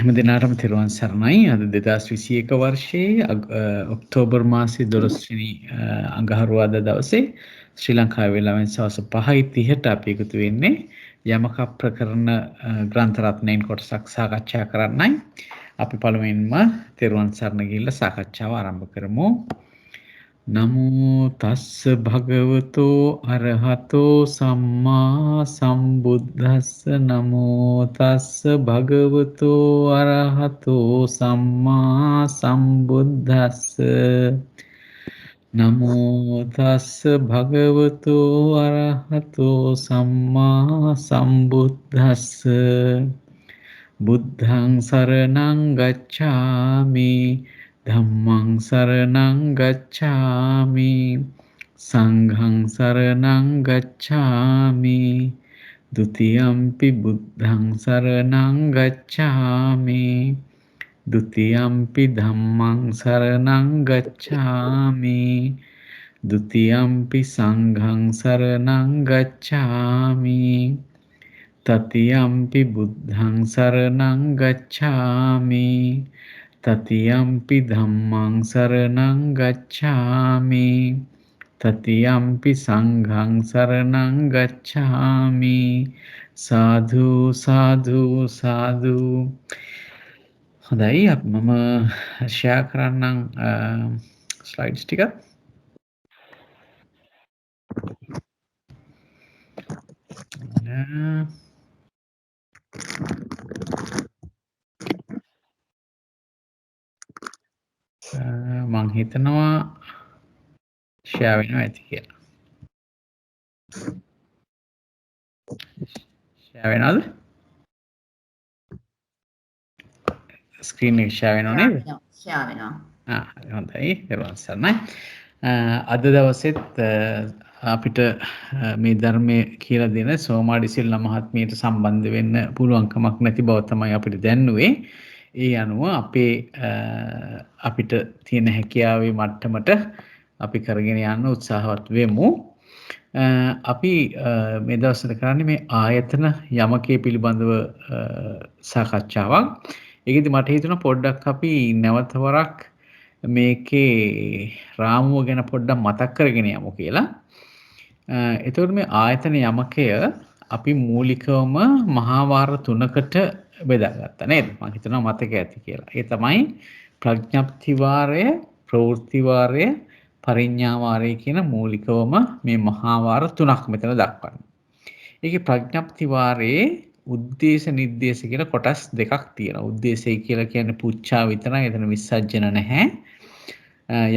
හැමදිනාටම තෙරුවන් සරණයි. අද 2021 වර්ෂයේ ඔක්තෝබර් මාසයේ 12 වෙනි අඟහරුවාදා දවසේ ශ්‍රී ලංකාවේ වෙලාවෙන් සවස් 5:30ට අපි එකතු වෙන්නේ යමක ප්‍රකරණ ග්‍රන්ථ රත්නයෙන් කොටසක් සාකච්ඡා කරන්නයි. අපි පළමුවෙන්ම තෙරුවන් සරණ ගිහිල්ලා සාකච්ඡාව ආරම්භ කරමු. නමෝ තස්ස භගවතෝ අරහතෝ සම්මා සම්බුද්දස්ස නමෝ තස්ස භගවතෝ අරහතෝ සම්මා සම්බුද්දස්ස නමෝ තස්ස භගවතෝ අරහතෝ සම්මා සම්බුද්දස්ස බුද්ධං සරණං ගච්ඡාමි ධම්මං සරණං ගච්ඡාමි සංඝං සරණං ගච්ඡාමි ဒ ුතියම්පි බුද්ධං සරණං ගච්ඡාමි ဒ ුතියම්පි ධම්මං සරණං ගච්ඡාමි ဒ ුතියම්පි සංඝං සරණං ගච්ඡාමි තතියම්පි බුද්ධං සරණං ගච්ඡාමි තතියම්පි ධම්මං සරණං ගච්ඡාමි තතියම්පි සංඝං සරණං ගච්ඡාමි සාදු සාදු සාදු. හොඳයි, මම ෂෙයා කරන්නම් ස්ලයිඩ්ස් ටික. මං හිතනවා ෂෙයා වෙනවා ඇති කියලා. ෂෙයා වෙනවද? ස්ක්‍රීන් එක ෂෙයා වෙනව නේද? ෂෙයා වෙනවා. හරි, හොඳයි. ඊළඟ සරණයි. අද දවසෙත් අපිට මේ ධර්මයේ කියලා දෙන සෝමාඩි සිල්ලා මහත්මියට සම්බන්ධ වෙන්න පුළුවන්කමක් නැති බව තමයි අපිට දැනුවේ. ඒ අනුව අපිට තියෙන හැකියාවේ මට්ටමට අපි කරගෙන යන්න උත්සාහවත් වෙමු. අපි මේ දවස්වල කරන්නේ මේ ආයතන යමකේ පිළිබඳව සාකච්ඡාවක්. ඒකෙදි මට හිතුණා පොඩ්ඩක් අපි නැවත වරක් මේකේ රාමුව ගැන පොඩ්ඩක් මතක් කරගෙන යමු කියලා. එතකොට මේ ආයතන යමකය අපි මූලිකවම මහාවාර 3කට බෙදාගත්තා නේද? මම හිතනවා මතක ඇති කියලා. ඒ තමයි ප්‍රඥප්ති වාරය, ප්‍රවෘත්ති වාරය, පරිඤ්ඤා වාරය කියන මූලිකවම මේ මහාවාර 3ක් මෙතන දක්වන්නේ. ඒකේ ප්‍රඥප්ති වාරයේ උද්දේශ නිर्देश කියලා කොටස් දෙකක් තියෙනවා. උද්දේශය කියලා කියන්නේ පුච්චා විතරයි. එතන විසර්ජන නැහැ.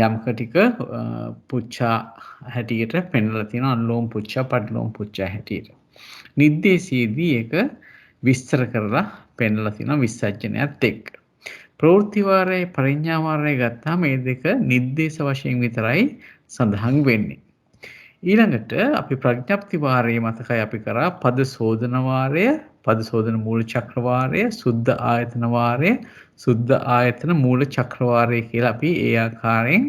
යම්ක ටික පුච්චා හැටියට පෙන්වලා තියෙනවා. අනුලෝම පුච්චා, පටිලෝම පුච්චා හැටියට. නිर्देशයේදී ඒක විස්තර කරලා පෙන්වලා තියෙනවා විසර්ජනයත් එක්ක. ප්‍රවෘත්ති වාරයේ පරිඤ්ඤා වාරයේ ගත්තාම මේ දෙක නිर्देश වශයෙන් විතරයි සඳහන් වෙන්නේ. ඊළඟට අපි ප්‍රඥප්ති වාරයේ මතකයි අපි කරා පද සෝදන වාරය, පද සෝදන මූල චක්‍ර වාරය, සුද්ධ ආයතන වාරය, සුද්ධ ආයතන මූල චක්‍ර වාරය කියලා අපි ඒ ආකාරයෙන්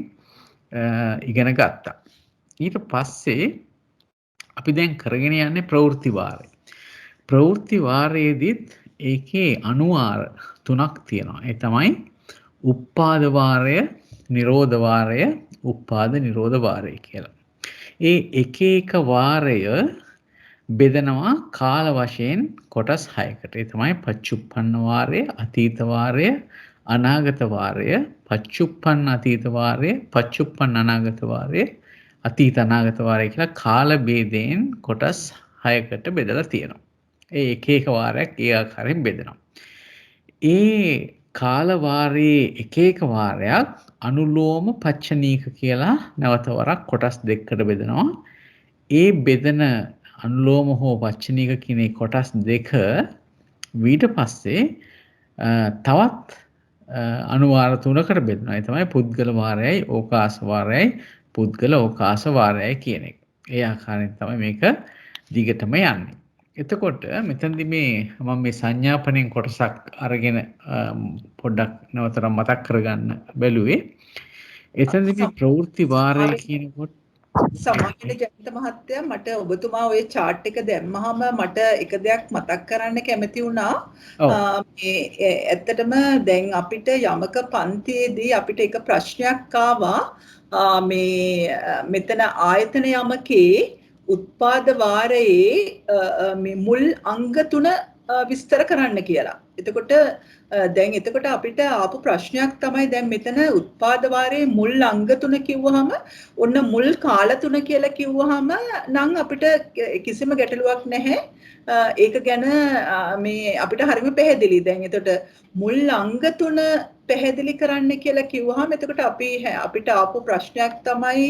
ඉගෙන ගත්තා. ඊට පස්සේ අපි දැන් කරගෙන යන්නේ ප්‍රවෘත්ති වාරය. ප්‍රවෘත්ති වාරයේදීත් ඒකේ අනුවාර 3ක් තියෙනවා. ඒ තමයි උප්පාද වාරය, නිරෝධ වාරය, උප්පාද නිරෝධ වාරය කියලා. ඒ එක එක වාරය බෙදනවා කාල වශයෙන් කොටස් 6කට. ඒ තමයි පච්චුප්පන්න වාරය, අතීත වාරය, අනාගත වාරය, පච්චුප්පන්න අතීත වාරය, පච්චුප්පන්න අනාගත වාරය, අතීත අනාගත වාරය කියලා කාල ભેදයෙන් කොටස් 6කට බෙදලා තියෙනවා. ඒ එක එක වාරයක් ඒ ආකාරයෙන් බෙදනවා. ඒ කාල වාරයේ එක එක වාරයක් අනුලෝම පච්චනීක කියලා නැවත වරක් කොටස් දෙකකට බෙදනවා. ඒ බෙදෙන අනුලෝම හෝ පච්චනීක කියන කොටස් දෙක ඊට පස්සේ තවත් අනුවාර 3කට බෙදනවා. ඒ තමයි පුද්ගල වාරයයි, ඕකාස වාරයයි, පුද්ගල ඕකාස වාරයයි කියන එක. ඒ ආකාරයෙන් තමයි මේක දිගටම යන්නේ. එතකොට මෙතනදි මම මේ සංඥාපනයෙන් කොටසක් අරගෙන පොඩ්ඩක් නවතරම් මතක් කරගන්න බැලුවේ. එතනදි ප්‍රවෘත්ති වාරය කියනකොට සමාජයේ ජනිත මහත්තයා මට ඔබතුමා ওই chart එක දැම්මහම මට එක දෙයක් මතක් කරන්න කැමති වුණා. මේ ඇත්තටම දැන් අපිට යමක පන්තියේදී අපිට එක ප්‍රශ්නයක් ආවා. මේ මෙතන ආයතන යමකේ උත්පාද වාරයේ මේ මුල් අංග තුන විස්තර කරන්න කියලා. එතකොට දැන් එතකොට අපිට ආපු ප්‍රශ්නයක් තමයි දැන් මෙතන උත්පාද වාරයේ මුල් අංග තුන කිව්වහම ඔන්න මුල් කාල තුන කියලා කිව්වහම නම් අපිට කිසිම ගැටලුවක් නැහැ. ඒක ගැන මේ අපිට හරියම පැහැදිලි. දැන් එතකොට මුල් අංග තුන පැහැදිලි කරන්න කියලා කිව්වහම එතකොට අපිට ආපු ප්‍රශ්නයක් තමයි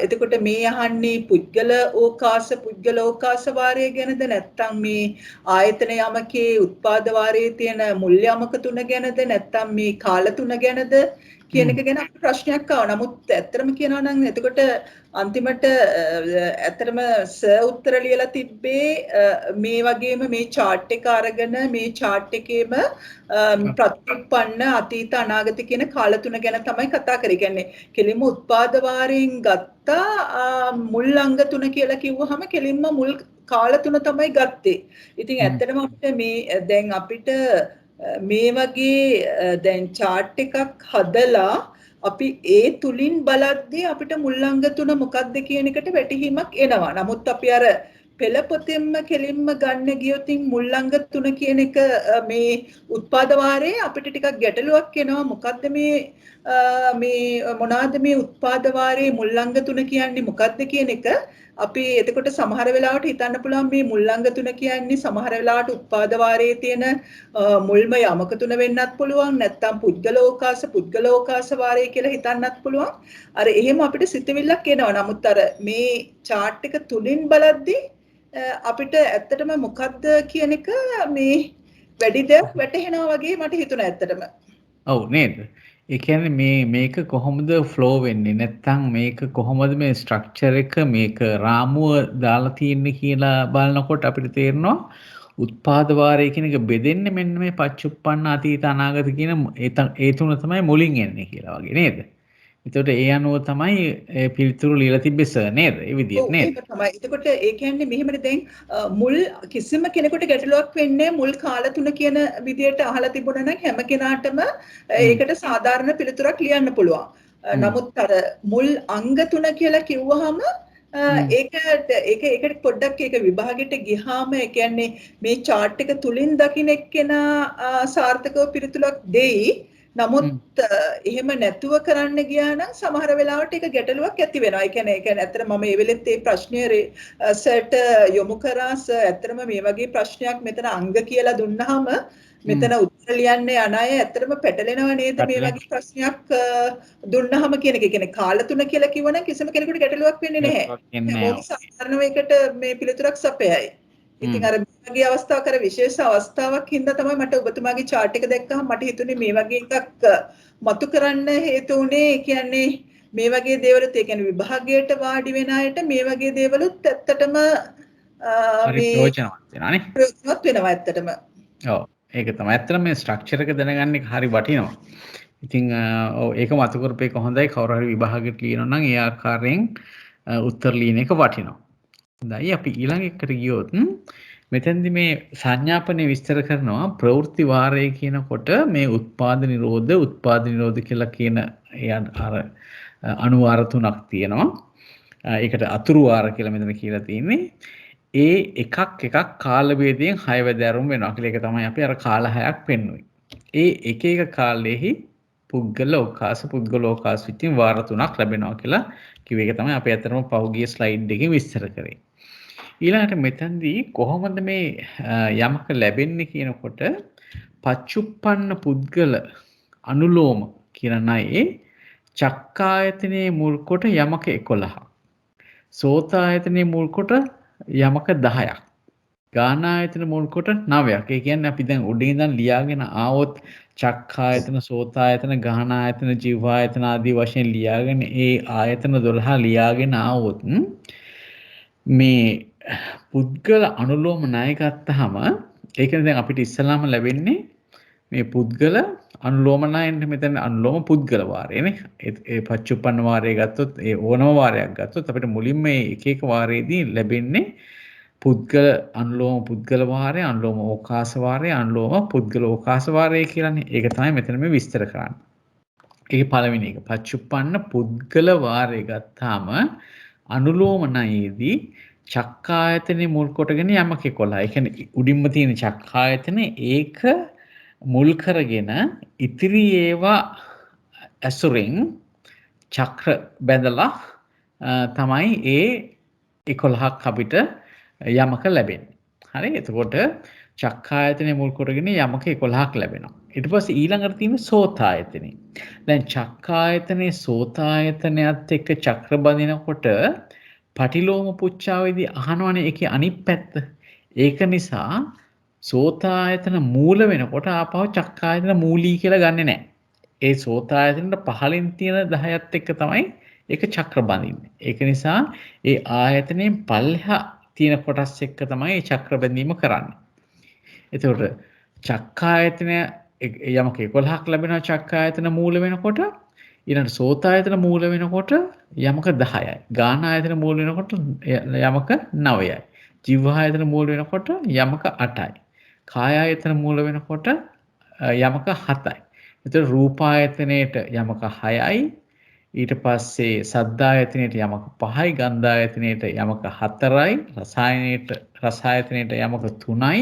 එතකොට මේ අහන්නේ පුද්ගල ඕකාස වාරය ගැනද නැත්නම් මේ ආයතන යමකේ උත්පාද වාරයේ තියෙන මුල් යමක තුන ගැනද නැත්නම් මේ කාල තුන ගැනද කියන එක ගැන අපිට ප්‍රශ්නයක් ආවා. නමුත් ඇත්තටම කියනවා නම් එතකොට අන්තිමට ඇත්තටම උත්තර ලියලා තිබ්බේ මේ වගේම මේ chart එක අරගෙන මේ chart එකේම ප්‍රතිඋප්පන්න අතීත අනාගත කියන කාල තුන ගැන තමයි කතා කරේ. කියන්නේ කෙලින්ම උත්පාද වාරයෙන් ගත්තා මුල් අංග තුන කියලා කිව්වහම කෙලින්ම මුල් කාල තුන තමයි ගත්තේ. ඉතින් ඇත්තටම අපිට මේ දැන් අපිට මේ වගේ දැන් chart එකක් හදලා අපි ඒ තුලින් බලද්දී අපිට මුල්ලංග තුන මොකක්ද කියන එකට වැටහීමක් එනවා. නමුත් අපි අර පෙළපොතෙන්ම කෙලින්ම ගන්න ගියොතින් මුල්ලංග තුන කියන එක මේ උත්පාද වාරයේ අපිට ටිකක් ගැටලුවක් එනවා. මොකද්ද මේ මොනවාද මේ උත්පාද වාරයේ මුල්ලංග තුන කියන්නේ මොකද්ද කියන එක අපි එතකොට සමහර වෙලාවට හිතන්න පුළුවන් මේ මුල්ලංග තුන කියන්නේ සමහර වෙලාවට උත්පාද වාරයේ තියෙන මුල්ම යමක තුන වෙන්නත් පුළුවන් නැත්නම් පුද්ගලෝකාස වාරය කියලා හිතන්නත් පුළුවන්. අර එහෙම අපිට සිතවිල්ලක් එනවා. නමුත් අර මේ chart එක තුලින් බලද්දී අපිට ඇත්තටම මොකද්ද කියන එක මේ වැඩි දෙයක් වැටහෙනවා වගේ මට හිතුණා ඇත්තටම. ඔව් නේද? ඒ කියන්නේ මේක කොහොමද ෆ්ලෝ වෙන්නේ නැත්නම් මේක කොහොමද මේ ස්ට්‍රක්චර් එක මේක රාමුව දාලා තියෙන්නේ කියලා බලනකොට අපිට තේරෙනවා උත්පාද වාරය කියන එක බෙදෙන්නේ මෙන්න මේ පච්චුප්පන්න අතීත අනාගත කියන ඒ තුන තමයි මුලින් එන්නේ කියලා වගේ නේද? එතකොට ඒ අනුව තමයි පිළිතුරු ලියලා තිබ්බේ සර් නේද? ඒ විදිහට නේද? ඒක තමයි. එතකොට ඒ කියන්නේ මෙහෙමද දැන් මුල් කිසිම කෙනෙකුට ගැටලුවක් වෙන්නේ මුල් කාල තුන කියන විදියට අහලා තිබුණා නම් හැම කෙනාටම ඒකට සාධාරණ පිළිතුරක් ලියන්න පුළුවන්. නමුත් අර මුල් අංග තුන කියලා කිව්වහම ඒකට පොඩ්ඩක් ඒක විභාගෙට ගියාම ඒ කියන්නේ මේ chart එක තුලින් දකින්න එක්කෙනා සාර්ථකව පිළිතුරක් දෙයි. නමුත් එහෙම නැතුව කරන්න ගියා නම් සමහර වෙලාවට ඒක ගැටලුවක් ඇති වෙනවා. ඒ කියන්නේ ඇත්තට මම මේ වෙලෙත් මේ ප්‍රශ්නය සර්ට යොමු කරා. සර් ඇත්තටම මේ වගේ ප්‍රශ්නයක් මෙතන අංග කියලා දුන්නාම මෙතන උත්තර ලියන්න යන අය ඇත්තටම පැටලෙනව නේද මේ වගේ ප්‍රශ්නයක් දුන්නාම කියන එක. කියන්නේ කාල තුන කියලා කිව්වනම් කිසිම කෙනෙකුට ගැටලුවක් වෙන්නේ නැහැ. ඒක සාධාරණ වේකට මේ පිළිතුරක් සපයයි. ඉතින් අර මේ වගේ අවස්ථාවක් අර විශේෂ අවස්ථාවක් හින්දා තමයි මට ඔබතුමාගේ chart එක දැක්කම මට හිතුනේ මේ වගේ එකක් මතු කරන්න හේතු උනේ. කියන්නේ මේ වගේ දේවලුත් ඒ කියන්නේ විභාගයට වාඩි වෙන අයට මේ වගේ දේවලුත් ඇත්තටම මේ ප්‍රයෝජනවත් වෙනවා ඇත්තටම. ඔව් ඒක තමයි. ඇත්තටම මේ ස්ට්‍රක්චර් එක දැනගන්න එක හරි වටිනවා. ඉතින් ඔව් ඒක මතු කරපු එක හොඳයි. කවුරු හරි විභාගයට ලියනවා නම් ඒ ආකාරයෙන් උත්තර ලියන එක වටිනවා. හොඳයි අපි ඊළඟ එකට ගියොත් මෙතෙන්දි මේ සංඥාපනය විස්තර කරනවා ප්‍රවෘත්ති වාරය කියනකොට මේ උත්පාද නිරෝධ කියලා කියන අර අනුවාර තුනක් තියෙනවා. ඒකට අතුරු වාර කියලා මෙතන කියලා තියෙන්නේ. ඒ එකක් කාල වේදයෙන් 6 වැදෑරුම් වෙනවා කියලා. ඒක තමයි අපි අර කාල 6ක් පෙන්වුවේ. ඒ එක කාලෙහි පුද්ගලෝකාස විසින් වාර 3ක් ලැබෙනවා කියලා කිව්ව එක තමයි අපි අතරම පහුගිය ස්ලයිඩ් එකේ විස්තර කරේ. ඊළඟට මෙතනදී කොහොමද මේ යමක ලැබෙන්නේ කියනකොට පච්චුප්පන්න පුද්ගල අනුලෝම කියන ණයේ චක්කායතනයේ මුල් කොට යමක 11ක් සෝතායතනයේ මුල් කොට යමක 10ක් ගානායතන මුල් කොට 9ක්. ඒ කියන්නේ අපි දැන් උඩින් ඉඳන් ලියාගෙන ආවොත් චක්කායතන සෝතායතන ගානායතන ජීවායතන ආදී වශයෙන් ලියාගෙන ඒ ආයතන 12 ලියාගෙන ආවොත් මේ පුද්ගල අනුලෝම ණය ගත්තාම ඒකනේ දැන් අපිට ඉස්සලාම ලැබෙන්නේ මේ පුද්ගල අනුලෝම නයන්ට මෙතන අනුලෝම පුද්ගල වාරයනේ. ඒ පච්චුප්පන්න වාරය ගත්තොත් ඒ ඕනම වාරයක් ගත්තොත් අපිට මුලින්ම මේ එක එක වාරයේදී ලැබෙන්නේ පුද්ගල අනුලෝම පුද්ගල වාරය, අනුලෝම ඕකාස වාරය, අනුලෝම පුද්ගල ඕකාස වාරය කියලානේ. ඒක තමයි මෙතන මේ විස්තර කරන්නේ. ඒකේ පළවෙනි එක පච්චුප්පන්න පුද්ගල වාරය ගත්තාම අනුලෝම නයේදී චක්කායතනෙ මුල් කොටගෙන යමක 11. ඒ කියන්නේ උඩින්ම තියෙන චක්කායතනෙ ඒක මුල් කරගෙන ඉතිරි ඒවා ඇසුරෙන් චක්‍ර බැඳලා තමයි ඒ 11ක් අපිට යමක ලැබෙන්නේ. හරි. එතකොට චක්කායතනෙ මුල් කොටගෙන යමක 11ක් ලැබෙනවා. ඊට පස්සේ ඊළඟට තියෙන සෝතායතනෙ. දැන් චක්කායතනේ සෝතායතනයත් එක්ක චක්‍ර බඳිනකොට පටිලෝම පුච්චාවේදී අහනවනේ ඒකේ අනිත් පැත්ත. ඒක නිසා සෝතායතන මූල වෙනකොට ආපහු චක්කායතන මූලී කියලා ගන්නෙ නැහැ. ඒ සෝතායතනෙට පහලින් තියෙන 10ත් එක්ක තමයි ඒක චක්‍ර බඳින්නේ. ඒක නිසා ඒ ආයතනයෙන් පල්ලෙහා තියෙන කොටස් එක්ක තමයි ඒ චක්‍ර බැඳීම කරන්නේ. එතකොට චක්කායතනය යමක 11ක් ලැබෙනවා චක්කායතන මූල වෙනකොට ඊළඟට සෝතායතන මූල වෙනකොට යමක 10යි. ගානායතන මූල වෙනකොට යමක 9යි. ජීවආයතන මූල වෙනකොට යමක 8යි. කායායතන මූල වෙනකොට යමක 7යි. එතකොට රූපායතනයේට යමක 6යි. ඊට පස්සේ සද්ධායතනයේට යමක 5යි. ගන්ධායතනයේට යමක 4යි. රසායතනයේට යමක 3යි.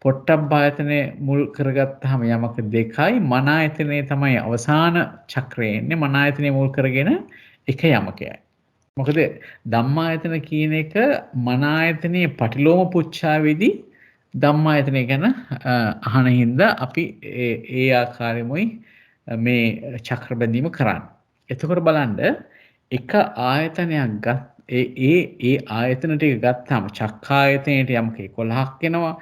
පොට්ටබ්බායතනේ මුල් කරගත්තාම යමක 2යි. මනායතනේ තමයි අවසාන චක්‍රයේ එන්නේ. මනායතනේ මුල් කරගෙන එක යමකයයි. මොකද ධම්මායතන කියන එක මනායතනේ පටිලෝම පුච්චාවේදී ධම්මායතනය ගැන අහන හින්දා අපි ඒ ආකාරයෙන්මයි මේ චක්‍ර බැඳීම කරන්නේ. එතකොට බලන්න එක ආයතනයක් ඒ ආයතන ටික ගත්තාම චක්කායතනයට යමක 11ක් එනවා.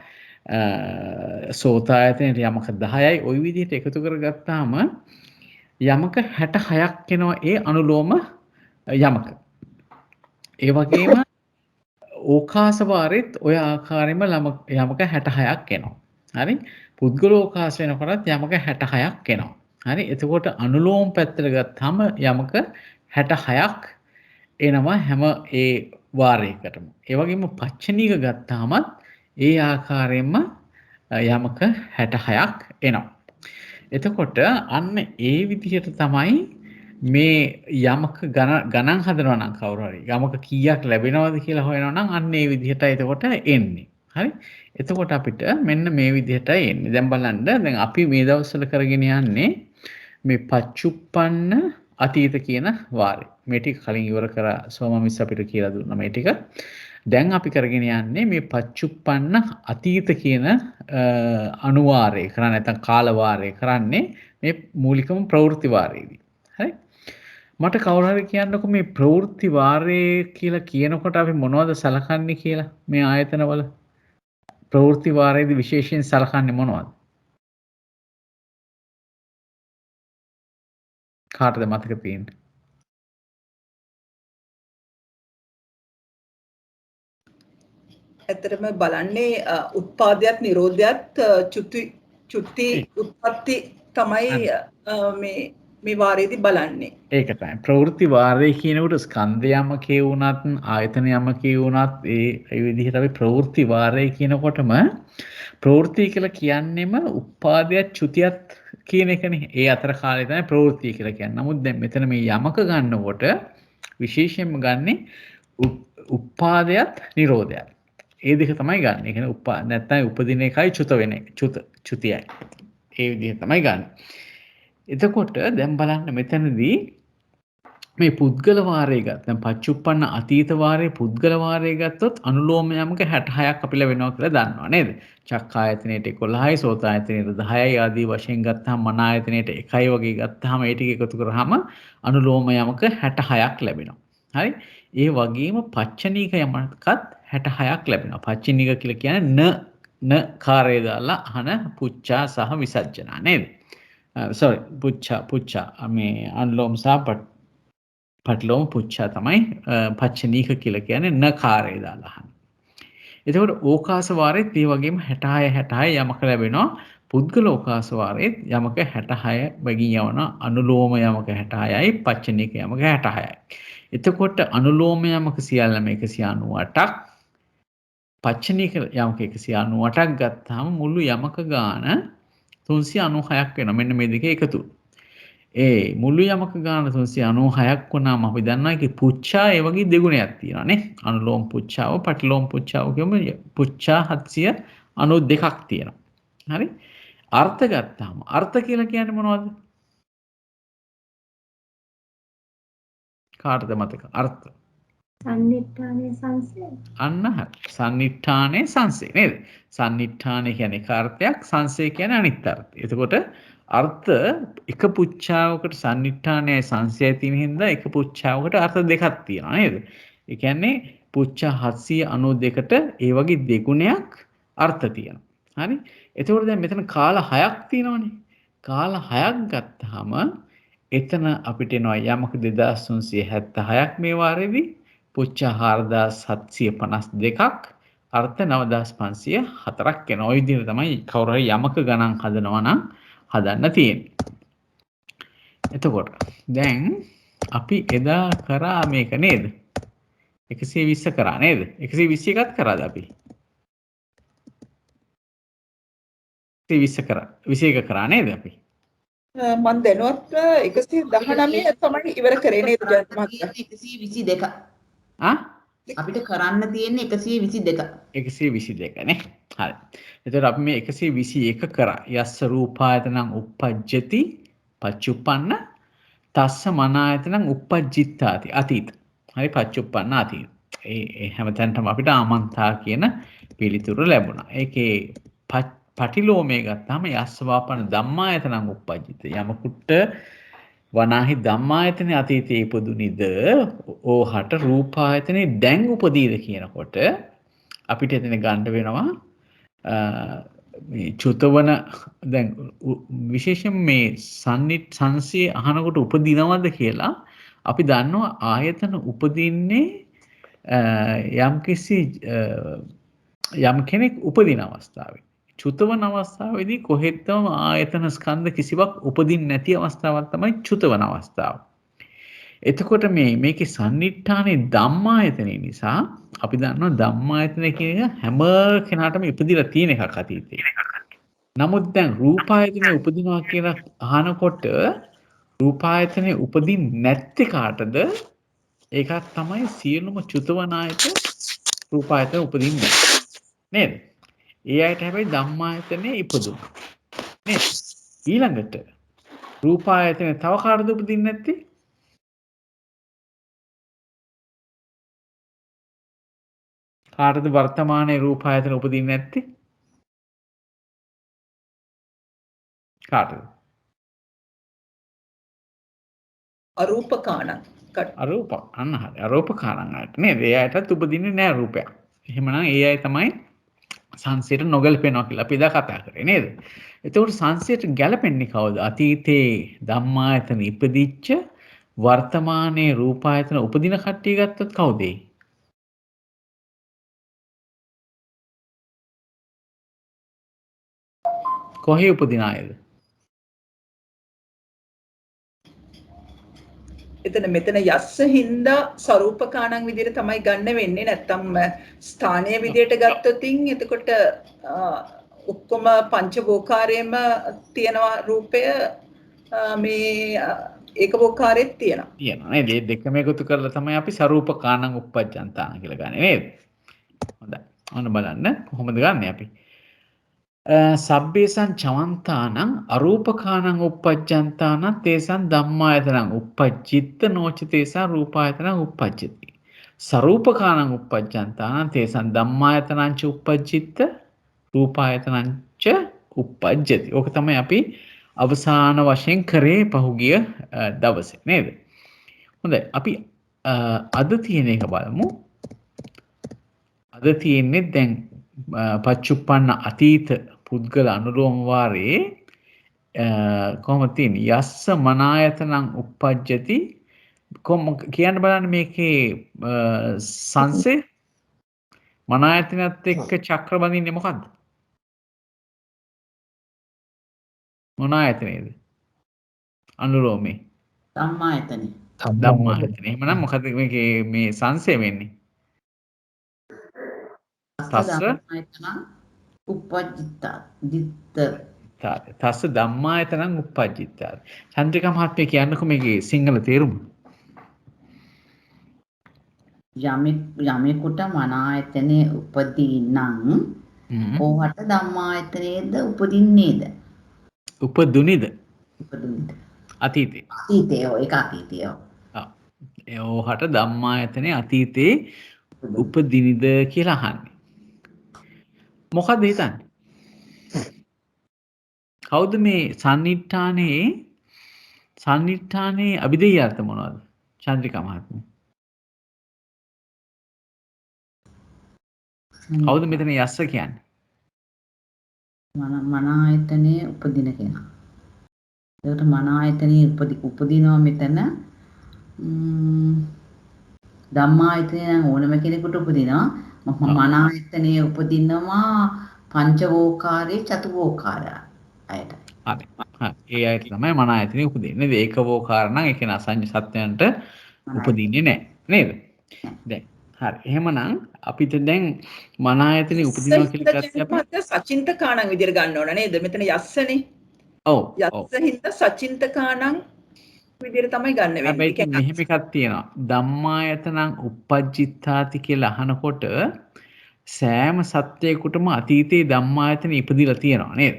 සෝතායතනයට යමක 10යි. ওই විදිහට එකතු කරගත්තාම යමක 66ක් එනවා ඒ අනුලෝම යමක. ඒ වගේම ඕකාස වාරෙත් ඔය ආකාරයෙන්ම යමක 66ක් එනවා. හරි. පුද්ගලෝකාස වෙනකොටත් යමක 66ක් එනවා. හරි. එතකොට අනුලෝම පැත්තට ගත්තාම යමක 66ක් එනවා හැම ඒ වාරයකටම. ඒ වගේම පච්චනීක ගත්තාමත් ඒ ආකාරයෙන්ම යමක 66ක් එනවා. එතකොට අන්න ඒ විදිහට තමයි මේ යමක ගණන් හදනවා නම් කවුරු හරි යමක කීයක් ලැබෙනවද කියලා හොයනවා නම් අන්න ඒ විදිහටයි එතකොට එන්නේ. හරි. එතකොට අපිට මෙන්න මේ විදිහටයි එන්නේ. දැන් බලන්න දැන් අපි මේ දවස්වල කරගෙන යන්නේ මේ පච්චුප්පන්න අතීත කියන වාරය. මේ ටික කලින් ඉවර කරා සෝමමිස් අපිට කියලා දුන්නා මේ ටික. දැන් අපි කරගෙන යන්නේ මේ පච්චුප්පන්න අතීත කියන අනුවාරය කරන්නේ නැත්නම් කාල වාරය කරන්නේ මේ මූලිකම ප්‍රවෘත්ති වාරයේදී. හරි. මට කවුරු හරි කියන්නකො මේ ප්‍රවෘත්ති වාරය කියලා කියනකොට අපි මොනවද සලකන්නේ කියලා මේ ආයතනවල ප්‍රවෘත්ති වාරයේදී විශේෂයෙන් සලකන්නේ මොනවද? කාටද මතක තියෙන්නේ? ඇත්තටම බලන්නේ උත්පාදයක් නිරෝධයත් චුති උත්පත්ති තමයි මේ වාරයේදී බලන්නේ. ඒක තමයි. ප්‍රවෘත්ති වාරය කියනකොට ස්කන්ධයම කියුණත් ආයතනයම කියුණත් ඒ විදිහට අපි ප්‍රවෘත්ති වාරය කියනකොටම ප්‍රවෘත්ති කියලා කියන්නේම උත්පාදයක් චුතියත් කියන එකනේ. ඒ අතර කාලේ තමයි ප්‍රවෘත්ති කියලා කියන්නේ. නමුත් දැන් මෙතන මේ යමක ගන්නකොට විශේෂයෙන්ම ගන්නේ උත්පාදයක් නිරෝධයක්. ඒ දෙක තමයි ගන්න. ඒ කියන්නේ නැත්නම් උපදින එකයි චුත වෙන එක. චුතියයි. ඒ විදිහට තමයි ගන්න. එතකොට දැන් බලන්න මෙතනදී මේ පුද්ගල වාරය ගත්තම පච්චුප්පන්න අතීත වාරයේ පුද්ගල වාරය ගත්තොත් අනුලෝම යමක 66ක් අපි ලැබෙනවා කියලා දන්නවා නේද? චක්කායතනයේට 11යි, සෝතායතනයේට 10යි ආදී වශයෙන් ගත්තාම මනායතනයේට 1යි වගේ ගත්තාම ඒ ටික එකතු කරාම අනුලෝම යමක 66ක් ලැබෙනවා. හරි? ඒ වගේම පච්චනීක යමකත් 66ක් ලැබෙනවා. පච්චනීක කියලා කියන්නේ න කාර්යය දාලා අහන පුච්චා සහ විසර්ජනා නේද? sorry පුච්චා මේ අනුලෝම සහ පටලෝම පුච්චා තමයි පච්චනීක කියලා කියන්නේ න කාර්යය දාලා අහන. එතකොට ඕකාස වාරෙත් ඒ වගේම 66 66 යමක ලැබෙනවා පුද්ගලෝකාස වාරයේ යමක 66 බැගින් යවන අනුලෝම යමක 66යි පච්චනික යමක 66යි. එතකොට අනුලෝම යමක සියල්ලම 198ක් පච්චනික යමක 198ක් ගත්තාම මුළු යමක ගාන 396ක් වෙනවා. මෙන්න මේ දෙකේ එකතු. ඒ මුළු යමක ගාන 396ක් වුණාම අපි දන්නවා ඒකේ පුච්චා ඒ වගේ දෙගුණයක් තියෙනවා නේ. අනුලෝම පුච්චාව, පටිලෝම පුච්චාව කියමු පුච්චා 792ක් තියෙනවා. හරි? අර්ථ ගත්තාම අර්ථ කියලා කියන්නේ මොනවද? කාටද මතක? අර්ථ. සම්නිට්ඨානයේ සංසය. අන්න හරි. සම්නිට්ඨානයේ සංසය නේද? සම්නිට්ඨානය කියන්නේ එක අර්ථයක්, සංසය කියන්නේ අනිත් අර්ථය. එතකොට අර්ථ එක පුච්චාවකට සම්නිට්ඨානයයි සංසයයි තියෙන හින්දා එක පුච්චාවකට අර්ථ දෙකක් තියෙනවා නේද? ඒ කියන්නේ පුච්චා 792ට ඒ වගේ දෙගුණයක් අර්ථ තියෙනවා. හරි? එතකොට දැන් මෙතන කාල 6ක් තියෙනවනේ. කාල 6ක් ගත්තාම එතන අපිට එනවා යමක 2376ක් මේ වාරෙදී පුච්චා 4752ක් අර්ථ 9504ක් එනවා. ওই විදිහට තමයි කවුරු හරි යමක ගණන් හදනවා නම් හදන්න තියෙන්නේ. එතකොට දැන් අපි එදා කරා මේක නේද? 120 කරා නේද? 121ත් කරාද අපි? 120 කරා. 21 කරා නේද අපි? මම දැනුවත් 119 තමයි ඉවර කරේ නේද ජයන්ත මහත්තයා? 122. ආ? අපිට කරන්න තියෙන්නේ 122. 122 නේ. හරි. එතකොට අපි මේ 121 කරා. යස්ස රූපායතනං uppajjati පච්චුප්පන්න තස්ස මනායතනං uppajjittaati අතීත. හරි පච්චුප්පන්න අතීත. ඒ හැමතැනටම අපිට ආමන්තා කියන පිළිතුරු ලැබුණා. ඒකේ පටිලෝමයේ ගත්තාම යස්සවාපන ධම්මායතනං uppajjita. යමකුට වනාහි ධම්මායතනේ අතීතයේ ඉපදුනිද ඕහට රූපායතනේ දැන් උපදීද කියනකොට අපිට එතන ගන්න වෙනවා මේ චුතවන දැන් විශේෂයෙන් මේ සංසය අහනකොට උපදිනවද කියලා අපි දන්නවා ආයතන උපදින්නේ යම් කෙනෙක් උපදින අවස්ථාවේ චුතවන අවස්ථාවේදී කොහෙත්ම ආයතන ස්කන්ධ කිසිවක් උපදින්නේ නැති අවස්ථාවක් තමයි චුතවන අවස්ථාව. එතකොට මේකේ සම්නිට්ඨානේ ධම්මායතනෙ නිසා අපි දන්නවා ධම්මායතන කියන එක හැම කෙනාටම ඉපදිලා තියෙන එකක් අතීතේ. නමුත් දැන් රූපායතනෙ උපදිනවා කියලා අහනකොට රූපායතනෙ උපදින්නේ නැත්තේ කාටද? ඒකක් තමයි සියලුම චුතවන අයට රූපායතන උපදින්නේ නේද? ඒ අයට හැබැයි ධම්මායතනේ ඉපදුණා. නේද? ඊළඟට රූපායතනේ තව කාටද උපදින්නේ නැත්තේ? කාටද වර්තමානයේ රූපායතන උපදින්නේ නැත්තේ? කාටද? අරූපකාණ. අරූප. අන්න හරි. අරූපකාණන් අයට නේද? ඒ අයටත් උපදින්නේ නැහැ රූපයක්. එහෙමනම් ඒ අය තමයි සංසයට නොගැලපෙනවා කියලා අපි එදා කතා කරේ නේද? එතකොට සංසයට ගැලපෙන්නේ කවුද? අතීතේ ධම්මායතන ඉපදිච්ච වර්තමානයේ රූපායතන උපදින කට්ටිය ගත්තොත් කවුද? කොහේ උපදින අයද? මෙතන යස්ස හින්දා ස්වરૂපකාණන් විදිහට තමයි ගන්න වෙන්නේ. නැත්තම් ස්ථානීය විදිහට ගත්තොතින් එතකොට ඔක්කොම පංචවෝකාරයේම තියෙනවා රූපය මේ ඒකවෝකාරයේත් තියෙනවා. තියෙනවා නේද? මේ දෙකම එකතු කරලා තමයි අපි ස්වરૂපකාණන් uppajjantāන කියලා ගන්නෙ නේද? හොඳයි. ඔන්න බලන්න කොහොමද ගන්නෙ අපි? සබ්බේසං චවන්තානං අරූපකානං uppajjantāන තේසං ධම්මායතනං uppajjitta නොච තේසං රූපායතනං uppajjati සරූපකානං uppajjantāන තේසං ධම්මායතනං ච uppajjitta රූපායතනං ච uppajjati. ඕක තමයි අපි අවසාන වශයෙන් කරේ පහුගිය දවසේ නේද? හොඳයි අපි අද තියෙන එක බලමු. අද තියෙන්නේ දැන් පච්චුප්පන්න අතීත පුද්ගල අනුලෝම වාරයේ කොහොමද තියෙන්නේ? යස්ස මනායතනං uppajjati කියන්න බලන්න මේකේ සංසේ මනායතනත් එක්ක චක්‍ර බඳින්නේ මොකද්ද? මොන ආයතනයේද? අනුලෝමේ. ධම්මායතනෙ. ධම්මායතන. එහෙමනම් මොකද මේකේ මේ සංසය වෙන්නේ? තස්ස තස්ස ධම්මායතනං uppajjitta ditta තස්ස ධම්මායතනං uppajjitta. චන්ද්‍රිකා මහත්මිය කියන්නකෝ මේකේ සිංහල තේරුම. යමෙකුට මන ආයතනේ උපදී නම් ඕවට ධම්මායතනයේද උපදින්නේද? උපදුනිද? උපදින්නේද? අතීතේ. අතීතය ඒක අතීතය. ඕහට ධම්මායතනේ අතීතේ උපදිනිද කියලා අහන්නේ. මොකද හිතන්නේ? කවුද මේ සන්නිට්ඨානේ අභිදේය අර්ථ මොනවද? චන්ද්‍රිකා මහත්මිය. කවුද මෙතන යස්ස කියන්නේ? මන ආයතනයේ උපදින කෙනා. ඒකට මන ආයතනයේ උපදිනවා මෙතන ධම්මායතනය නම් ඕනම කෙනෙකුට උපදිනවා. මන ආයතනයේ උපදිනවා පංචවෝකාරයේ චතුවෝකාරය අයට. හරි. ඒ අයට තමයි මන ආයතනෙ උපදින්නේ. නේද? ඒකවෝකාර නම් ඒ කියන්නේ අසංඥ සත්‍යයන්ට උපදින්නේ නැහැ. නේද? දැන් හරි. එහෙමනම් අපිට දැන් මන ආයතනෙ උපදිනවා කියලා ගත්තේ අපි සචින්තකාණන් විදියට ගන්න ඕන නේද? මෙතන යස්සනේ. ඔව්. යස්සින්ද සචින්තකාණන් විදියට තමයි ගන්න වෙන්නේ. හැබැයි මෙහෙම එකක් තියෙනවා. ධම්මායතනං uppajjittaati කියලා අහනකොට සෑම සත්‍යයකටම අතීතයේ ධම්මායතන ඉපදිලා තියෙනවා නේද?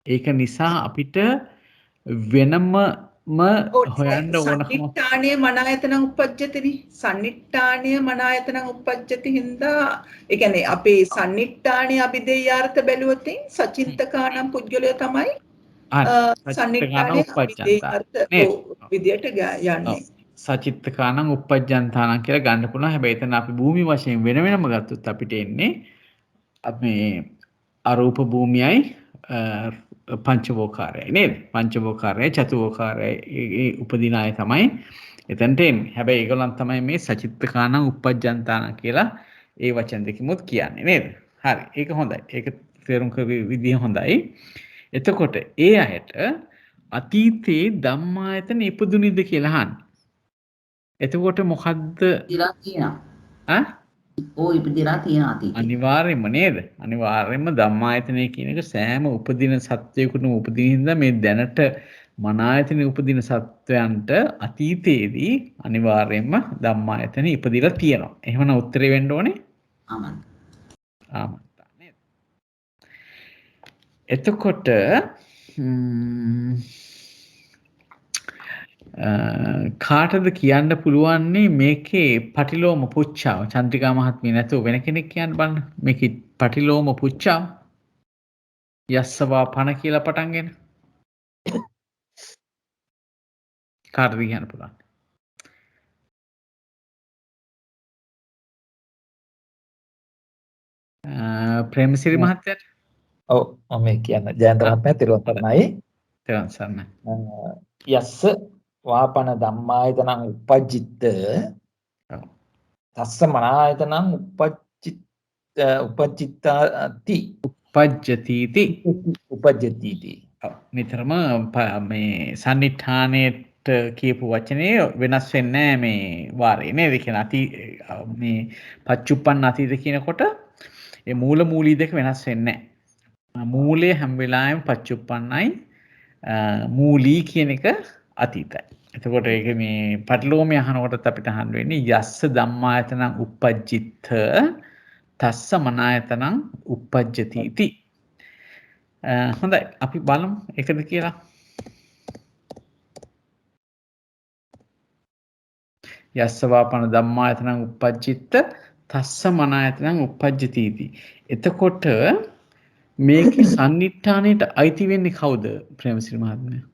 ඒක නිසා අපිට වෙනම හොයන්න ඕනකම සන්නිට්ඨානීය මන ආයතනං uppajjatini. සන්නිට්ඨානීය මන ආයතනං uppajjati හින්දා ඒ කියන්නේ අපේ සන්නිට්ඨානීය අභිදේයාර්ථ බැලුවොත් සචින්තකාණන් පුද්ගලය තමයි සන්නිට්ඨානීය අභිදේයාර්ථ විදියට යන්නේ. සචිත්තකාණං uppajjantānaං කියලා ගන්න පුළුවන්. හැබැයි එතන අපි භූමි වශයෙන් වෙන වෙනම ගත්තොත් අපිට එන්නේ මේ අරූප භූමියයි පංචවෝකාරයයි නේද? පංචවෝකාරයයි චතුවෝකාරයයි උපදින අය තමයි එතනට එන්නේ. හැබැයි ඒගොල්ලන් තමයි මේ සචිත්තකාණං uppajjantānaං කියලා ඒ වචන දෙකමුත් කියන්නේ නේද? හරි. ඒක හොඳයි. ඒක තේරුම් කර විදිය හොඳයි. එතකොට ඒ අයට අතීතේ ධම්මායතන ඉපදුනිද කියලා අහන්නේ. එතකොට මොකද්ද? ඉපදිලා තියෙනවා. ඉපදිලා තියෙනවා අතීතේ. අනිවාර්යයෙන්ම නේද? අනිවාර්යයෙන්ම ධම්මායතනය කියන එක සෑම උපදින සත්වයකටම උපදින හින්දා මේ දැනට මන ආයතනෙ උපදින සත්වයන්ට අතීතයේදී අනිවාර්යයෙන්ම ධම්මායතනෙ ඉපදිලා තියෙනවා. එහෙමනම් උත්තරේ වෙන්න ඕනේ ආමන්ත නේද? එතකොට කාටද කියන්න පුළුවන්නේ මේකේ පටිලෝම පුච්චාව? චන්ද්‍රිකා මහත්මිය නැතුව වෙන කෙනෙක් කියන්න බලන්න. මේකේ පටිලෝම පුච්චාව යස්සවා පණ කියලා පටන්ගෙන කාටද කියන්න පුළුවන්? ප්‍රේමසිරි මහත්තයාට. ඔව් මම මේ කියන්න ජයන්ත මහත්මයා තිරුවන් සරණයි. තිරුවන් සරණයි. යස්ස වාපන ධම්මායතනං uppajjitta තස්ස මනායතනං uppajjittaati uppajjatiti. නිතරම මේ සන්නිඨානයේට කියපු වචනේ වෙනස් වෙන්නේ නැහැ මේ වාරේ නේද? ඒ කියන්නේ මේ පච්චුප්පන්න අතීත කියනකොට ඒ මූලී දෙක වෙනස් වෙන්නේ නැහැ. මූලයේ හැම වෙලාවෙම පච්චුප්පන්නයි මූලී කියන එක අතීතයි. එතකොට ඒක මේ පටිලෝමය අහනකොටත් අපිට අහන්න වෙන්නේ යස්ස ධම්මායතනං uppajjitta තස්ස මනායතනං uppajjati इति. හොඳයි අපි බලමු එකද කියලා. යස්ස වාපන ධම්මායතනං uppajjitta තස්ස මනායතනං uppajjati इति. එතකොට මේකේ සන්නිට්ඨානයට අයිති වෙන්නේ කවුද ප්‍රේමසිරි මහත්මයා?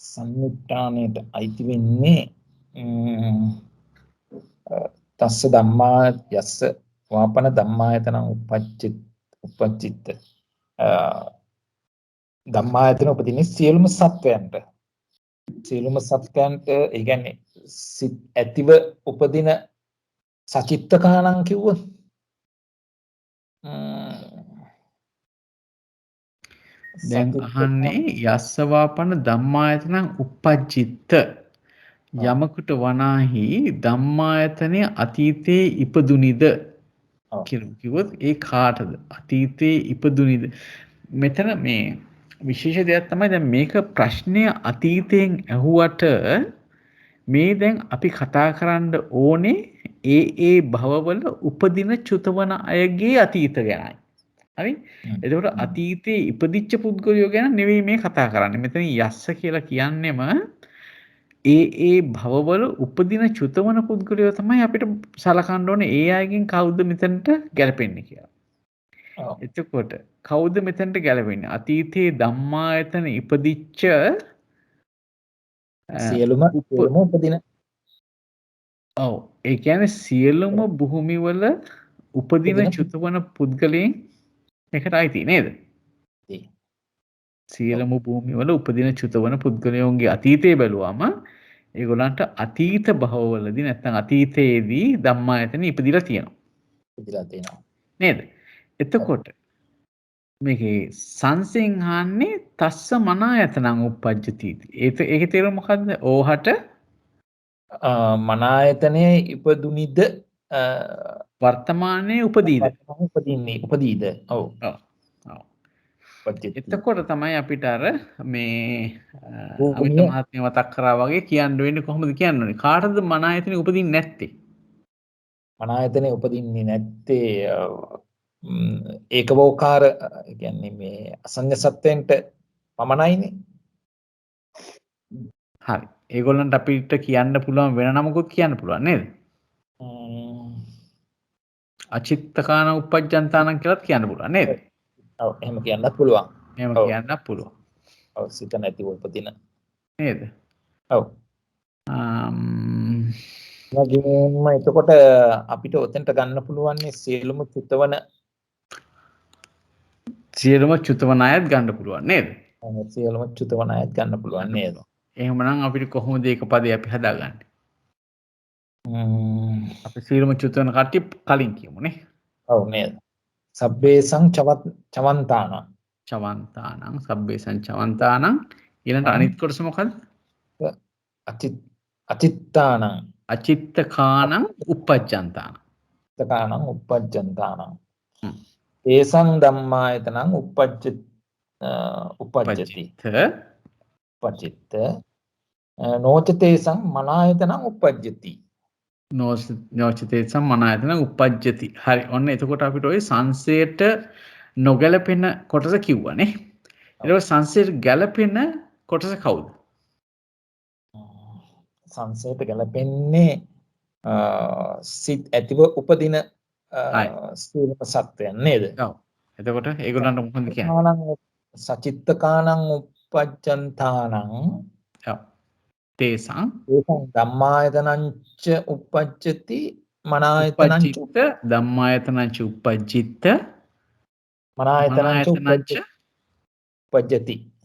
සම්මුත්‍රාණයට අයිති වෙන්නේ තස්ස ධම්මා යස්ස වාපන ධම්මායතනං uppajjitta ධම්මායතන උපදින්නේ සියලුම සත්වයන්ට. සියලුම සත්වයන්ට ඒ කියන්නේ ඇතිව උපදින සචිත්තකාණං කිව්වොත් දැන් අහන්නේ යස්සවාපන ධම්මායතනං uppajjitta යමකට වනාහි ධම්මායතනය අතීතයේ ඉපදුනිද කියලා කිව්වොත් ඒ කාටද අතීතයේ ඉපදුනිද මෙතන මේ විශේෂ දෙයක් තමයි දැන් මේක ප්‍රශ්නය අතීතයෙන් ඇහුවට මේ දැන් අපි කතා කරන්න ඕනේ ඒ භවවල උපදින චුතවන අයගේ අතීත ගැනයි. හරි? එතකොට අතීතයේ ඉපදිච්ච පුද්ගලයෝ ගැන නෙවෙයි මේ කතා කරන්නේ. මෙතන යස්ස කියලා කියන්නේම ඒ භවවල උපදින චුතවන පුද්ගලයෝ තමයි අපිට සලකන්න ඕනේ ඒ අයගෙන් කවුද මෙතනට ගැලපෙන්නේ කියලා. එතකොට කවුද මෙතනට ගැලපෙන්නේ? අතීතයේ ධම්මායතන ඉපදිච්ච සියලුම උපදින ඔව් ඒ කියන්නේ සියලුම භූමිවල උපදින චුතවන පුද්ගලයන් එකට අයිති නේද? සියලුම භූමිවල උපදින චුතවන පුද්ගලයන්ගේ අතීතය බැලුවම ඒගොල්ලන්ට අතීත භවවලදී නැත්නම් අතීතයේදී ධම්මායතන ඉපදිලා තියෙනවා. නේද? එතකොට මේකේ සංසිංහාන්නේ තස්ස මනායතනං uppajjati. ඒකේ තේරුම මොකද්ද? ඕහට මනායතනයේ ඉපදුනිද වර්තමානයේ උපදීද? උපදීද? ඔව්. එතකොට තමයි අපිට අර මේ අමිත මහත්මිය මතක් කරා වගේ කියන්න වෙන්නේ කොහොමද කියන්නේ? කාටද මනායතනෙ උපදින්නේ නැත්තේ? මනායතනෙ උපදින්නේ නැත්තේ ඒකවෝකාර කියන්නේ මේ අසඤ්ඤ සත්වයන්ට පමණයිනේ. හරි. ඒගොල්ලන්ට අපිට කියන්න පුළුවන් වෙන නමකුත් කියන්න පුළුවන් නේද? අචිත්තකාන uppajjantānaං කියලාත් කියන්න පුළුවන් නේද? ඔව් එහෙම කියන්නත් පුළුවන්. එහෙම කියන්නත් පුළුවන්. ඔව් සිත නැතිව උපදින නේද? ඔව්. වගේම එතකොට අපිට ඔතෙන්ට ගන්න පුළුවන් සියලුම චුතවන අයත් ගන්න පුළුවන් නේද? සියලුම චුතවන අයත් ගන්න පුළුවන් නේද? එහෙමනම් අපිට කොහොමද ඒක පදේ අපි හදාගන්නේ? අපි සියලුම චුතවන කට්ටිය කලින් කියමුනේ. ඔව් නේද? සබ්බේසං චවන්තානං සබ්බේසං චවන්තානං ඊළඟ අනිත් කොටස මොකද්ද? අචිත්තකානං uppajjantānaං ඒසං ධම්මායතනං uppajjati නොචතේසං මනායතනං uppajjati නොචතේසං මනායතනං uppajjati. හරි. ඔන්න එතකොට අපිට ওই සංසයට නොගැලපෙන කොටස කිව්වනේ. ඊට සංසයට ගැලපෙන කොටස කවුද? සංසයට ගැලපෙන්නේ සිත් ඇතිව උපදින සියලුම සත්වයන් නේද? ඔව්. එතකොට ඒගොල්ලන්ට මොකද කියන්නේ? සචිත්තකානං uppajjantānaං ඔව්. තේසං ධම්මායතනංච uppajjati මනායතනංච ධම්මායතනංච uppajjitta මනායතනංච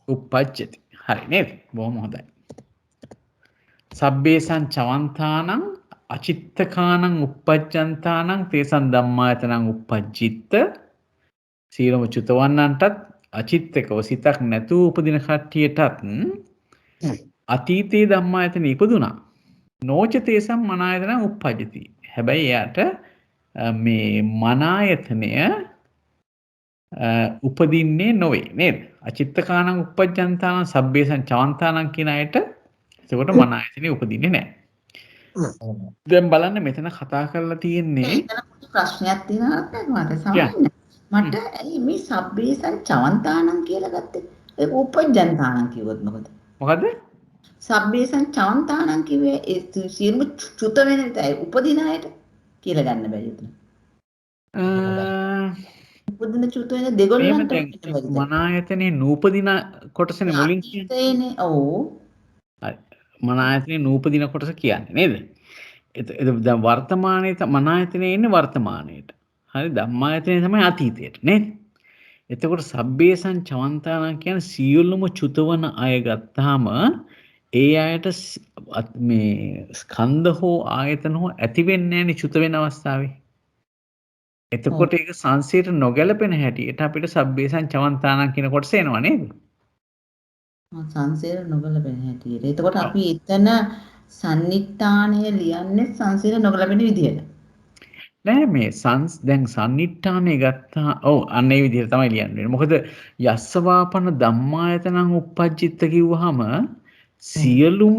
uppajjati. හරි නේද? බොහොම හොඳයි. සබ්බේසං චවන්තානං අචිත්තකානං uppajjantānaං තේසං ධම්මායතනං uppajjitta සීලම චුතවන්නන්ටත් අචිත්තකව සිතක් නැතුව උපදින කට්ටියටත් අතීතයේ ධම්මායතන ඉපදුනා. නොච තේසං මනායතනං uppajjati. හැබැයි එයාට මේ මනායතනය උපදින්නේ නොවේ නේද? අචිත්තකානං uppajjantānaං සබ්බේසං චවන්තානං කියන අයට එතකොට මනායතනෙ උපදින්නේ නැහැ. දැන් බලන්න මෙතන කතා කරලා තියෙන්නේ ප්‍රශ්නයක් තියෙනවා මට ඇයි මේ සබ්බේසං චවන්තානං කියලා ගත්තේ? ඒක uppajjantānaං කිව්වොත් මොකද? මොකද? සබ්බේසං චවන්තානං කිව්වේ ඒ සියලුම චුත වෙන විතරයි උපදින අයට කියලා ගන්න බැරි උතන. උපදින චුත වෙන දෙගොල්ලන්ට මනායතනේ නූපදින කොටසනේ මුලින් කියන්නේ. ඔව්. හරි. මනායතනේ නූපදින කොටස කියන්නේ නේද? දැන් වර්තමානයේ මනායතනේ ඉන්නේ වර්තමානයේට. හරි ධම්මායතනේ තමයි අතීතයට නේද? එතකොට සබ්බේසං චවන්තානං කියන්නේ සියලුම චුතවන අය ගත්තාම ඒ අයට මේ ස්කන්ධ හෝ ආයතන හෝ ඇති වෙන්නේ නැහැනේ චුත වෙන අවස්ථාවේ. එතකොට ඒක සංසයට නොගැලපෙන හැටියට අපිට සබ්බේසං චවන්තානං කියන කොටස එනවා නේද? සංසේර නොගැලපෙන හැටියට. එතකොට ඔව්. අපි එතන සන්නිට්ඨානය ලියන්නේ සංසේර නොගැලපෙන විදියට. නෑ මේ දැන් සන්නිට්ඨානය ගත්තා. ඔව් අන්න ඒ විදිහට තමයි ලියන්න වෙන්නේ. මොකද යස්සවාපන ධම්මායතනං uppajjitta කිව්වහම සියලුම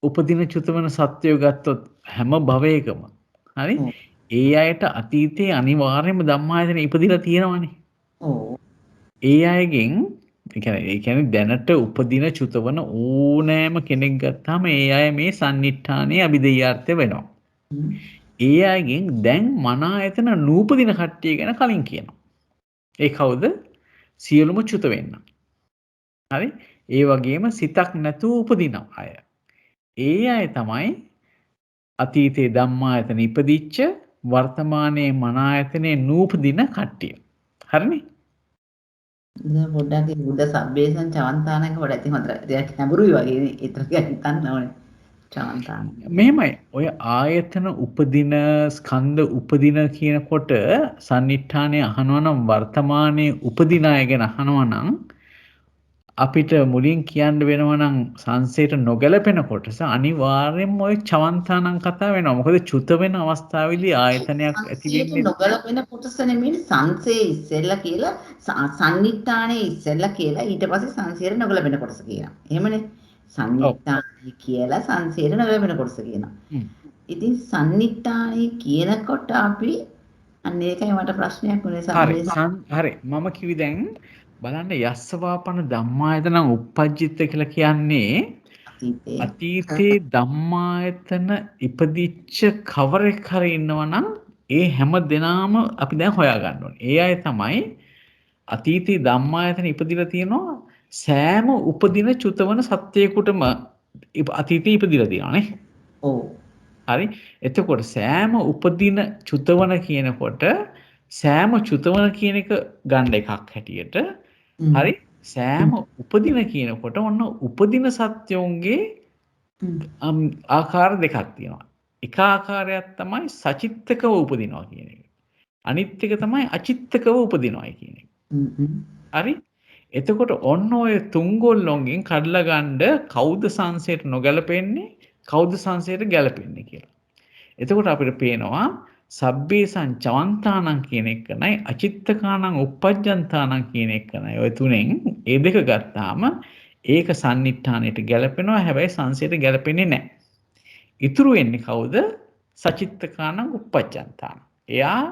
උපදින චුතවන සත්‍යය ගත්තොත් හැම භවයකම හරි ඒ අයට අතීතයේ අනිවාර්යයෙන්ම ධම්මායතන ඉපදිලා තියෙනවානේ. ඔව්. ඒ අයගෙන් ඒ කියන්නේ දැනට උපදින චුතවන ඕනෑම කෙනෙක් ගත්තාම ඒ අය මේ සන්නිට්ඨානයේ අභිදේයාර්ථය වෙනවා. ඒ අයගෙන් දැන් මන ආයතන නූපදින කට්ටිය ගැන කලින් කියනවා. ඒ කවුද? සියලුම චුත වෙන්න. හරි? ඒ වගේම සිතක් නැතුව උපදින අය. ඒ අය තමයි අතීතයේ ධම්මායතන ඉපදිච්ච වර්තමානයේ මන ආයතනයේ නූපදින කට්ටිය. හරිනේ? දැන් පොඩ්ඩක් ඒ බුද්ධ සබ්බේසං චවන්තානක පොඩ්ඩක් ඉතින් හොඳට ටිකක් නැඹුරුයි වගේ නේ. ඒතර හිතන්න ඕනේ. චවන්තාන. මෙහෙමයි. ඔය ආයතන උපදින ස්කන්ධ උපදින කියනකොට සන්නිට්ඨානය අහනවා නම් වර්තමානයේ උපදින අය ගැන අහනවා නම් අපිට මුලින් කියන්න වෙනවා නම් සංසයට නොගැලපෙන කොටස අනිවාර්යෙන්ම ওই චවන්තානං කතා වෙනවා. මොකද චුත වෙන අවස්ථාවේදී ආයතනයක් ඇති වෙන්නේ නොගැලපෙන කොටස නෙමෙයි සංසේ ඉස්සෙල්ලා කියලා සන්නිට්ඨානේ ඉස්සෙල්ලා කියලා ඊට පස්සේ සංසයට නොගැලපෙන කොටස කියනවා. එහෙමනේ. සන්නිට්ඨානේ කියලා සංසයට නොගැලපෙන කොටස කියනවා. ඉතින් සන්නිට්ඨානේ කියනකොට අපි අන්න ඒකයි මට ප්‍රශ්නයක් වුණේ හරි මම කිව්වේ දැන් බලන්න යස්සවාපන ධම්මායතනං uppajjitta කියලා කියන්නේ අතීතේ ධම්මායතන ඉපදිච්ච කවරෙක් හරි ඉන්නවා නම් ඒ හැම දෙනාම අපි දැන් හොයා ගන්න ඕනේ. ඒ අය තමයි අතීතේ ධම්මායතන ඉපදිලා තියෙනවා සෑම උපදින චුතවන සත්‍යයකටම අතීතේ ඉපදිලා තියෙනවානේ. ඔව්. හරි. එතකොට සෑම උපදින චුතවන කියනකොට සෑම චුතවන කියන එක ගන්න එකක් හැටියට හරි සෑම උපදින කියනකොට ඔන්න උපදින සත්‍යෝන්ගේ ආකාර දෙකක් තියෙනවා. එක ආකාරයක් තමයි සචිත්තකව උපදිනවා කියන එක. අනිත් එක තමයි අචිත්තකව උපදිනවා කියන එක. හරි? එතකොට ඔන්න ඔය තුන්ගොල්ලොන්ගෙන් කඩලා ගන්න කවුද සංසයට නොගැලපෙන්නේ කවුද සංසයට ගැලපෙන්නේ කියලා. එතකොට අපිට පේනවා සබ්බේසං චවන්තානං කියන එක නයි අචිත්තකානං uppajjantāනං කියන එක නයි. ඔය තුනෙන් ඒ දෙක ගත්තාම ඒක සන්නිට්ඨානයට ගැලපෙනවා. හැබැයි සංසයට ගැලපෙන්නේ නැහැ. ඉතුරු වෙන්නේ කවුද? සචිත්තකානං uppajjantāනං. එයා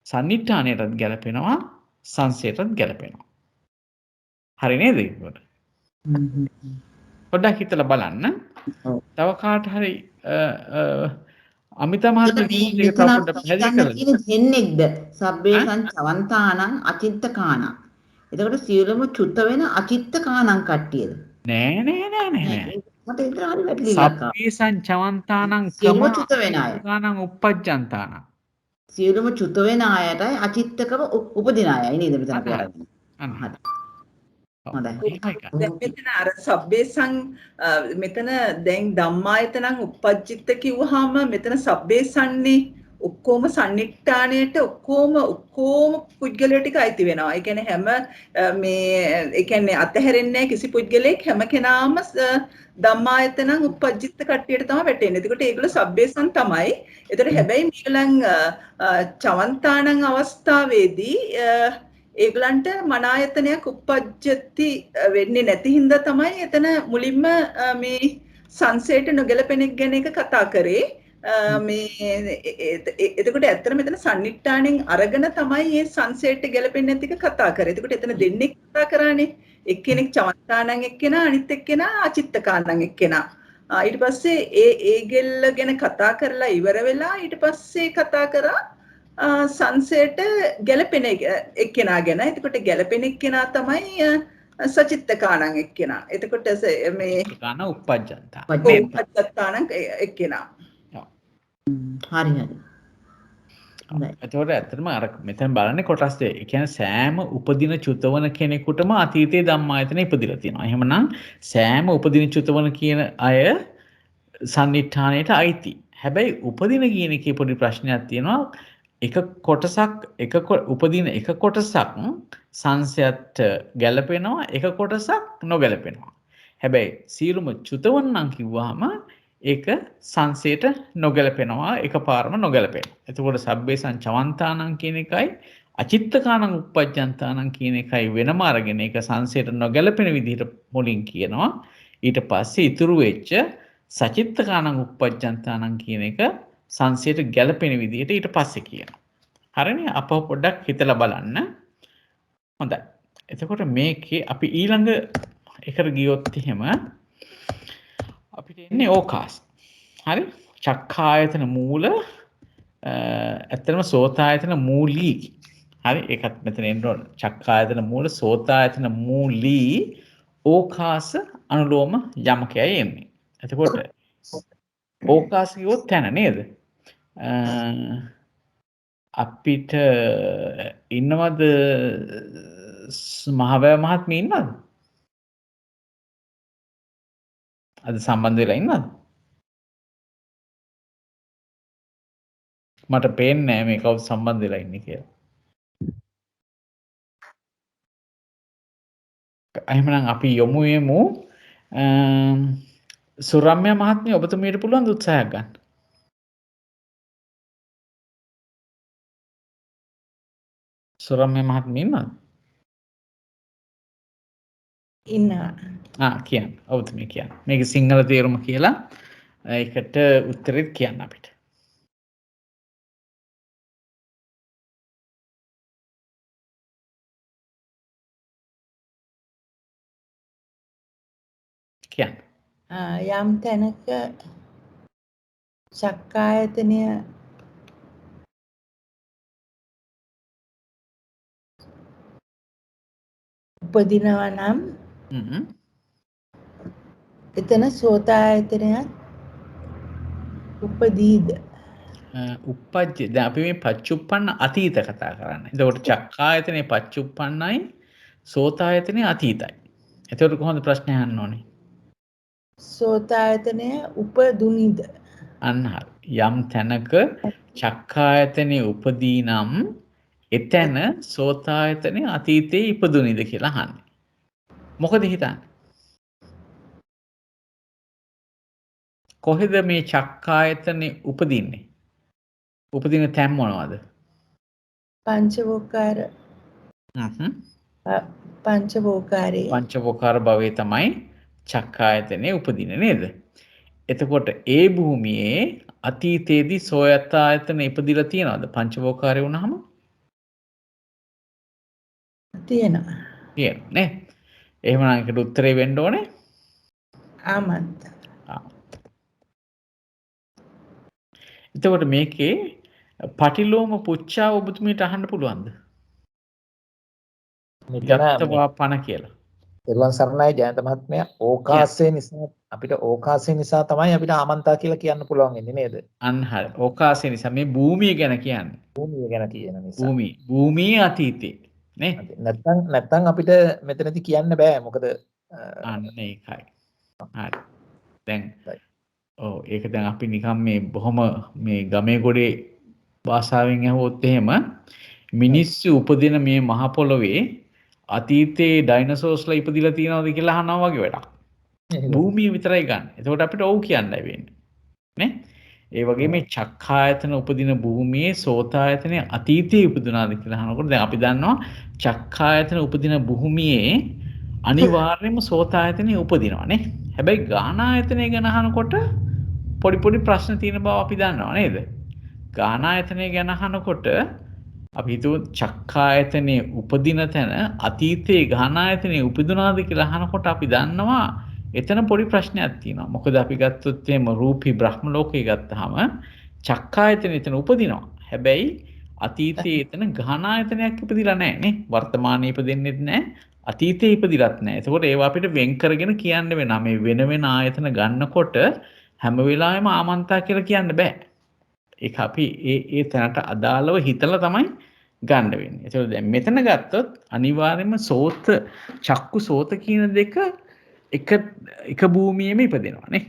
සන්නිට්ඨානයටත් ගැලපෙනවා සංසයටත් ගැලපෙනවා. හරි නේද ඒකට? පොඩ්ඩක් හිතලා බලන්න. තව කාට හරි අමිතා මහත්මිය මෙතන දෙන්නෙක්ද සබ්බේසං චවන්තානං අචිත්තකානං. එතකොට සියලුම චුත වෙන අචිත්තකානං කට්ටියද? නෑ. මට ඉතර හරි වැටලිලා. සබ්බේසං චවන්තානං සියලුම චුත වෙන අය. කානං uppajjantāනං. සියලුම චුත වෙන අයටයි අචිත්තකව උපදින අයයි නේද මෙතන කියන්නේ. මෙතන අර සබ්බේසං මෙතන දැන් ධම්මායතනං uppajjitta කිව්වහම මෙතන සබ්බේසන්නේ ඔක්කොම සන්නිට්ඨානයට ඔක්කොම පුද්ගලයෝ ටික අයිති වෙනවා. ඒ කියන්නේ හැම මේ ඒ කියන්නේ අතහැරෙන්නේ කිසි පුද්ගලයෙක් හැම කෙනාම ධම්මායතනං uppajjitta කට්ටියට තමයි වැටෙන්නේ. එතකොට ඒගොල්ලෝ සබ්බේසං තමයි. ඒතර හැබැයි මේගොල්ලන් චවන්තානං අවස්ථාවේදී ඒගලන්ට මන ආයතනයක් uppajjati වෙන්නේ නැති හින්දා තමයි එතන මුලින්ම මේ සංසයට නොගැලපෙන ගැන එක කතා කරේ. මේ එතකොට ඇත්තට මෙතන සන්නිට්ඨානෙන් අරගෙන තමයි මේ සංසයට ගැලපෙන්නේ නැති එක කතා කරේ. එතකොට එතන දෙන්නෙක් කතා කරානේ. එක්කෙනෙක් චවන්තානං එක්කෙනා අනිත් එක්කෙනා අචිත්තකානං එක්කෙනා. ඊට පස්සේ ඒ ගෙල්ල ගැන කතා කරලා ඉවර වෙලා ඊට පස්සේ කතා කරා සංසයට ගැලපෙන එක්කෙනා ගැන. එතකොට ගැලපෙන එක්කෙනා තමයි සචිත්තකානං එක්කෙනා. එතකොට මේ කාන uppajjantāනං එක්කෙනා. හරි. එතකොට ඇත්තටම අර මෙතන බලන්නේ කොටස් දෙක. ඒ කියන්නේ සෑම උපදින චුතවන කෙනෙකුටම අතීතයේ ධම්මායතන ඉපදිලා තියෙනවා. එහෙමනම් සෑම උපදින චුතවන කියන අය සන්නිට්ඨානයට අයිති. හැබැයි උපදින කියන එකේ පොඩි ප්‍රශ්නයක් තියෙනවා. එක කොටසක් උපදින එක කොටසක් සංසයත් ගැලපෙනවා එක කොටසක් නොගැලපෙනවා. හැබැයි සියලුම චුතවන්නන් කිව්වහම ඒක සංසයට නොගැලපෙනවා එකපාරම නොගැලපෙනවා. එතකොට සබ්බේ සංචවන්තානං කියන එකයි අචිත්තකානං උප්පජ්ජන්තානං කියන එකයි වෙනම අරගෙන ඒක සංසයට නොගැලපෙන විදිහට මුලින් කියනවා. ඊට පස්සේ ඉතුරු වෙච්ච සචිත්තකානං උප්පජ්ජන්තානං කියන එක සංසයට ගැලපෙන විදිහට ඊට පස්සේ කියනවා. හරිනේ? අපව පොඩ්ඩක් හිතලා බලන්න. හොඳයි. එතකොට මේකේ අපි ඊළඟ එකට ගියොත් එහෙම අපිට එන්නේ ඕකාස්. හරි? චක්ඛායතන මූල ඇත්තටම සෝතායතන මූලී. හරි? ඒකත් මෙතන එන්න ඕන. චක්ඛායතන මූල සෝතායතන මූලී ඕකාස අනුලෝම යමකයයි එන්නේ. එතකොට ඕකාස කිව්වොත් තැන නේද? අපිට ඉන්නවද මහවැය මහත්මිය ඉන්නවද? අද සම්බන්ධ වෙලා ඉන්නවද? මට පේන්නේ නැහැ මේ කවුද සම්බන්ධ වෙලා ඉන්නේ කියලා. එහෙනම් අපි යමු සුරම්‍ය මහත්මිය ඔබතුමීට පුළුවන් උත්සාහයක් ගන්න. සුරම්‍ය මහත්මිය ඉන්නවද? ඉන්නවා. කියන්න. ඔබතුමිය කියන්න. මේක සිංහල තේරුම කියලා ඒකට උත්තරෙත් කියන්න අපිට. කියන්න. යම් තැනක චක්කායතනය උපදිනවා නම් එතන සෝතායතනයත් උපදීද? උප්පජ්ජ දැන් අපි මේ පච්චුප්පන්න අතීත කතා කරන්නේ. එතකොට චක්කායතනේ පච්චුප්පන්නයි සෝතායතනේ අතීතයි. එතකොට කොහොමද ප්‍රශ්නේ අහන්න ඕනේ? සෝතායතනය උපදුනිද? අන්න හරි. යම් තැනක චක්කායතනේ උපදී නම් එතැන සෝතායතනේ අතීතයේ ඉපදුනිද කියලා අහන්නේ. මොකද හිතන්නේ? කොහෙද මේ චක්කායතනේ උපදින්නේ? උපදින තැන් මොනවද? පංචවෝකාර පංචවෝකාරයේ පංචවෝකාර භවයේ තමයි චක්කායතනේ උපදින්නේ නේද? එතකොට ඒ භූමියේ අතීතයේදී සෝයත්තායතන ඉපදිලා තියෙනවද පංචවෝකාරය වුණාම? තියෙනවා. තියෙනවා නේ. එහෙමනම් ඒකට උත්තරේ වෙන්න ඕනේ ආමන්ත. එතකොට මේකේ පටිලෝම පුච්චා ඔබතුමීට අහන්න පුළුවන්ද? යත්තවා පණ කියලා. එරුවන් සරණයි ජයන්ත මහත්මයා. ඕකාසය නිසා අපිට ඕකාසය නිසා තමයි අපිට ආමන්තා කියලා කියන්න පුළුවන් වෙන්නේ නේද? අන්න හරි. ඕකාසය නිසා මේ භූමිය ගැන කියන්නේ. භූමිය ගැන කියන නිසා. භූමියේ අතීතේ නේ? නැත්තම් අපිට මෙතනදී කියන්න බෑ. මොකද අන්න ඒකයි. හරි. දැන් ඒක දැන් අපි නිකන් මේ බොහොම මේ ගමේ ගොඩේ භාෂාවෙන් අහුවොත් එහෙම මිනිස්සු උපදින මේ මහ පොළොවේ අතීතයේ ඩයිනසෝස්ලා ඉපදිලා තියෙනවද කියලා අහනවා වගේ වැඩක්. භූමිය විතරයි ගන්න. එතකොට අපිට ඔව් කියන්නයි වෙන්නේ. නේ? ඒ වගේ මේ චක්ඛායතන උපදින භූමියේ සෝතායතනයේ අතීතයේ ඉපදුනාද කියලා අහනකොට දැන් අපි දන්නවා චක්ඛායතන උපදින භූමියේ අනිවාර්යයෙන්ම සෝතායතනයේ උපදිනවා නේ. හැබැයි ගානායතනය ගැන අහනකොට පොඩි ප්‍රශ්න තියෙන බව අපි දන්නවා නේද? ගානායතනය ගැන අහනකොට අපි හිතුව චක්ඛායතනයේ උපදින තැන අතීතයේ ගානායතනයේ උපදුනාද කියලා අහනකොට අපි දන්නවා එතන පොඩි ප්‍රශ්නයක් තියෙනවා. මොකද අපි ගත්තොත් එහෙම රූපී බ්‍රහ්ම ලෝකේ ගත්තාම චක්ඛායතනය එතන උපදිනවා. හැබැයි අතීතයේ එතන ගානායතනයක් ඉපදිලා නැහැ නේ. වර්තමානයේ ඉපදෙන්නෙත් නැහැ. අතීතයේ ඉපදිලත් නැහැ. එතකොට ඒවා අපිට වෙන් කරගෙන කියන්න වෙනවා. මේ වෙන ආයතන ගන්නකොට හැම වෙලාවෙම ආමන්තා කියලා කියන්න බෑ. ඒක අපි ඒ තැනට අදාළව හිතලා තමයි ගන්න වෙන්නේ. ඒතකොට දැන් මෙතන ගත්තොත් අනිවාර්යයෙන්ම චක්කු සෝත කියන දෙක එක භූමියෙම ඉපදෙනවා නේ.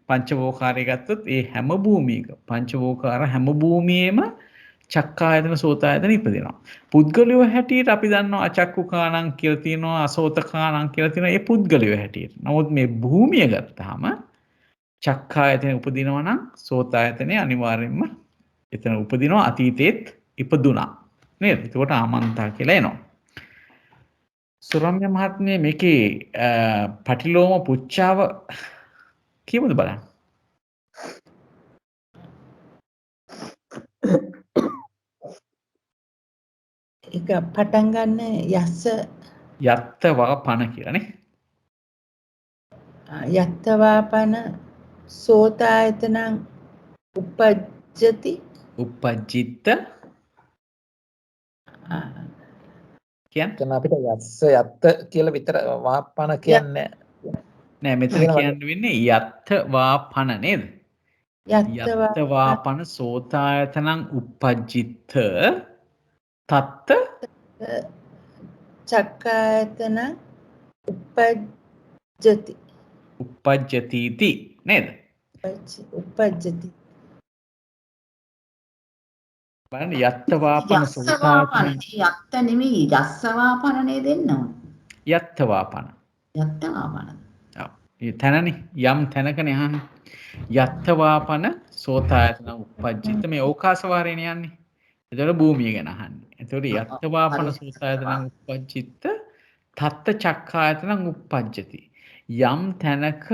පංචවෝකාරය ගත්තොත් ඒ හැම භූමියක පංචවෝකාර හැම භූමියෙම චක්කායතන සෝතායතන ඉපදිනවා. පුද්ගලයෝ හැටියට අපි දන්නවා අචක්කුකාණං කියලා තියෙනවා අසෝතකාණං කියලා තියෙනවා ඒ පුද්ගලයෝ හැටියට. නමුත් මේ භූමිය ගත්තාම චක්කායතන උපදිනවා නම් සෝතායතනේ අනිවාර්යෙන්ම එතන උපදිනවා අතීතයේත් ඉපදුනා. නේද? එතකොට ආමන්තා කියලා එනවා. සුරම්‍ය මහත්මිය මේකේ පටිලෝම පුච්චාව කියමුද බලන්න. ඒක පටන් ගන්න යස්ස යත්තවා පන කියලා නේ. යත්තවාපන සෝතායතනං උපජ්ජති උපජ්ජිත කියන්නේ එතන අපිට යස්ස යත්ත කියලා විතර වාපන කියන්නේ නෑ මෙතන කියන්න වෙන්නේ යත්ත වාපන නේද? යත්ත වාපන සෝතායතනං උපජ්ජිත තත්ත චක්කායතන උපජ්ජති උපජ්ජතිති නේද? උපජ්ජති බලන්න යත්ත වාපන සෝතායතන යත්ත නෙමෙයි යස්සවාපන නේද දෙන්න ඕන. යත්ත වාපන. යත්ත වාපන. ඔව්. ඒ තැනනේ යම් තැනකනේ අහන්නේ. යත්ත වාපන සෝතායතන උපජ්ජිත මේ ඕකාස වාරේනේ යන්නේ. එතකොට භූමිය ගැන අහන්නේ. එතකොට යත්ත වාපන සෝතායතන උපජ්ජිත තත්ත චක්කායතන උපජ්ජති. යම් තැනක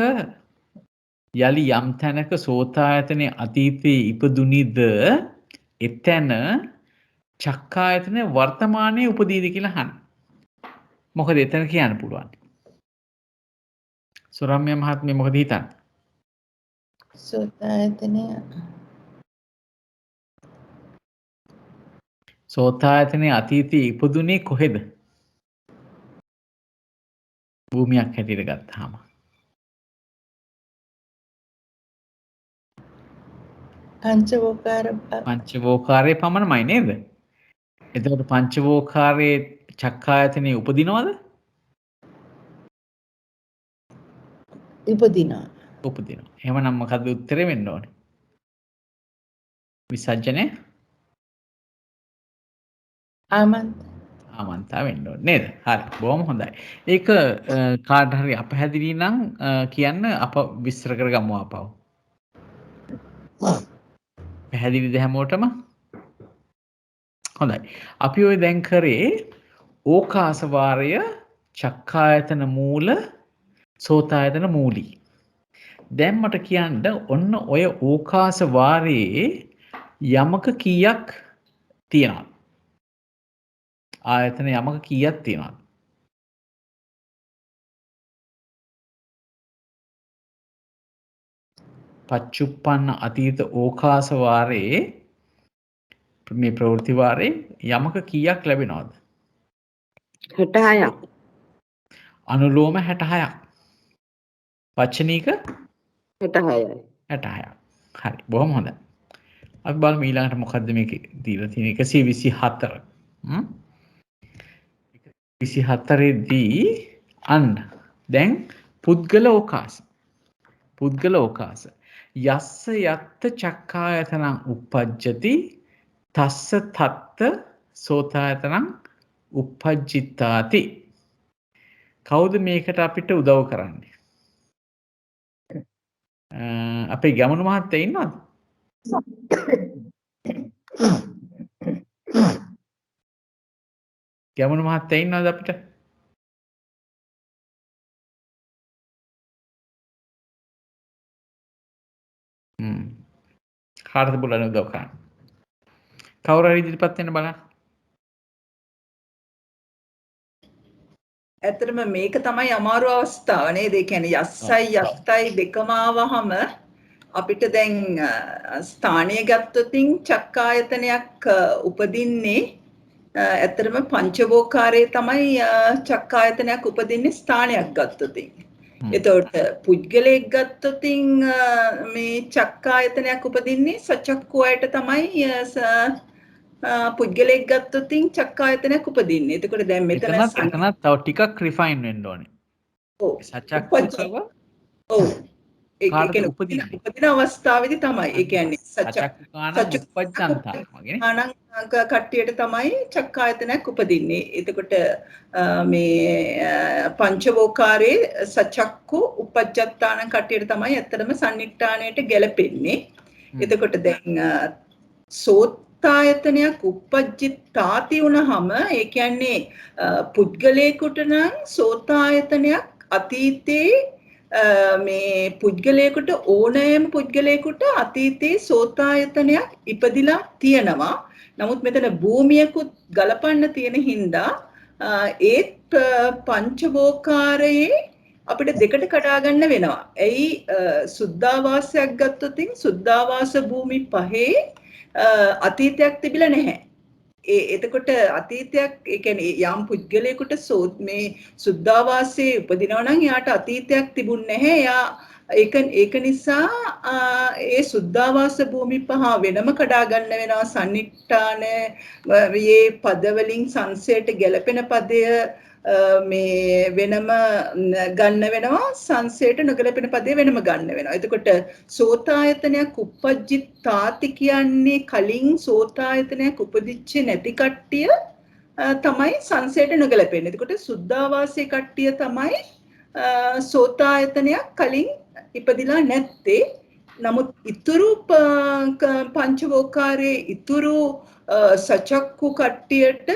යලි යම් තැනක සෝතායතනේ අතීතයේ ඉපදුනිද එතන චක්කායතනේ වර්තමානයේ උපදීද කියලා අහන්නේ. මොකද එතන කියන්න පුළුවන්. සුරම්‍ය මහත්මිය මොකද හිතන්නේ? සෝතායතනය සෝතායතනේ අතීතයේ ඉපදුනේ කොහෙද? භූමියක් හැටියට ගත්තාම. පංචවෝකාරයේ පමණමයි නේද? එතකොට පංචවෝකාරයේ චක්කායතනේ උපදිනවද? උපදිනවා. උපදිනවා. එහෙමනම් මොකද්ද උත්තරේ වෙන්න ඕනේ? විසර්ජනය ආමන්තා වෙන්න ඕනේ නේද? හරි. බොහොම හොඳයි. ඒක කාට හරි අපහැදිලි නම් කියන්න අප විස්තර කරගමු ආපහු. පැහැදිලිද හැමෝටම? හොඳයි. අපි ඔය දැන් කරේ ඕකාස වාරය චක්කායතන මූල සෝතායතන මූලී. දැන් මට කියන්න ඔන්න ඔය ඕකාස වාරයේ යමක කීයක් තියෙනවද? ආයතන යමක කීයක් තියෙනවද? පච්චුප්පන්න අතීත ඕකාස වාරයේ මේ ප්‍රවෘත්ති වාරයේ යමක කීයක් ලැබෙනවද? 66ක්. අනුලෝම 66ක්. වචනීක 66යි. 66ක්. හරි. බොහොම හොඳයි. අපි බලමු ඊළඟට මොකද්ද මේකේ දීලා තියෙන්නේ 124. 124 දී අන්න දැන් පුද්ගල ඕකාස. පුද්ගල ඕකාස. යස්ස යත්ත චක්කායතනං උපජ්ජති තස්ස තත්ත සෝතායතනං උපජ්ජිතාති. කවුද මේකට අපිට උදව් කරන්නේ? අපේ ගැමුණු මහත්තයා ඉන්නවද? ගැමුණු මහත්තයා ඉන්නවද අපිට? කාටද බලන්න උදව් කරන්නේ? කවුරු හරි ඉදිරිපත් වෙන්න බලන්න. ඇත්තටම මේක තමයි අමාරු අවස්ථාව නේද? ඒ කියන්නේ යස්සයි යත්තයි දෙකම ආවහම අපිට දැන් ස්ථානීය ගත්තොතින් චක්කායතනයක් උපදින්නේ ඇත්තටම පංචවෝකාරයේ තමයි චක්කායතනයක් උපදින්නේ ස්ථානයක් ගත්තොතින්. එතකොට පුද්ගලයෙක් ගත්තොතින් මේ චක්කායතනයක් උපදින්නේ සචක්කුවයට තමයි පුද්ගලයෙක් ගත්තොතින් චක්කායතනයක් උපදින්නේ. එතකොට දැන් මෙතන තව ටිකක් රිෆයින් වෙන්න ඕනේ. ඔව්. සචක්කුකව ඔව්. ඒ කාටද කියන්නේ උපදින්නේ? උපදින අවස්ථාවේදී තමයි. ඒ කියන්නේ සචක්කුකානං උපජ්ජන්තා වගේ නේ. ආනං කට්ටියට තමයි චක්කායතනයක් උපදින්නේ. එතකොට මේ පංචවෝකාරයේ සචක්කු උපජ්ජත්තාන කට්ටියට තමයි ඇත්තටම සන්නිට්ඨාණයට ගැලපෙන්නේ. එතකොට දැන් සෝතායතනයක් උපජ්ජිතාති වුණාම ඒ කියන්නේ පුද්ගලයෙකුට නම් සෝතායතනයක් අතීතේ මේ පුද්ගලයෙකුට ඕනෑම පුද්ගලයෙකුට අතීතේ සෝතායතනයක් ඉපදිලා තියෙනවා. නමුත් මෙතන භූමියකුත් ගලපන්න තියෙන හින්දා ඒත් පංචවෝකාරයේ අපිට දෙකට කඩා ගන්න වෙනවා. එයි සුද්ධාවාසයක් ගත්තොත් සුද්ධාවාස භූමි පහේ අතීතයක් තිබිලා නැහැ. එතකොට අතීතයක් ඒ කියන්නේ යම් පුද්ගලයෙකුට මේ සුද්ධාවාසයේ උපදිනවා නම් එයාට අතීතයක් තිබුණේ නැහැ. එයා ඒක නිසා ඒ සුද්ධාවාස භූමි පහ වෙනම කඩා ගන්න වෙනවා. සන්නිට්ඨාන මේ පද වලින් සංසයට ගැලපෙන පදය මේ වෙනම ගන්න වෙනවා. සංසයට නොගැලපෙන පදේ වෙනම ගන්න වෙනවා. එතකොට සෝතායතනයක් උපජ්ජිතාති කියන්නේ කලින් සෝතායතනයක් උපදිච්ච නැති කට්ටිය තමයි සංසයට නොගැලපෙන්නේ. එතකොට සුද්ධාවාසයේ කට්ටිය තමයි සෝතායතනයක් කලින් ඉපදිලා නැත්තේ. නමුත් ඉතුරු පංචවෝකාරයේ ඉතුරු සචක්කු කට්ටියට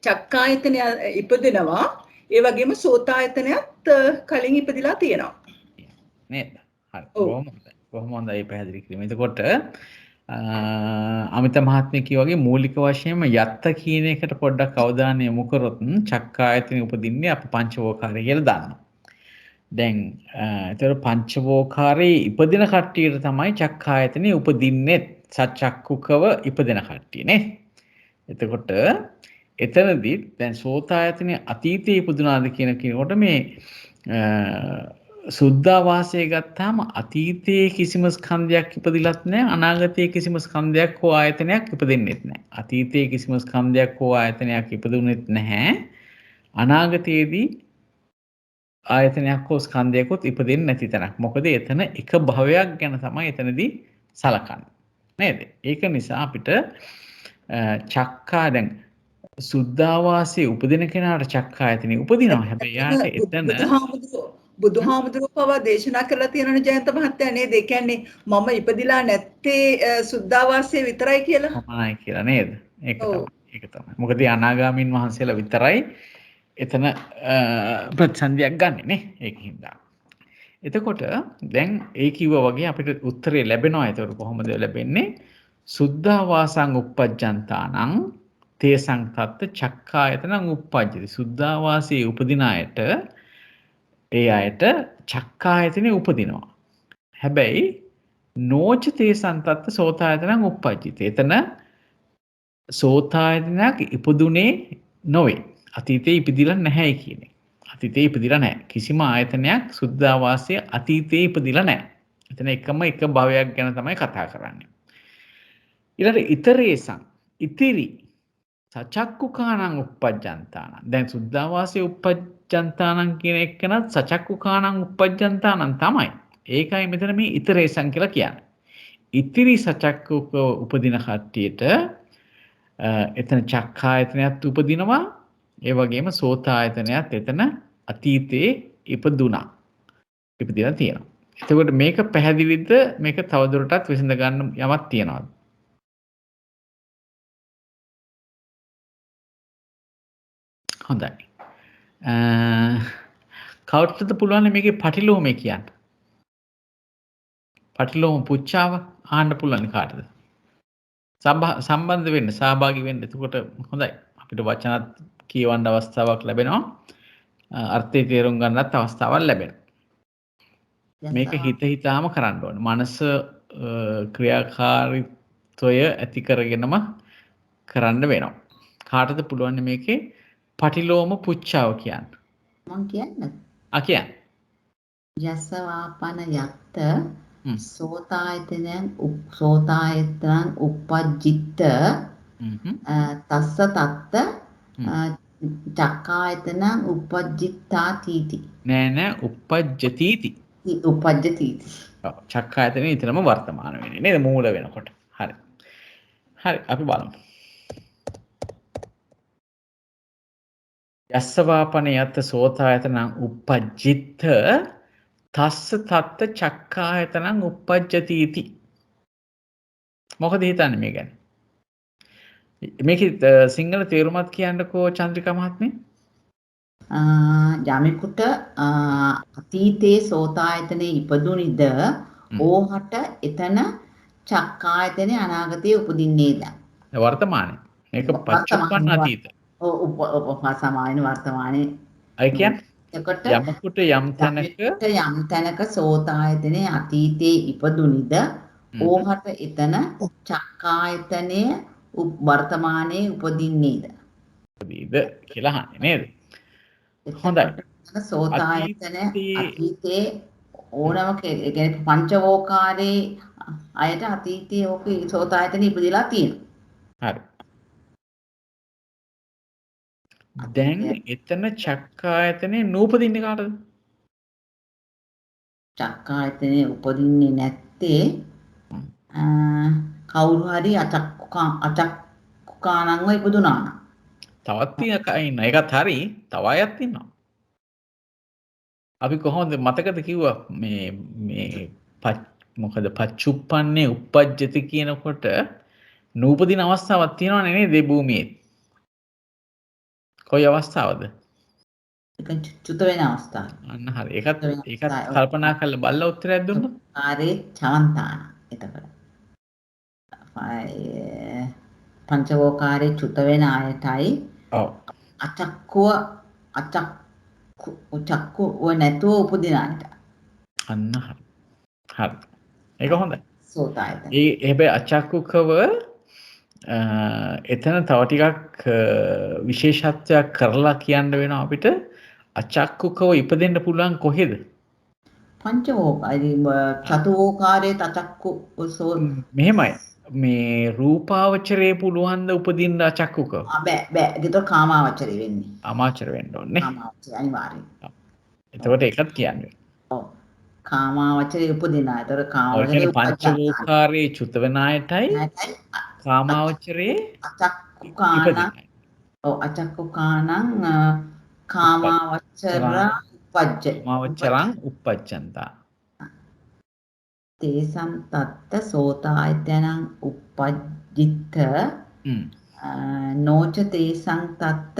චක්කායතනය ඉපදෙනවා. ඒ වගේම සෝතායතනයත් කලින් ඉපදිලා තියෙනවා නේද? හරි. කොහොම හොඳයි පැහැදිලි කිරීම. එතකොට අමිත මහත්මිය කිව්වාගේ මූලික වශයෙන්ම යත්ත කියන එකට පොඩ්ඩක් අවධානය යොමු කරොත් චක්කායතනෙ උපදින්නේ අපි පංචවෝකාරය කියලා දන්නවා. දැන් ඒතර පංචවෝකාරයේ ඉපදින කට්ටියට තමයි චක්කායතනෙ උපදින්නේ. සචක්කුකව ඉපදෙන කට්ටිය නේ. එතකොට එතනදී දැන් සෝතායතනෙ අතීතයේ ඉපදුනාද කියන කෙනෙකුට මේ සුද්ධාවාසය ගත්තාම අතීතයේ කිසිම ස්කන්ධයක් ඉපදිලත් නැහැ, අනාගතයේ කිසිම ස්කන්ධයක් හෝ ආයතනයක් ඉපදෙන්නෙත් නැහැ. අතීතයේ කිසිම ස්කන්ධයක් හෝ ආයතනයක් ඉපදුනෙත් නැහැ. අනාගතයේදී ආයතනයක් හෝ ස්කන්ධයක්වත් ඉපදෙන්නේ නැති තැනක්. මොකද එතන එක භවයක් ගැන තමයි එතනදී සලකන්නේ. නේද? ඒක නිසා අපිට චක්කා දැන් සුද්ධාවාසයේ උපදින කෙනාට චක්කායතනෙ උපදිනවා. හැබැයි යාට එතන බුදුහාමුදුරුවෝ පවා දේශනා කරලා තියෙනනේ ජයන්ත මහත්තයා නේද? ඒ කියන්නේ මම ඉපදිලා නැත්තේ සුද්ධාවාසයේ විතරයි කියලා. තමයි කියලා නේද? ඒක තමයි. මොකද අනාගාමීන් වහන්සේලා විතරයි එතන ප්‍රතිසන්දියක් ගන්නෙ නේ. ඒකින්ද. එතකොට දැන් ඒ කිව්වා වගේ අපිට උත්තරේ ලැබෙනවා. ඒතකොට කොහොමද ලැබෙන්නේ? සුද්ධාවාසං uppajjantānaං තේසං තත්ත චක්කායතනං uppajjati. සුද්ධාවාසයේ උපදින අයට ඒ අයට චක්කායතනෙ උපදිනවා. හැබැයි නෝච තේසං තත්ත සෝතායතනං uppajjati. එතන සෝතායතනයක් ඉපදුනේ නොවේ. අතීතේ ඉපදිලා නැහැ කියන්නේ. අතීතේ ඉපදිලා නැහැ. කිසිම ආයතනයක් සුද්ධාවාසයේ අතීතේ ඉපදිලා නැහැ. එතන එකම එක භවයක් ගැන තමයි කතා කරන්නේ. ඊළඟට ඉතරේසං ඉතිරි සචක්කුකානං uppajjantānaං. දැන් සුද්ධාවාසයේ uppajjantānaං කියන එකනත් සචක්කුකානං uppajjantānaං තමයි. ඒකයි මෙතන මේ ඉතරේසං කියලා කියන්නේ. ඉතිරි සචක්කුක උපදින කට්ටියට එතන චක්කායතනයත් උපදිනවා. ඒ වගේම සෝතායතනයත් එතන අතීතයේ ඉපදුනා. ඉපදිලා තියෙනවා. එතකොට මේක පැහැදිලිද? මේක තවදුරටත් විසඳ ගන්න යමක් තියනවාද? හොඳයි. කවුරුටද පුළුවන් මේකේ පටිලෝමේ කියන්න? පටිලෝම පුච්චාව ආන්න පුළුවන් කාටද? සම්බන්ධ වෙන්න, සහභාගී වෙන්න. එතකොට හොඳයි. අපිට වචනත් කියවන්න අවස්ථාවක් ලැබෙනවා. අර්ථය තේරුම් ගන්නත් අවස්ථාවක් ලැබෙනවා. මේක හිතාම කරන්න ඕනේ. මනස ක්‍රියාකාරීත්වය ඇති කරගෙනම කරන්න වෙනවා. කාටද පුළුවන් මේකේ පටිලෝම පුච්චාව කියන්න? මං කියන්න. කියන්න. යසවාපන යත්ත සෝතායතනං uppajjitta තස්ස තත්ත චක්කායතනං උපජ්ජිත්තා තීති. නෑ uppajjatiti. උපජ්ජති. ඔව් චක්කායතනෙ ඊතරම වර්තමාන වෙන්නේ නේද මූල වෙනකොට. හරි. හරි අපි බලමු. යස්සවාපන යත් සෝතායතනං uppajjitta තස්ස තත්ත චක්කායතනං uppajjati इति. මොකද හිතන්නේ මේ ගැන? මේකේ සිංහල තේරුමත් කියන්නකෝ චන්ද්‍රිකා මහත්මිය. යමෙකුට අතීතයේ සෝතායතනයේ ඉපදුනිද ඕහට එතන චක්කායතනේ අනාගතයේ උපදින්නේද? වර්තමානයේ. මේක පච්චුප්පන්න අතීත. සමාන වර්තමානයේ. අය කියන්නේ එතකොට යමකුට යම් තැනක සෝතායතනයේ අතීතයේ ඉපදුනිද ඕහට එතන චක්කායතනයේ වර්තමානයේ උපදින්නේද? උපදීද කියලා අහන්නේ නේද? හොඳයි. සෝතායතන අතීතයේ ඕනම කියන්නේ පංචවෝකාරේ අයට අතීතයේ ඕක සෝතායතන ඉපදිලා තියෙනවා. හරි. දැන් එතන චක්කායතනේ නූපදින්නේ කාටද? චක්කායතනේ උපදින්නේ නැත්තේ කවුරු හරි අචක්කුකානන්ව ඉපදුනා නම්. තවත් ඉන්න ඒකත් හරි තව අයත් ඉන්නවා. අපි කොහොමද මතකද කිව්වා මේ මොකද පච්චුප්පන්නේ uppajjati කියනකොට නූපදින අවස්ථාවක් තියෙනවනේ නේද මේ භූමියේ. කොයි අවස්ථාවද? ඒක චුත වෙන අවස්ථාව. අන්න හරි. ඒකත් කල්පනා කරලා බලලා උත්තරයක් දුන්නොත්. ආරේ චවන්තාන. එතකොට පංචවෝකාරේ චුත වෙන අයටයි ඔව් අචක්කුව නැතුව උපදින අයට. අන්න හරි. හරි. ඒක හොඳයි. සෝතායතන. හැබැයි අචක්කුකව එතන තව ටිකක් විශේෂත්වයක් කරලා කියන්න වෙනවා අපිට අචක්කුකව ඉපදෙන්න පුළුවන් කොහෙද? පංචවෝකාරී චතුවෝකාරයේ තචක්කු මෙහෙමයි. මේ රූපාවචරයේ පුළුවන් ද උපදින්න අචක්කුකව? බෑ. ඒක කාමාවචරය වෙන්නේ. අමාචර වෙන්න ඕනේ. කාමාවචරය අනිවාර්යයෙන්. එතකොට ඒකත් කියන්නේ. ඔව්. කාමාවචරයේ උපදින අය. ඒතර කාමාවචරයේ පංචවෝකාරයේ චුත වෙන අයටයි කාමාවචරයේ අචක්කුකානං අචක්කුකානං කාමාවචරං uppajjanta තේසං තත්ත සෝතායතනං uppajjitta නෝච තේසං තත්ත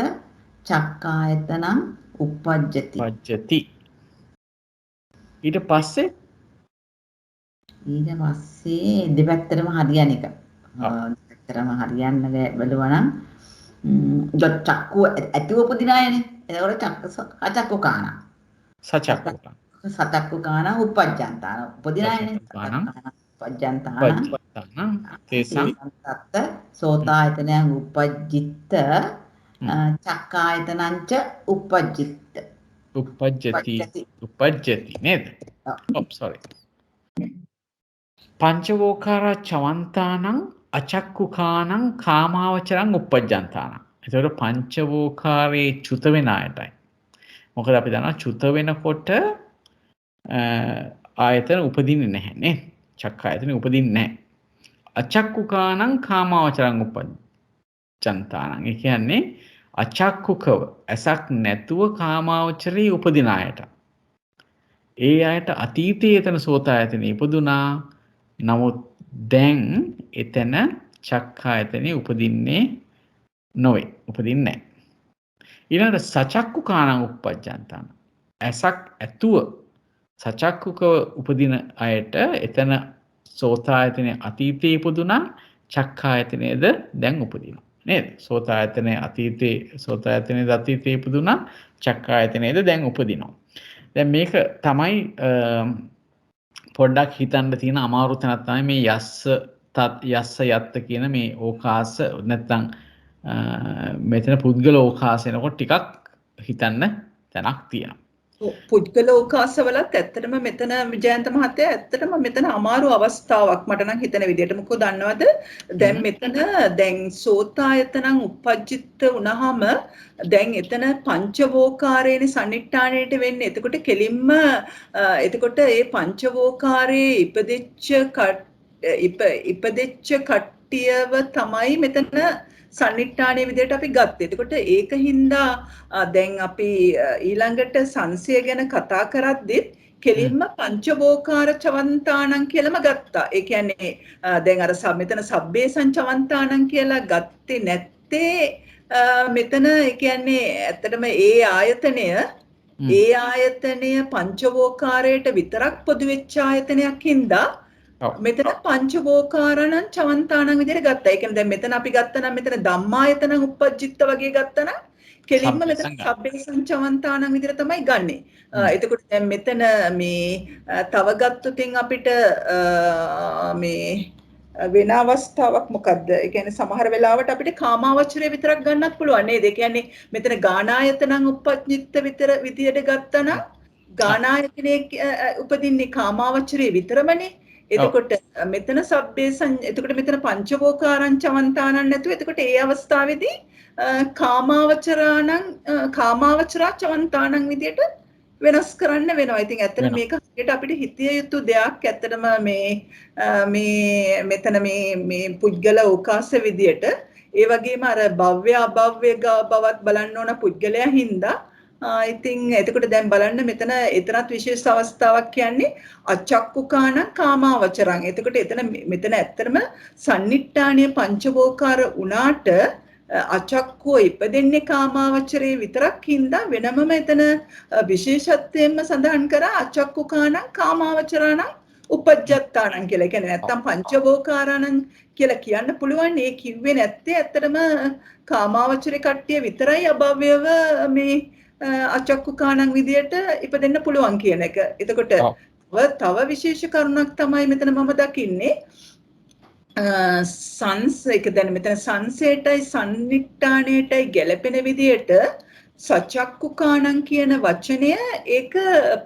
චක්කායතනං uppajjati. ඊට පස්සේ දෙපැත්තටම හරියන එක. දෙපැත්තටම හරියන්න බැලුවා නම් චක්කුව ඇතුව උපදින අයනේ. එතකොට අචක්කුකාන. සචක්කුකාන uppajjantāන උපදින අයනේ. uppajjantāන තේසං තත්ත සෝතායතනං uppajjitta චක්කායතනං ච uppajjati නේද? sorry. පංචවෝකාර චවන්තානං අචක්කුකානං කාමාවචරං uppajjantāන. එතකොට පංචවෝකාරයේ චුත වෙන අයටයි. මොකද අපි දන්නවා චුත වෙනකොට ආයතන උපදින්නේ නැහැ නේ. චක්කායතන උපදින්නේ නැහැ. අචක්කුකානං කාමාවචරං uppajjantāන. ඒ කියන්නේ අචක්කුකව ඇසක් නැතුව කාමාවචරයේ උපදින අයට. ඒ අයට අතීතයේ එතන සෝතායතනෙ ඉපදුනා. නමුත් දැන් එතන චක්කායතනෙ උපදින්නේ නොවේ. උපදින්නේ නැහැ. ඊළඟට සචක්කුකානං uppajjantāන. ඇසක් ඇතුව සචක්කුකව උපදින අයට එතන සෝතායතනෙ අතීතයේ ඉපදුනා. චක්කායතනෙද දැන් උපදිනවා. නේද? සෝතායතනයේ අතීතයේ ඉපදුනා. චක්කායතනයේද දැන් උපදිනවා. දැන් මේක තමයි පොඩ්ඩක් හිතන්න තියෙන අමාරු තැනක් තමයි මේ යස්ස යත්ත කියන මේ ඕකාස නැත්නම් මෙතන පුද්ගල ඕකාස එනකොට ටිකක් හිතන්න තැනක් තියෙනවා. පුද්ගල ඕකාසවලත් ඇත්තටම මෙතන ජයන්ත මහත්තයා ඇත්තටම මෙතන අමාරු අවස්ථාවක් මට නම් හිතන විදිහට. මොකද දන්නවද දැන් මෙතන දැන් සෝතායතනං උපජ්ජිත වුණාම දැන් එතන පංචවෝකාරේනේ සන්නිට්ඨාණයට වෙන්නේ. එතකොට කෙලින්ම එතකොට ඒ පංචවෝකාරයේ ඉපදෙච්ච කට්ටියව තමයි මෙතන සන්නිට්ඨානයේ විදිහට අපි ගත්තේ. එතකොට ඒකින්දා දැන් අපි ඊළඟට සංසය ගැන කතා කරද්දිත් කෙලින්ම පංචවෝකාර චවන්තාණං කියලාම ගත්තා. ඒ කියන්නේ දැන් අර මෙතන සබ්බේ සංචවන්තාණං කියලා ගත්තේ නැත්තේ මෙතන ඒ කියන්නේ ඇත්තටම ඒ ආයතනය පංචවෝකාරයට විතරක් පොදු වෙච්ච ආයතනයක් හින්දා මෙතන පංචවෝකාරණං චවන්තාණං විදිහට ගත්තා. ඒ කියන්නේ දැන් මෙතන අපි ගත්තා නම් මෙතන ධම්මායතනං උපජ්ජිත්ත වගේ ගත්තා නම් කෙලින්ම මෙතන සබ්බේ සංචවන්තාණං විදිහට තමයි ගන්නෙ. එතකොට දැන් මෙතන මේ තව ගත්තොතින් අපිට මේ වෙන අවස්ථාවක් මොකද්ද? ඒ කියන්නේ සමහර වෙලාවට අපිට කාමාවචරය විතරක් ගන්නත් පුළුවන් නේද? ඒ කියන්නේ මෙතන ගානායතනං උපජ්ජිත්ත විදියට ගත්තා නම් ගානායතනයේ උපදින්නේ කාමාවචරය විතරමනේ. එතකොට මෙතන එතකොට මෙතන පංචවෝකාරං චවන්තාණං නැතුව එතකොට ඒ අවස්ථාවේදී කාමාවචරා චවන්තාණං විදියට වෙනස් කරන්න වෙනවා. ඉතින් ඇත්තට මේක හරියට අපිට හිතිය යුතු දෙයක්. ඇත්තටම මෙතන මේ පුද්ගල ඕකාස විදියට ඒ වගේම අර භව්‍ය අභව්‍ය බවත් බලන්න ඕන පුද්ගලයා හින්දා ඉතින් එතකොට දැන් බලන්න මෙතන එතනත් විශේෂ අවස්ථාවක් කියන්නේ අචක්කුකාන කාමාවචරං. එතකොට මෙතන ඇත්තටම සන්නිට්ඨානීය පංචවෝකාර උනාට අචක්කුව ඉපදෙන්නේ කාමාවචරයේ විතරක් හින්දා වෙනමම එතන විශේෂත්වයෙන්ම සඳහන් කරා අචක්කුකාන කාමාවචරාණ උපජ්ජත්තාණං කියලා. කියන්නේ නැත්තම් පංචවෝකාරාණං කියලා කියන්න පුළුවන්. ඒ කිව්වේ නැත්තේ ඇත්තටම කාමාවචරේ කට්ටිය විතරයි අභව්‍යව මේ අචක්කුකාණං විදියට ඉපදෙන්න පුළුවන් කියන එක. එතකොට තව විශේෂ කරුණක් තමයි මෙතන මම දකින්නේ. ඒක දැන් මෙතන සංසේටයි සන්නිට්ඨාණයටයි ගැලපෙන විදියට සචක්කුකාණං කියන වචනය ඒක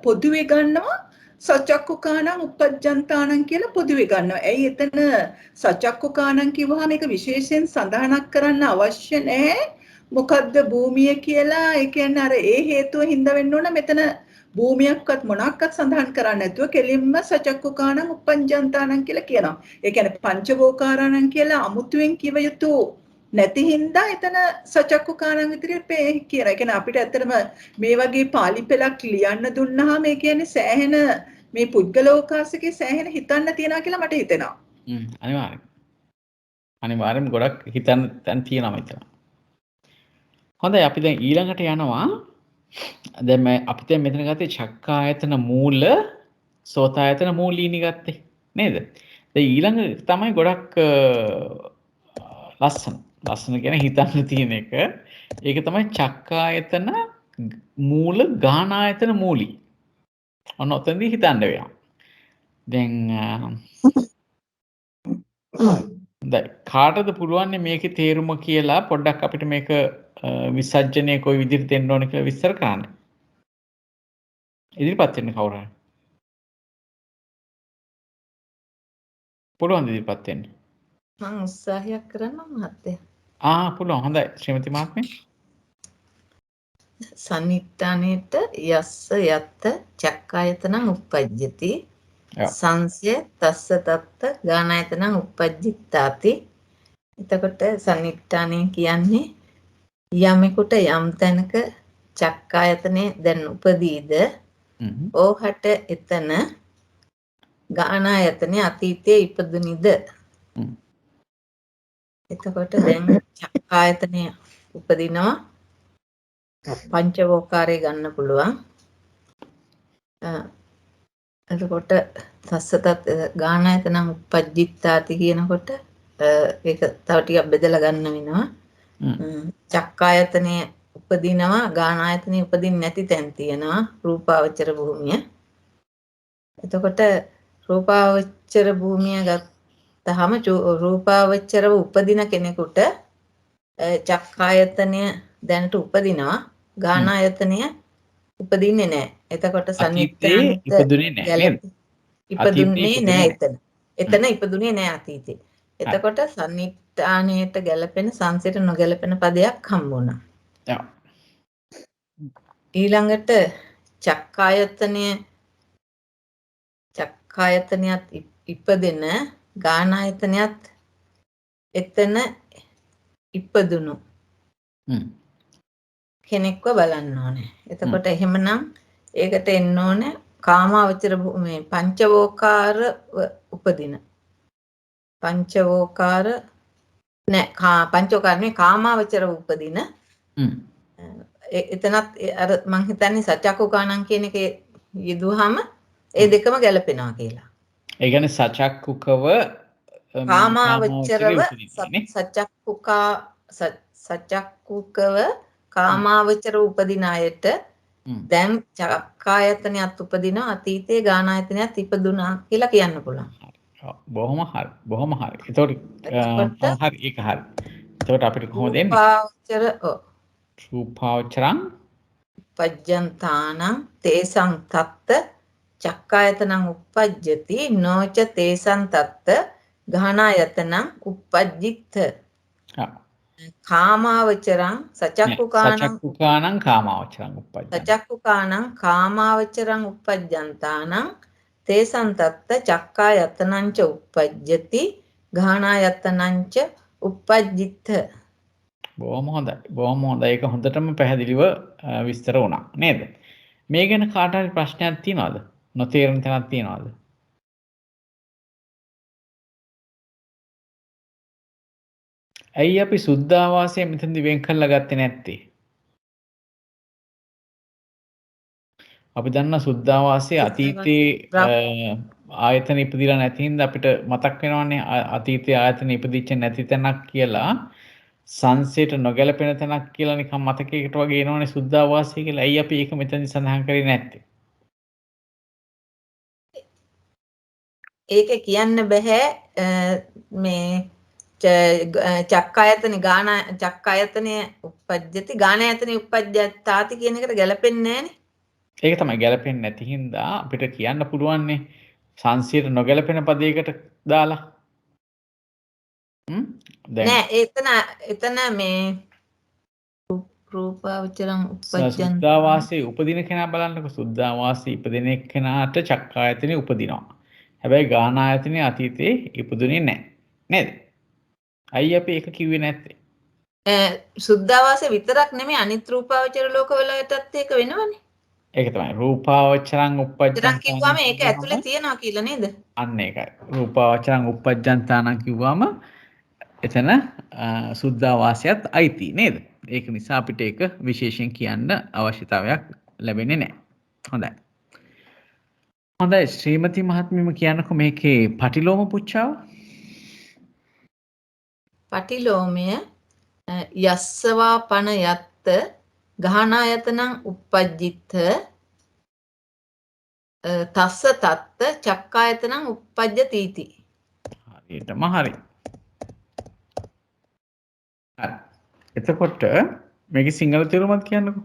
පොදුවේ ගන්නවා සචක්කුකාණං උපජ්ජන්තාණං කියලා පොදුවේ ගන්නවා. ඇයි එතන සචක්කුකාණං කිව්වහම ඒක විශේෂයෙන් සඳහනක් කරන්න අවශ්‍ය නැහැ. මොකද්ද භූමිය කියලා. ඒ කියන්නේ අර ඒ හේතුව හින්දා වෙන්න ඕන මෙතන භූමියක්වත් මොනක්වත් සඳහන් කරන්නේ නැතුව කෙලින්ම සචක්කුකාණං උපජ්ජන්තාණං කියලා කියනවා. ඒ කියන්නේ පංචවෝකාරාණං කියලා අමුතුවෙන් කිව යුතු නැති හින්දා එතන සචක්කුකාණං විදිහට කියනවා. ඒ කියන්නේ අපිට ඇත්තටම මේ වගේ පාලි පෙළක් ලියන්න දුන්නාම ඒ කියන්නේ සෑහෙන මේ පුද්ගලෝකාසකේ සෑහෙන හිතන්න තියනවා කියලා මට හිතෙනවා. අනිවාර්යෙන් ගොඩක් හිතන්න තැන් තියෙනවා මෙතන. හොඳයි අපි දැන් ඊළඟට යනවා. දැන් අපි දැන් මෙතන ගත්තේ චක්කායතන මූල සෝතායතන මූලීනි ගත්තේ නේද? දැන් ඊළඟ තමයි ගොඩක් ලස්සන කියන්නේ හිතන්න තියෙන එක. ඒක තමයි චක්කායතන මූල ගානායතන මූලී. ඔන්න ඔතනදී හිතන්න වෙනවා. දැන් දැන් කාටද පුළුවන් මේකේ තේරුම කියලා පොඩ්ඩක් අපිට මේක විසර්ජනය කොයි විදිහට දෙන්න ඕන කියලා විස්තර කරන්න. ඉදිරිපත් වෙන්න කවුරු හරි. පුළුවන් ඉදිරිපත් වෙන්න. මම උත්සාහයක් කරන්නම් මහත්තයා. පුළුවන්. හොඳයි. ශ්‍රීමති මහත්මිය. සන්නිට්ඨානේට යස්ස යත්ත චක්කායතනං උප්පජ්ජති. සංසය තස්ස තත්ත ගානායතනං උප්පජ්ජිත්තාති. එතකොට සන්නිට්ඨානය කියන්නේ යමෙකුට යම් තැනක චක්කායතනේ දැන් උපදීද ඕහට එතන ගානායතනේ අතීතයේ ඉපදුනිද. එතකොට දැන් චක්කායතනේ උපදිනවා පංචවෝකාරය ගන්න පුළුවන්. එතකොට තස්සතත් ගානායතනං උපජ්ජිත්තාති කියනකොට ඒක තව ටිකක් බෙදලා ගන්න වෙනවා. චක්කායතනය උපදිනවා ගානායතනය උපදින්නේ නැති තැන් තියෙනවා රූපාවචර භූමිය. එතකොට රූපාවචර භූමිය ගත්තාම රූපාවචරව උපදින කෙනෙකුට චක්කායතනය දැනට උපදිනවා ගානායතනය උපදින්නේ නැහැ. එතකොට අතීතයේ සන්නිට්ඨානෙට ඉපදුනේ නැහැ නේද? ඉපදුන්නේ ඉපදුනේ නෑ නැහැ. එතන ඉපදුනේ නෑ අතීතේ. එතකොට සන්නිට්ඨානයට ගැලපෙන සංසයට නොගැලපෙන පදයක් හම්බුණා. ඔව්. ඊළඟට චක්කායතනයත් ඉපදෙන ගානායතනයත් එතන ඉපදුණු කෙනෙක්ව බලන්න ඕනේ. එතකොට එහෙමනම් ඒකට එන්න ඕනේ කාමාවචර මේ පංචවෝකාර උපදින. පංචවෝකාර නෑ පංචවෝකාර නේ කාමාවචර උපදින. එතනත් අර මං හිතන්නේ සචක්කුකාණන් කියන එක යෙදුවාම ඒ දෙකම ගැලපෙනවා කියලා. ඒ කියන්නේ සචක්කුකව කාමාවචරව සචක්කුකව කාමාවචර උපදින අයට දැන් චක්කායතනයත් උපදිනවා අතීතයේ ගානායතනයත් ඉපදුනා කියලා කියන්න පුළුවන්. බොහොම හරි. බොහොම හරි. එතකොට හරි ඒක හරි. එතකොට අපිට කොහොමද එන්නේ? රූපාවචර රූපාවචරං පජ්ජන්තානං තේසං තත්ත චක්කායතනං uppajjati නොච තේසං තත්ත ගහනායතනං uppajjit කාමාවචරං සචක්කුකාණං කාමාවචරං uppajjati සචක්කුකාණං කාමාවචරං uppajjantāනං තේසං තත්ත චක්කායතනං ච uppajjati ගහනායතනං ච uppajjit. බොහොම හොඳයි. බොහොම හොඳයි. ඒක හොඳටම පැහැදිලිව විස්තර වුණා නේද? මේ ගැන කාට හරි ප්‍රශ්නයක් තියෙනවද? නොතේරෙන තැනක් තියෙනවද? ඇයි අපි සුද්ධාවාසය මෙතනදි වෙන් කරලා ගත්තේ නැත්තේ? අපි දන්න සුද්ධාවාසයේ අතීතයේ ආයතන ඉපදිලා නැති හින්දා අපිට මතක් වෙනවනේ අතීතයේ ආයතන ඉපදිච්ච නැති තැනක් කියලා සංසයට නොගැලපෙන තැනක් කියලා නිකන් මතකයකට වගේ එනවනේ සුද්ධාවාසය කියලා. ඇයි අපි ඒක මෙතනදි සඳහන් කරේ නැත්තේ? ඒක කියන්න බෑ මේ චක්කායතනය uppajjati ගානායතනය uppajjatāti කියන එකට ගැලපෙන්නේ නැහනේ. ඒක තමයි ගැලපෙන්නේ නැති හින්දා අපිට කියන්න පුළුවන්නේ සංසයට නොගැලපෙන පදයකට දාලා. නෑ එතන මේ රූපාවචරං uppajjanti සුද්ධාවාසයේ උපදින කෙනා බලන්නකො සුද්ධාවාසයේ ඉපදින කෙනාට චක්කායතනෙ උපදිනවා. හැබැයි ගානායතනෙ අතීතේ ඉපදුනේ නැහැ. නේද? අයි අපි ඒක කිව්වේ නැත්තේ. සුද්ධාවාසයේ විතරක් නෙමෙයි අනිත් රූපාවචර ලෝකවලටත් ඒක වෙනවනේ. ඒක තමයි රූපාවචරං uppajjantāනං කිව්වම ඒක ඇතුලේ තියනවා කියලා නේද? අන්න ඒකයි. රූපාවචරං uppajjantāනං කිව්වම එතන සුද්ධාවාසයත් අයිති නේද? ඒක නිසා අපිට ඒක විශේෂයෙන් කියන්න අවශ්‍යතාවයක් ලැබෙන්නේ නැහැ. හොඳයි. හොඳයි ශ්‍රීමති මහත්මියම කියන්නකො මේකේ පටිලෝම පුච්චාව. පටිලෝමය යස්සවා පන යත්ත ගහනායතනං uppajjit තස්ස තත්ත චක්කායතනං uppajjati. හරියටම හරි. හරි. එතකොට මේකේ සිංහල තේරුමත් කියන්නකෝ.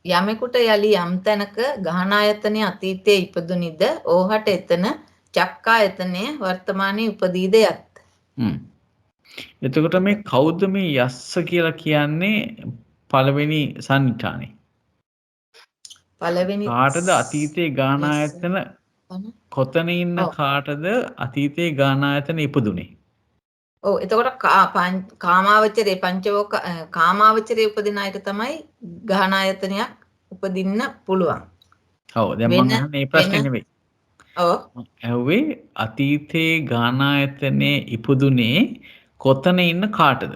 යමෙකුට යලි යම් තැනක ගහනායතනය අතීතයේ ඉපදුනිද ඕහට එතන චක්කායතනය වර්තමානයේ උපදීද යත්. එතකොට මේ කවුද මේ යස්ස කියලා කියන්නේ පළවෙනි සන්නිඨානේ? පළවෙනි කාටද අතීතයේ ගානායතන කොතන ඉන්න කාටද අතීතයේ ගානායතන ඉපදුනේ? ඔව් එතකොට කාමාවචරයේ පංචවෝක කාමාවචරයේ උපදින අයට තමයි ගහනායතනයක් උපදින්න පුළුවන්. ඔව් දැන් මම අහන්නේ මේ ප්‍රශ්නේ නෙවෙයි. ඔව්. ඇහුවේ අතීතයේ ගානායතනේ ඉපදුනේ කොතන ඉන්න කාටද?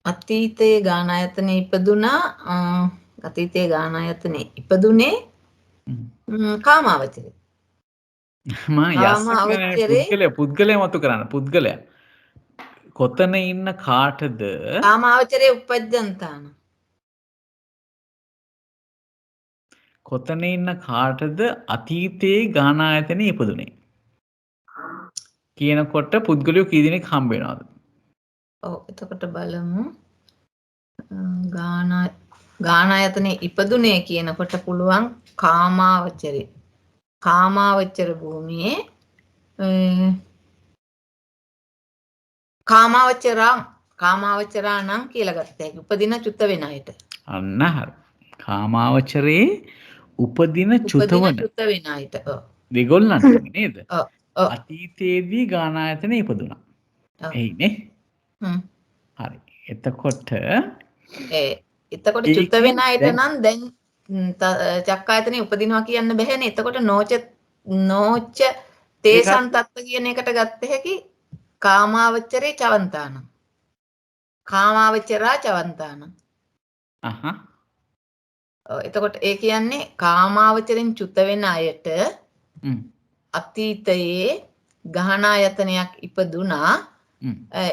අතීතයේ ගානායතනේ ඉපදුනා අතීතයේ ගානායතනේ ඉපදුනේ කාමාවචරයේ. පුද්ගලයා මතු කරන්න පුද්ගලයා කොතන ඉන්න කාටද කාමාවචරයේ uppajjantāන කොතන ඉන්න කාටද අතීතයේ ගානායතනේ ඉපදුනේ කියනකොට පුද්ගලයෝ කී දෙනෙක් හම්බ වෙනවද? ඔව් එතකොට බලමු ගානායතනේ ඉපදුනේ කියනකොට පුළුවන් කාමාවචරේ. කාමාවචර භූමියේ කාමාවචරානම් කියලා ගත්ත හැකි. උපදින චුත වෙන අයට. අන්න හරි. කාමාවචරේ උපදින චුතවන චුත වෙන අයට. ඔව්. දෙගොල්ලන්ට නේද? ඔව්. ඔව්. අතීතයේදී ගානායතනේ ඉපදුනා. ඔව්. එයිනේ. හ්ම්. හරි. එතකොට එතකොට චුත වෙන අයට නම් දැන් චක්කායතනේ උපදිනවා කියන්න බැහැනේ. එතකොට නෝච තේසන් තත්ත්ව කියන එකට ගත්ත හැකි කාමාවචරේ චවන්තාන. කාමාවචරා චවන්තාන. එතකොට ඒ කියන්නේ කාමාවචරෙන් චුත වෙන අයට අතීතයේ ගහනායතනයක් ඉපදුනා.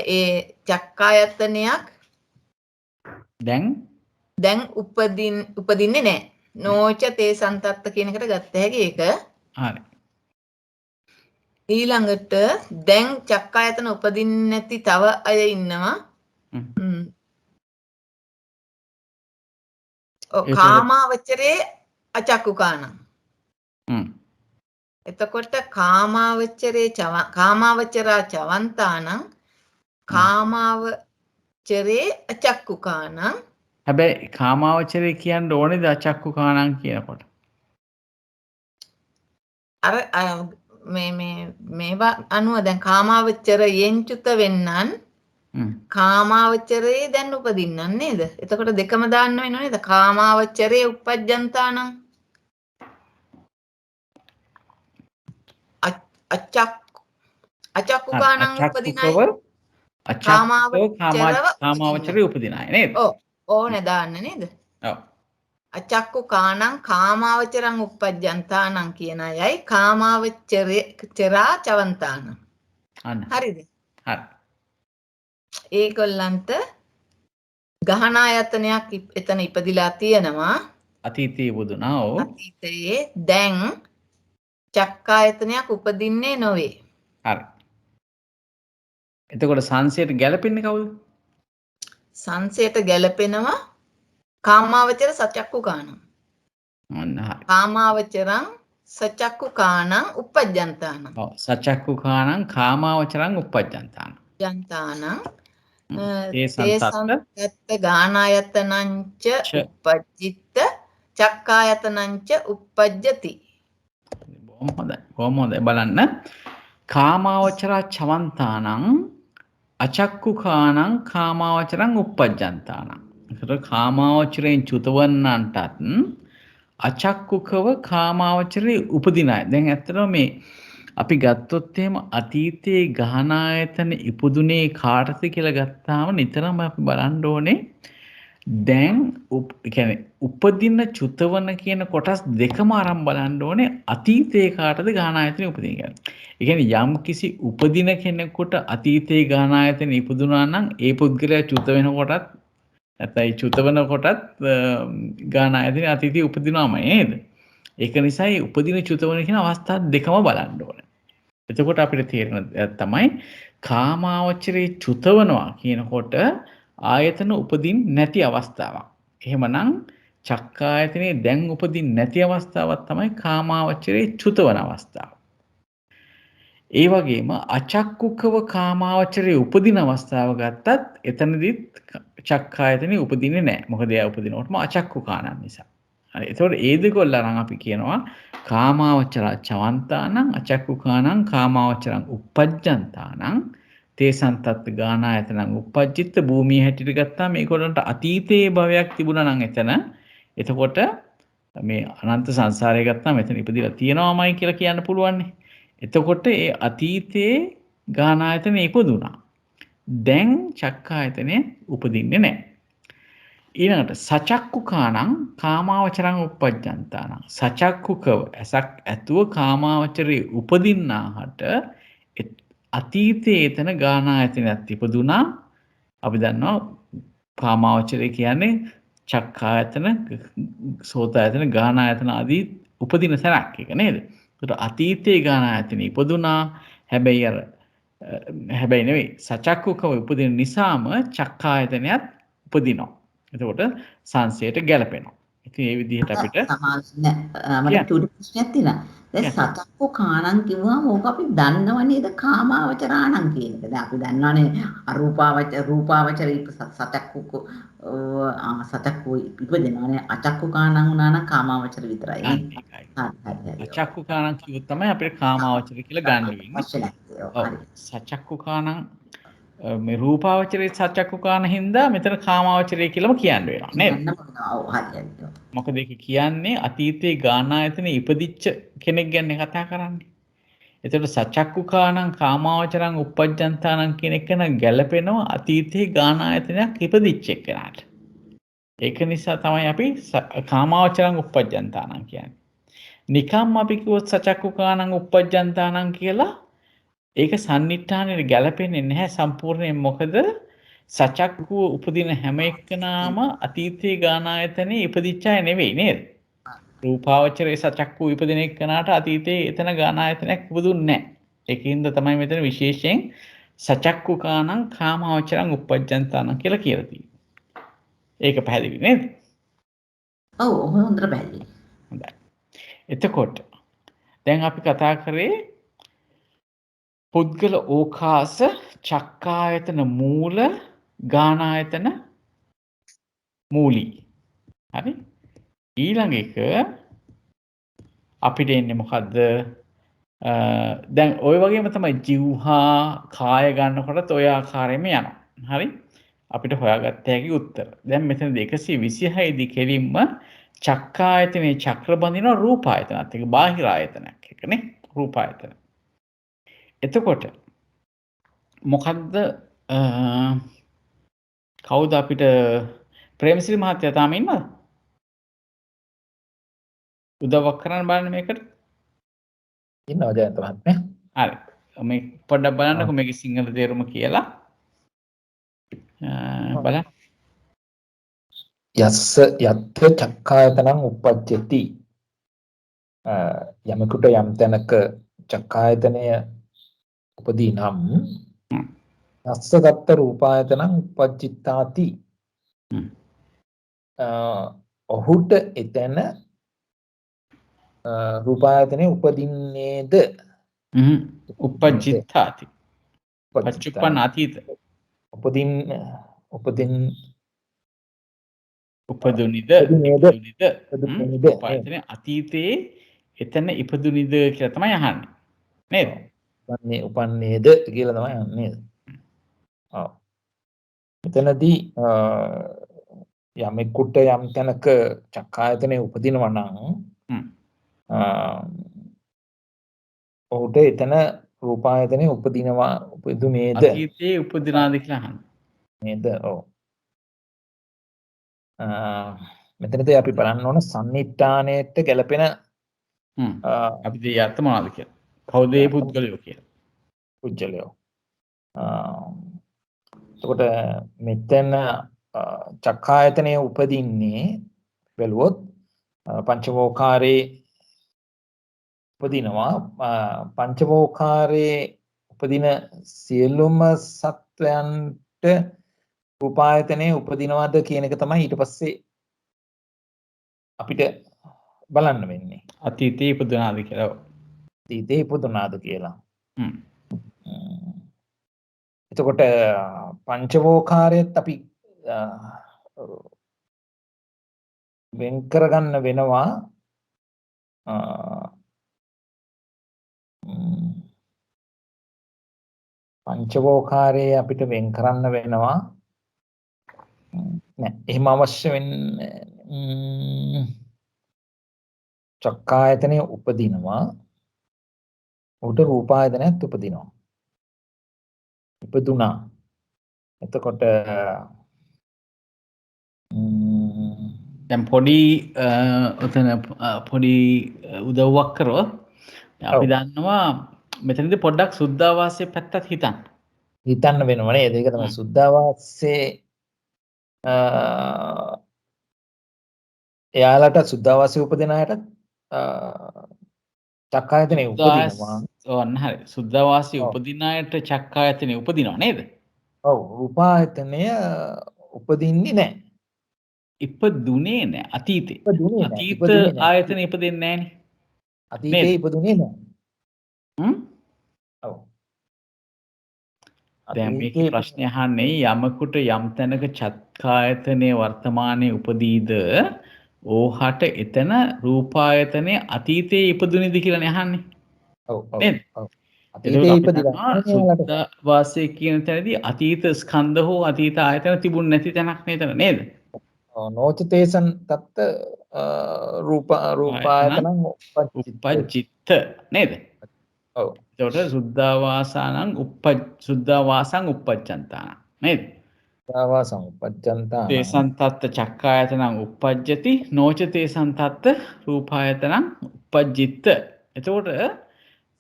ඒ චක්කායතනයක් දැන් උපදින්නේ නැහැ. නෝච තේසන් තත්ත්ව කියන එකට ගත්ත හැකි ඒක. හරි. ඊළඟට දැන් චක්කායතන උපදින්නේ නැති තව අය ඉන්නවා. කාමාවචරේ අචක්කුකාන. එතකොට කාමාවචරා චවන්තාන කාමාවචරේ අචක්කුකාන. හැබැයි කාමාවචරේ කියන්න ඕනේද අචක්කුකානං කියනකොට? අර මේවා අනුව දැන් කාමාවචරයෙන් චුත වෙන්නන් කාමාවචරයේ දැන් උපදින්නන් නේද? එතකොට දෙකම දාන්න වෙනව නේද? කාමාවචරයේ උපජ්ජන්තානං අචක්කුකානං උපදිනයි. කාමාවචරයේ උපදිනයි නේද? ඔව්. ඕනේ දාන්න නේද? ඔව්. අචක්කුකානං කාමාවචරං උපජ්ජන්තානං කියන අයයි කාමාවචරා චවන්තාන. හරිද? හරි. ඒගොල්ලන්ට ගහනායතනයක් එතන ඉපදිලා තියෙනවා. අතීතයේ ඉපදුනා. ඔව්. අතීතයේ දැන් චක්කායතනයක් උපදින්නේ නොවේ. හරි. එතකොට සංසයට ගැලපෙන්නේ කවුද? සංසයට ගැලපෙනවා කාමාවචර සචක්කුකානං. කාමාවචරං සචක්කුකානං උපජ්ජන්තානං. ඔව්. සචක්කුකානං කාමාවචරං උපජ්ජන්තානං. ජන්තානං තේසන්තත්ත ගානායතනංච උපජ්ජිත්ත චක්කායතනංච උපජ්ජති. බොහොම හොඳයි. බලන්න. කාමාවචරා චවන්තානං අචක්කුකානං කාමාවචරං උපජ්ජන්තානං. ඒතර කාමාවචරයෙන් චුතවන්නන්ටත් අචක්කුකව කාමාවචරේ උපදින අය. දැන් ඇත්තටම මේ අපි ගත්තොත් එහෙම අතීතයේ ගහනායතන ඉපදුනේ කාටද කියලා ගත්තාම නිතරම අපි බලන්න ඕනේ දැන් කියන්නේ උපදින චුතවන කියන කොටස් දෙකම අරන් බලන්න ඕනේ අතීතයේ කාටද ගහනායතන උපදින කියලා. ඒ කියන්නේ යම් කිසි උපදින කෙනෙකුට අතීතයේ ගහනායතන ඉපදුනා නම් ඒ පුද්ගලයා චුත වෙනකොටත් නැත්නම් චුතවන කොටත් ගහනායතන අතීතයේ උපදිනවම නේද? ඒක නිසායි උපදින චුතවන කියන අවස්ථා දෙකම බලන්න ඕනේ. එතකොට අපිට තේරෙන තමයි කාමාවචරේ චුතවනවා කියනකොට ආයතන උපදින් නැති අවස්ථාවක්. එහෙමනම් චක්කායතනේ දැන් උපදින් නැති අවස්ථාවක් තමයි කාමාවචරේ චුතවන අවස්ථාව. ඒ වගේම අචක්කුකව කාමාවචරේ උපදින අවස්ථාව ගත්තත් එතනදිත් චක්කායතනේ උපදින්නේ නැහැ. මොකද එයා උපදිනකොටම අචක්කුකානන් නිසා. හරි. ඒතකොට ඒ දෙකොල්ල අරන් අපි කියනවා කාමාවචරා චවන්තානං අචක්කුකානං කාමාවචරං උපජ්ජන්තානං තේසන්තත් ගානායතනං උපජ්ජිත්ත භූමිය හැටියට ගත්තාම මේගොල්ලන්ට අතීතයේ භවයක් තිබුණා නම් එතකොට මේ අනන්ත සංසාරය ගත්තාම එතන ඉපදිලා තියෙනවාමයි කියලා කියන්න පුළුවන්. එතකොට ඒ අතීතයේ ගානායතනේ ඉපදුනා. දැන් චක්කායතනේ උපදින්නේ නැහැ. ඊළඟට සචක්කුකානං කාමාවචරං උපජ්ජන්තානං සචක්කුකව ඇසක් ඇතුව කාමාවචරේ උපදින්නාහට අතීතයේ එතන ගානායතනයක් ඉපදුනා. අපි දන්නවා කාමාවචරය කියන්නේ චක්කායතන සෝතායතන ගානායතන ආදී උපදින තැනක් එක නේද? ඒකට අතීතයේ ගානායතන ඉපදුනා. හැබැයි නෙවෙයි සචක්කුකව උපදින නිසාම චක්කායතනයත් උපදිනවා. එතකොට සංසයට ගැලපෙනවා. ඉතින් ඒ විදිහට අපිට මට චූටි ප්‍රශ්නයක් තියෙනවා. දැන් සතක්කු කාණං කිව්වම ඕක අපි දන්නව නේද කාමාවචරාණං කියන එක. දැන් අපි දන්නවනේ රූපාවචර සතක්කු සතක්කු ඉපදෙනවනේ අචක්කු කාණං වුණා නම් කාමාවචර විතරයි. හරි. සචක්කු කාණං කිව්වොත් තමයි අපිට කාමාවචර කියලා ගන්න වෙන්නේ. හරි. සචක්කු කාණං මේ රූපාවචරයේ සචක්කු කාණ හින්දා මෙතන කාමාවචරය කියලාම කියන්න වෙනවා නේද? මොකද ඒක කියන්නේ අතීතයේ ගානායතනේ ඉපදිච්ච කෙනෙක් ගැන කතා කරන්නේ. එතකොට සචක්කු කාණං කාමාවචරං uppajjantānaං කියන එක නම් ගැලපෙනවා අතීතයේ ගානායතනයක් ඉපදිච්ච එකනට. ඒක නිසා තමයි අපි කාමාවචරං uppajjantānaං කියන්නේ. නිකම්ම අපි කිව්වොත් සචක්කු කාණං uppajjantānaං කියලා ඒක සම්නිට්ඨානෙට ගැලපෙන්නේ නැහැ සම්පූර්ණයෙන්. මොකද සචක්කුව උපදින හැම එක්කනාම අතීතයේ ගානායතනේ ඉපදිච්ච අය නෙවෙයි නේද? රූපාවචරයේ සචක්කුව ඉපදින එක්කනාට අතීතයේ එතන ගානායතනයක් ඉපදුන්නේ නැහැ. ඒකින්ද තමයි මෙතන විශේෂයෙන් සචක්කු කාණං කාමාවචරං uppajjantānaං කියලා කියලා තියෙන්නේ. ඒක පැහැදිලි නේද? ඔව් හොඳට පැහැදිලි. හොඳයි. එතකොට දැන් අපි කතා කරේ පුද්ගල ඕකාස චක්කායතන මූල ගානායතන මූලී. හරි? ඊළඟ එක අපිට එන්නේ මොකද්ද? දැන් ওই වගේම තමයි જીවහා කාය ගන්නකොටත් ওই ආකාරයෙන්ම යනවා. හරි? අපිට හොයාගත්ත හැකි උත්තර. දැන් මෙතන 226 දී කෙලින්ම චක්කායතනේ චක්‍ර බඳිනවා රූපායතනත් එක බාහිර ආයතනයක් එකනේ රූපායතන. එතකොට මොකක්ද කවුද අපිට ප්‍රේමසිරි මහත්තයා තාම ඉන්නවද? උදව්වක් කරන්න බලන්න මේකට. ඉන්නවා ජයන්ත මහත්මයා. හරි. මේ පොඩ්ඩක් බලන්නකෝ මේකේ සිංහල තේරුම කියලා. බලන්න. යස්ස යත්ත චක්කායතනං uppajjati. යමෙකුට යම් තැනක චක්කායතනය උපදී නම් යස්ස දත්ත රූපායතනං uppajjitāti. ඔහුට එතන රූපායතනේ උපදින්නේද? uppajjitāti. පච්චුප්පන්න අතීත. උපදුනිද රූපායතනේ අතීතයේ එතන ඉපදුනිද කියලා තමයි අහන්නේ. නේද? උපන්නේද කියලා තමයි අහන්නේ. ඔව්. මෙතනදී යමෙකුට යම් තැනක චක්කායතනේ උපදිනවා නම් ඔහුට එතන රූපායතනේ උපදිනේද? අතීතයේ උපදිනාද කියලා අහන්නේ. නේද? ඔව්. මෙතනදී අපි බලන්න ඕන සම්නිට්ඨානයට ගැලපෙන අපි දෙය අර්ථ මොනවද කියලා. කවුද මේ පුද්ගලයෝ කියලා. පුද්ගලයෝ. එතකොට මෙතන චක්කායතනය උපදින්නේ බැලුවොත් පංචවෝකාරේ උපදිනවා. පංචවෝකාරේ උපදින සියලුම සත්වයන්ට රූපායතනේ උපදිනවද කියන එක තමයි ඊට පස්සේ අපිට බලන්න වෙන්නේ. අතීතයේ ඉපදුනාද කියලා. අතීතයේ ඉපදුනාද කියලා. එතකොට පංචවෝකාරයත් අපි වෙන් කරගන්න වෙනවා. පංචවෝකාරයේ අපිට වෙන් කරන්න වෙනවා. නෑ එහෙම අවශ්‍ය වෙන්නේ චක්කායතනය උපදිනවා. උට රූපායතනයත් උපදිනවා. ඉපදුනා. එතකොට දැන් පොඩි උතන පොඩි උදව්වක් කරොත් අපි දන්නවා මෙතනදී පොඩ්ඩක් සුද්ධාවාසයේ පැත්තත් හිතන්න වෙනවා නේද? ඒක තමයි සුද්ධාවාසයේ එයාලට සුද්ධාවාසයේ උපදින අයට චක්කායතනේ උපදිනවා. ඔන්න හරි. සුද්ධාවාසයේ උපදින අයට චක්කායතනේ උපදිනවා නේද? ඔව්. රූපායතනය උපදින්නේ නැහැ. ඉපදුනේ නැහැ අතීතේ. ඉපදුනේ නැහැ. අතීත ඉපදුනේ නැහැ. ආයතන ඉපදෙන්නේ නැහනේ. අතීතේ ඉපදුනේ නැහැ. හ්ම්? ඔව්. දැන් මේකේ අතීතේ ප්‍රශ්නේ අහන්නේ යමකුට යම් තැනක චක්කායතනයේ වර්තමානයේ උපදීද ඕහට එතන රූපායතනයේ අතීතයේ ඉපදුනේද කියලානේ අහන්නේ. ඔව් ඔව් නේද? ඔව්. එතකොට අතීතේ අපි ඉපදිලා දන්නවා නැහැ යාලට. සුද්ධ වාසයේ කියන තැනදී අතීත ස්කන්ධ හෝ අතීත ආයතන තිබුණ නැති තැනක් නේද නේද? නෝචතේසන් තත්ත රූපායතනං උපජ්ජිත. උපජ්ජිත්ත නේද? ඔව්. එතකොට සුද්ධාවාසානං සුද්ධාවාසං උපජ්ජන්තාන නේද? වාසං උපජ්ජන්තාන. තේසං තත්ත චක්කායතනං උපජ්ජති නොච තේසං තත්ත රූපායතනං උපජ්ජිත්ත. එතකොට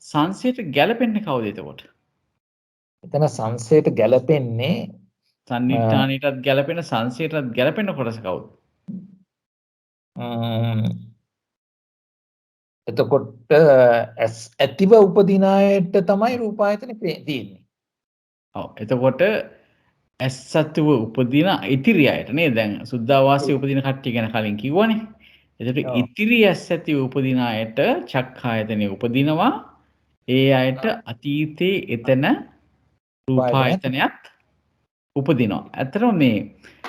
සංසයට ගැලපෙන්නේ කවුද එතකොට? එතන සංසයට ගැලපෙන්නේ සන්නිට්ඨානයටත් ගැලපෙන සංසයටත් ගැලපෙන කොටස කවුද? එතකොට ඇතිව උපදින අයට තමයි රූපායතනෙ තියෙන්නේ. ඔව් එතකොට ඇස්සත්ව උපදින ඉතිරි අයට නේද? දැන් සුද්ධාවාසයේ උපදින කට්ටිය ගැන කලින් කිව්වනේ. එතකොට ඔව්. ඉතිරි ඇස්සත්ව උපදින අයට චක්ඛායතනෙ උපදිනවා. ඒ අයට අතීතේ එතන රූපායතනයත් උපදිනවා. ඇත්තටම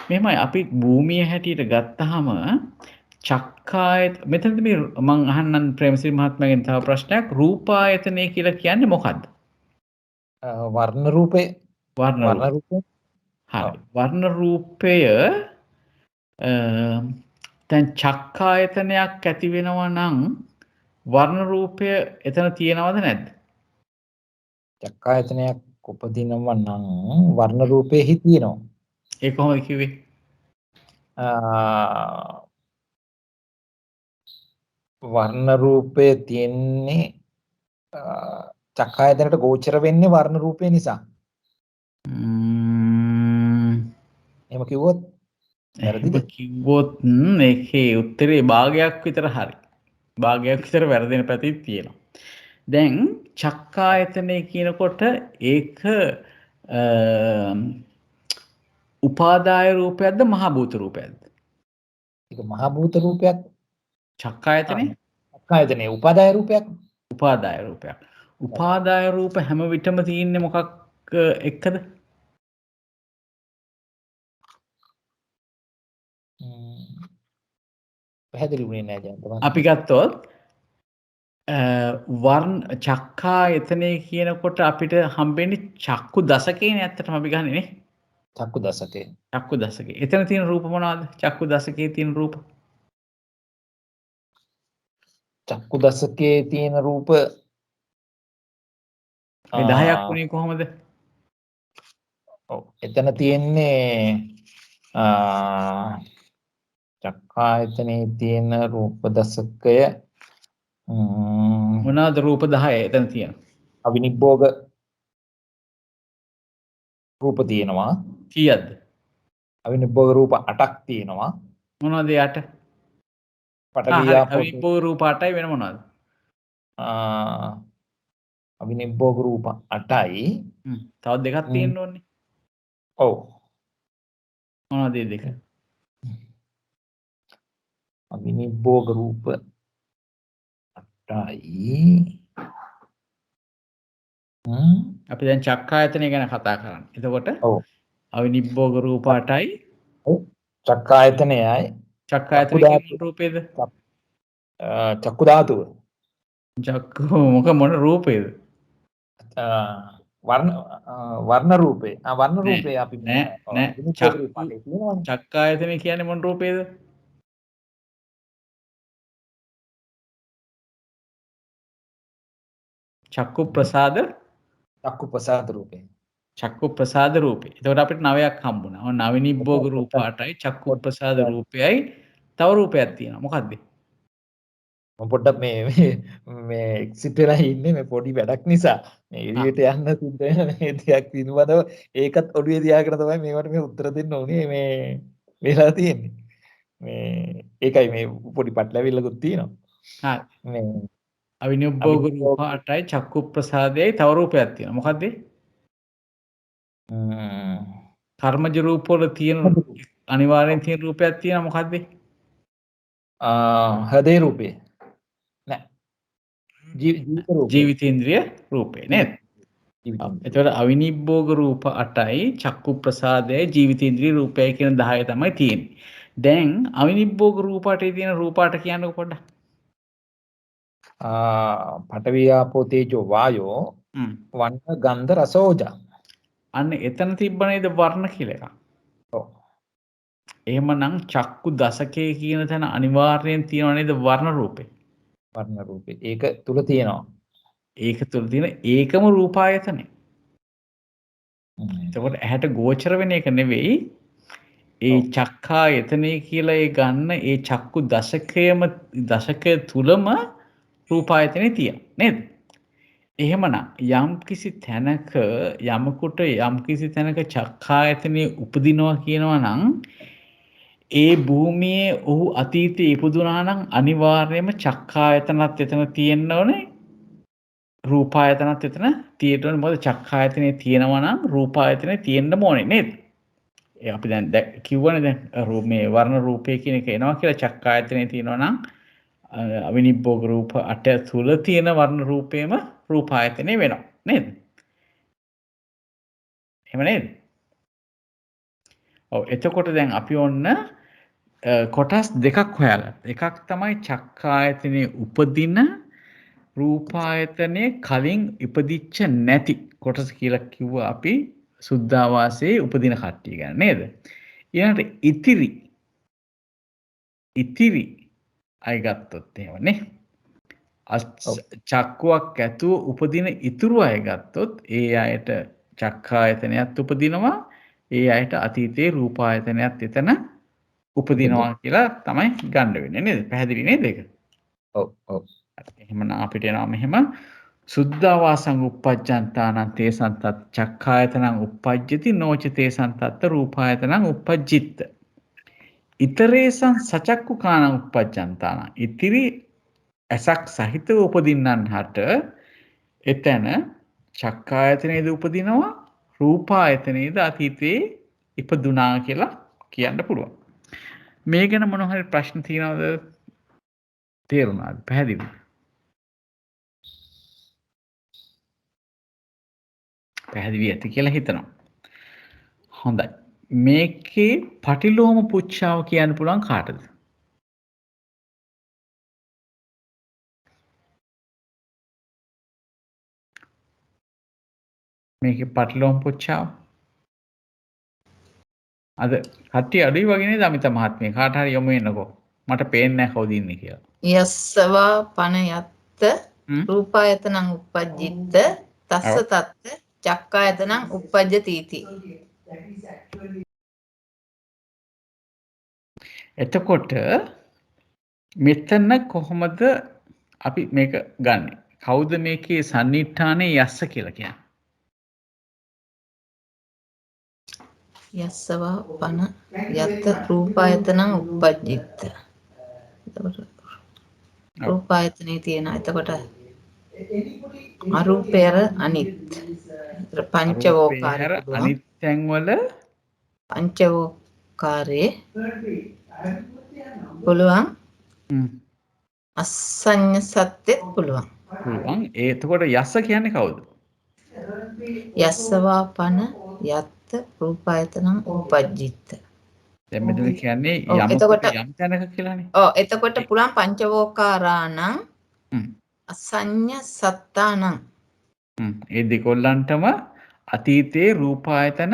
මෙහෙමයි අපි භූමිය හැටියට ගත්තාම චක්කායත මෙතනදී මේ මම අහන්නම් ප්‍රේමසිරි මහත්මයාගෙන් තව ප්‍රශ්නයක් රූපායතනය කියලා කියන්නේ මොකද්ද? වර්ණ රූපේ වර්ණ රූපය. හරි. වර්ණ රූපය දැන් චක්කායතනයක් ඇති වෙනවා නම් වර්ණ රූපය එතන තියෙනවද නැද්ද? චක්කායතනයක් උපදිනවා නම් වර්ණ රූපේ තියෙනවා. ඒ කොහොමද කිව්වේ? වර්ණ රූපය තියෙන්නේ චක්කායතනට ගෝචර වෙන්නේ වර්ණ රූපය නිසා. එහෙම කිව්වොත් වැරදිද? එහෙම කිව්වොත් ඒකේ උත්තරේ භාගයක් විතර හරි. භාගයක් විතර වැරදෙන පැතිත් තියෙනවා. දැන් චක්කායතනය කියනකොට ඒක උපාදාය රූපයක්ද මහ භූත රූපයක්ද? ඒක මහ භූත රූපයක්. චක්කායතනේ චක්කායතනේ උපාදාය රූපයක්. උපාදාය රූපයක්. උපාදාය රූප හැම විටම තියෙන්නේ මොකක් එක්කද? පැහැදිලි වුණේ නැහැ ජයන්ත. අපි ගත්තොත් වර්ණ චක්කායතනේ කියනකොට අපිට හම්බෙන්නේ චක්කු දසකේනේ ඇත්තටම අපි ගන්නෙ නේ. චක්කු දසකේ. චක්කු දසකේ. එතන තියෙන රූප මොනවද? චක්කු දසකේ තියෙන රූප. චක්කු දසකේ තියෙන රූප මේ 10ක් වුණේ කොහොමද? ඔව් එතන තියෙන්නේ චක්කායතනේ තියෙන රූප දසකය මොනවාද රූප 10 එතන තියෙන? අවිනිබ්බෝග රූප තියෙනවා. කීයක්ද? අවිනිබ්බෝග රූප 8ක් තියෙනවා. මොනවද ඒ 8? අවිනිබ්බෝග රූප 8යි වෙන මොනවද? අවිනිබ්බෝග රූප 8යි. තව දෙකක් තියෙන්න ඕනේ. ඔව්. මොනවද ඒ දෙක? අවිනිබ්බෝග රූප 8යි. අපි දැන් චක්කායතනය ගැන කතා කරන්නේ. එතකොට ඔව්. අවිනිබ්බෝග රූප 8යි. ඔව්. චක්කායතනයයි. චක්කායතනය කියන රූපේද? චක්කු ධාතුව. චක්කු මොන රූපේද? වර්ණ රූපේ. වර්ණ රූපේ අපි නෑ චක්කායතනය කියන්නේ මොන රූපේද? චක්කු ප්‍රසාද රූපේ. චක්කු ප්‍රසාද රූපේ. එතකොට අපිට 9ක් හම්බුණා. ඔන්න අවිනිබ්බෝග රූප 8යි චක්කු ප්‍රසාද රූපයයි තව රූපයක් තියෙනවා. මොකද්ද? මම පොඩ්ඩක් මේ එක්සිට් වෙලා ඉන්නේ මේ පොඩි වැඩක් නිසා. මේ එළියට යන්න සිද්ධ වෙන මේ දෙයක් පිළිබඳව ඒකත් ඔළුවේ තියාගෙන තමයි මේවට මේ උත්තර දෙන්න උනේ මේ වෙලා තියෙන්නේ. මේ ඒකයි මේ පොඩි පටලැවිල්ලකුත් තියෙනවා. හරි. මේ අවිනිබ්බෝග රූප 8යි චක්කු ප්‍රසාදයයි තව රූපයක් තියෙනවා. මොකද්ද? කර්මජ රූප වල තියෙන අනිවාර්යෙන් තියෙන රූපයක් තියෙනවා මොකද්ද? හදේ රූපේ නෑ ජීවිත රූපේ ජීවිතේන්ද්‍රිය රූපේ නේද? එතකොට අවිනිබ්බෝග රූප 8යි චක්කු ප්‍රසාදයයි ජීවිතේන්ද්‍රිය රූපයයි කියන 10 තමයි තියෙන්නේ. දැන් අවිනිබ්බෝග රූප 8ේ තියෙන රූප 8 කියන්නකො පොඩ්ඩක්. පඨවි ආපෝ තේජෝ වායෝ වන්න ගන්ධ රස ඕජා. අන්න එතන තිබ්බ නේද වර්ණ කියලා එකක්. ඔව්. එහෙමනම් චක්කු දසකේ කියන තැන අනිවාර්යෙන් තියෙනව නේද වර්ණ රූපේ? වර්ණ රූපේ. ඒක තුල තියෙනවා. ඒක තුල තියෙන ඒකම රූපායතනේ. එතකොට ඇහැට ගෝචර වෙන එක නෙවෙයි ඒ චක්ඛායතනේ කියලා ඒ ගන්න ඒ චක්කු දශකය තුලම රූපායතනේ තියෙන නේද? එහෙමනම් යම්කිසි තැනක යමකට යම්කිසි තැනක චක්ඛායතනේ උපදිනවා කියනවා නම් ඒ භූමියේ ඔහු අතීතයේ ඉපදුනා නම් අනිවාර්යයෙන්ම චක්ඛායතනත් එතන තියෙන්න ඕනේ රූපායතනත් එතන තියෙන්න ඕනේ. මොකද චක්ඛායතනේ තියෙනවා නම් රූපායතනේ තියෙන්න ඕනේ නේද? ඒ අපි දැන් කිව්වනේ දැන් මේ වර්ණ රූපය කියන එක එනවා කියලා චක්ඛායතනේ තියෙනවා නම් අවිනිබ්බෝග රූප 8 තුල තියෙන වර්ණ රූපේම රූපායතනේ වෙනවා නේද? එහෙම නේද? ඔව් එතකොට දැන් අපි ඔන්න කොටස් දෙකක් හොයාගත්තා. එකක් තමයි චක්ඛායතනේ උපදින රූපායතනේ කලින් ඉපදිච්ච නැති කොටස කියලා කිව්වා අපි සුද්ධාවාසයේ උපදින කට්ටිය ගැන නේද? ඊළඟට ඉතිරි අය ගත්තොත් එහෙමනේ. චක්කුවක් ඇතුව උපදින ඉතුරු අය ගත්තොත් ඒ අයට චක්ඛායතනයත් උපදිනවා. ඒ අයට අතීතයේ රූපායතනයත් එතන උපදිනවා කියලා තමයි ගන්න වෙන්නේ නේද? පැහැදිලි නේද ඒක? ඔව් ඔව්. එහෙමනම් අපිට එනවා මෙහෙම සුද්ධාවාසං uppajjantānaṁ තේසං තත් චක්ඛායතනං uppajjati noca තේසං තත් රූපායතනං uppajjitta. ඊතරේසං සචක්කුකානං uppajjantānaṁ ඉතිරි ඇසක් සහිතව උපදින්නන් හට එතන චක්ඛායතනයේද උපදිනවා රූපායතනයේද අතීතයේ ඉපදුනා කියලා කියන්න පුළුවන්. මේ ගැන මොන හරි ප්‍රශ්න තියෙනවද? තේරුණාද? පැහැදිලිද? පැහැදිලි ඇති කියලා හිතනවා. හොඳයි. මේකේ පටිලෝම පුච්ඡාව කියන්න පුළුවන් කාටද? මේකේ පටිලෝම පුච්ඡාව අද කට්ටිය අඩුයි වගේ නේද අමිත මහත්මිය? කාට හරි යොමු වෙන්නකෝ. මට පේන්නේ නැහැ කවුද ඉන්නේ කියලා. යස්සවා පන යත්ත රූපායතනං uppajjitta තස්ස තත්ත චක්කායතනං uppajjati. එතකොට මෙතන කොහොමද අපි මේක ගන්නෙ? කවුද මේකේ සන්නිට්ඨානේ යස්ස කියලා කියන්නේ? යස්සවා පන යත්ත රූපායතනං uppajjitta. රූපායතනේ තියෙන. එතකොට අරූපේර අනිත් පංචවෝකාර අනිත් තැන් වල පංචවෝකාරේ පුළුවන් අසඤ්ඤ සත්‍යෙත් පුළුවන්. එතකොට යස්ස කියන්නේ කවුද? යස්සවා පන යත්ත රූපායතනං uppajjitta. දැන් මෙතන කියන්නේ යම් තැනක කියලානේ. ඔව් එතකොට පුළුවන් පංචවෝකාරාණං අසඤ්ඤ සත්තානං. ඒ දෙකොල්ලන්ටම අතීතයේ රූපායතන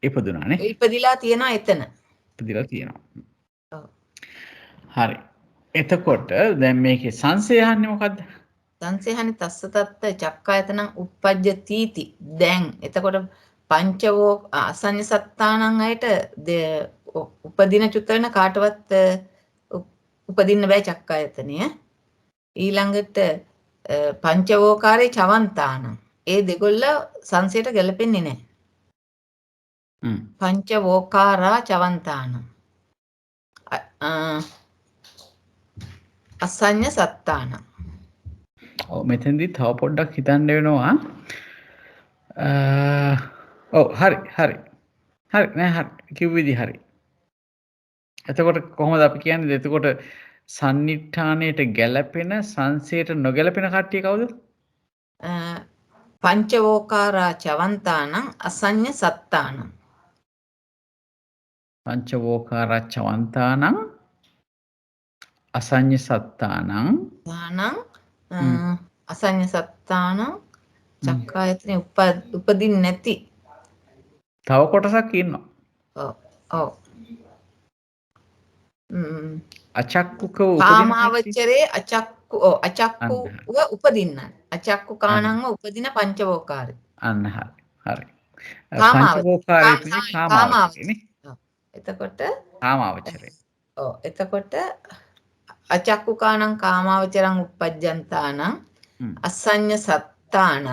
ඉපදුනානේ. ඉපදිලා තියෙනවා එතන. ඉපදිලා තියෙනවා. ඔව්. හරි. එතකොට දැන් මේකේ සංසයහන්නේ මොකද්ද? සංසයහන්නේ තස්ස තත්ත චක්කායතනං uppajjati. දැන් එතකොට පංචවෝ අසඤ්ඤ සත්තානං අයට උපදින චුත වෙන කාටවත් උපදින්න බෑ චක්කායතනය. ඊළඟට පංචවෝකාරේ චවන්තානං ඒ දෙකොල්ල සංසයට ගැලපෙන්නේ නැහැ. පංචවෝකාරා චවන්තානං අසඤ්ඤ සත්තානං. ඔව් මෙතෙන්දී තව පොඩ්ඩක් හිතන්න වෙනවා. ඔව් හරි. හරි නෑ හරි කිව්ව විදිහ හරි. එතකොට කොහොමද අපි කියන්නේ? එතකොට සන්නිට්ඨානයට ගැළපෙන සංසයට නොගැළපෙන කට්ටිය කවුද? පංචවෝකාරා චවන්තානං අසඤ්ඤ සත්තානං. පංචවෝකාරච්චවන්තානං අසඤ්ඤ සත්තානං අසඤ්ඤ සත්තානං චක්කායතනෙ උපදින්නේ නැති. තව කොටසක් ඉන්නවා. ඔව් ඔව්. අචක්කුකව උපදින කාමාවචරේ අචක්කුව උපදින්න. අචක්කු කාණංව උපදින පංචවෝකාරය. අන්න හරි. හරි. කාමාවචරේ. පංචවෝකාරයේ තියෙන කාමාවචරේ. එතකොට කාමාවචරේ. ඔව් එතකොට අචක්කු කාණං කාමාවචරං uppajjantāනං අසඤ්ඤ සත්තානං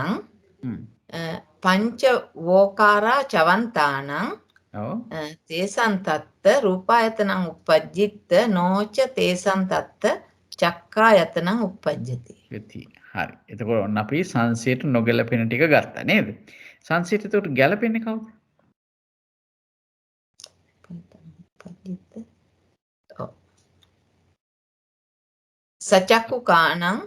පංච වෝකාරා චවන්තානං තේසං තත්ත රූපායතනං uppajjitta නොච තේසං තත්ත චක්කායතනං uppajjati. හරි. එතකොට ඔන්න අපි සංසයට නොගැලපෙන ටික ගත්තා නේද? සංසයට එතකොට ගැලපෙන්නේ කවුද? සචක්කු කාණං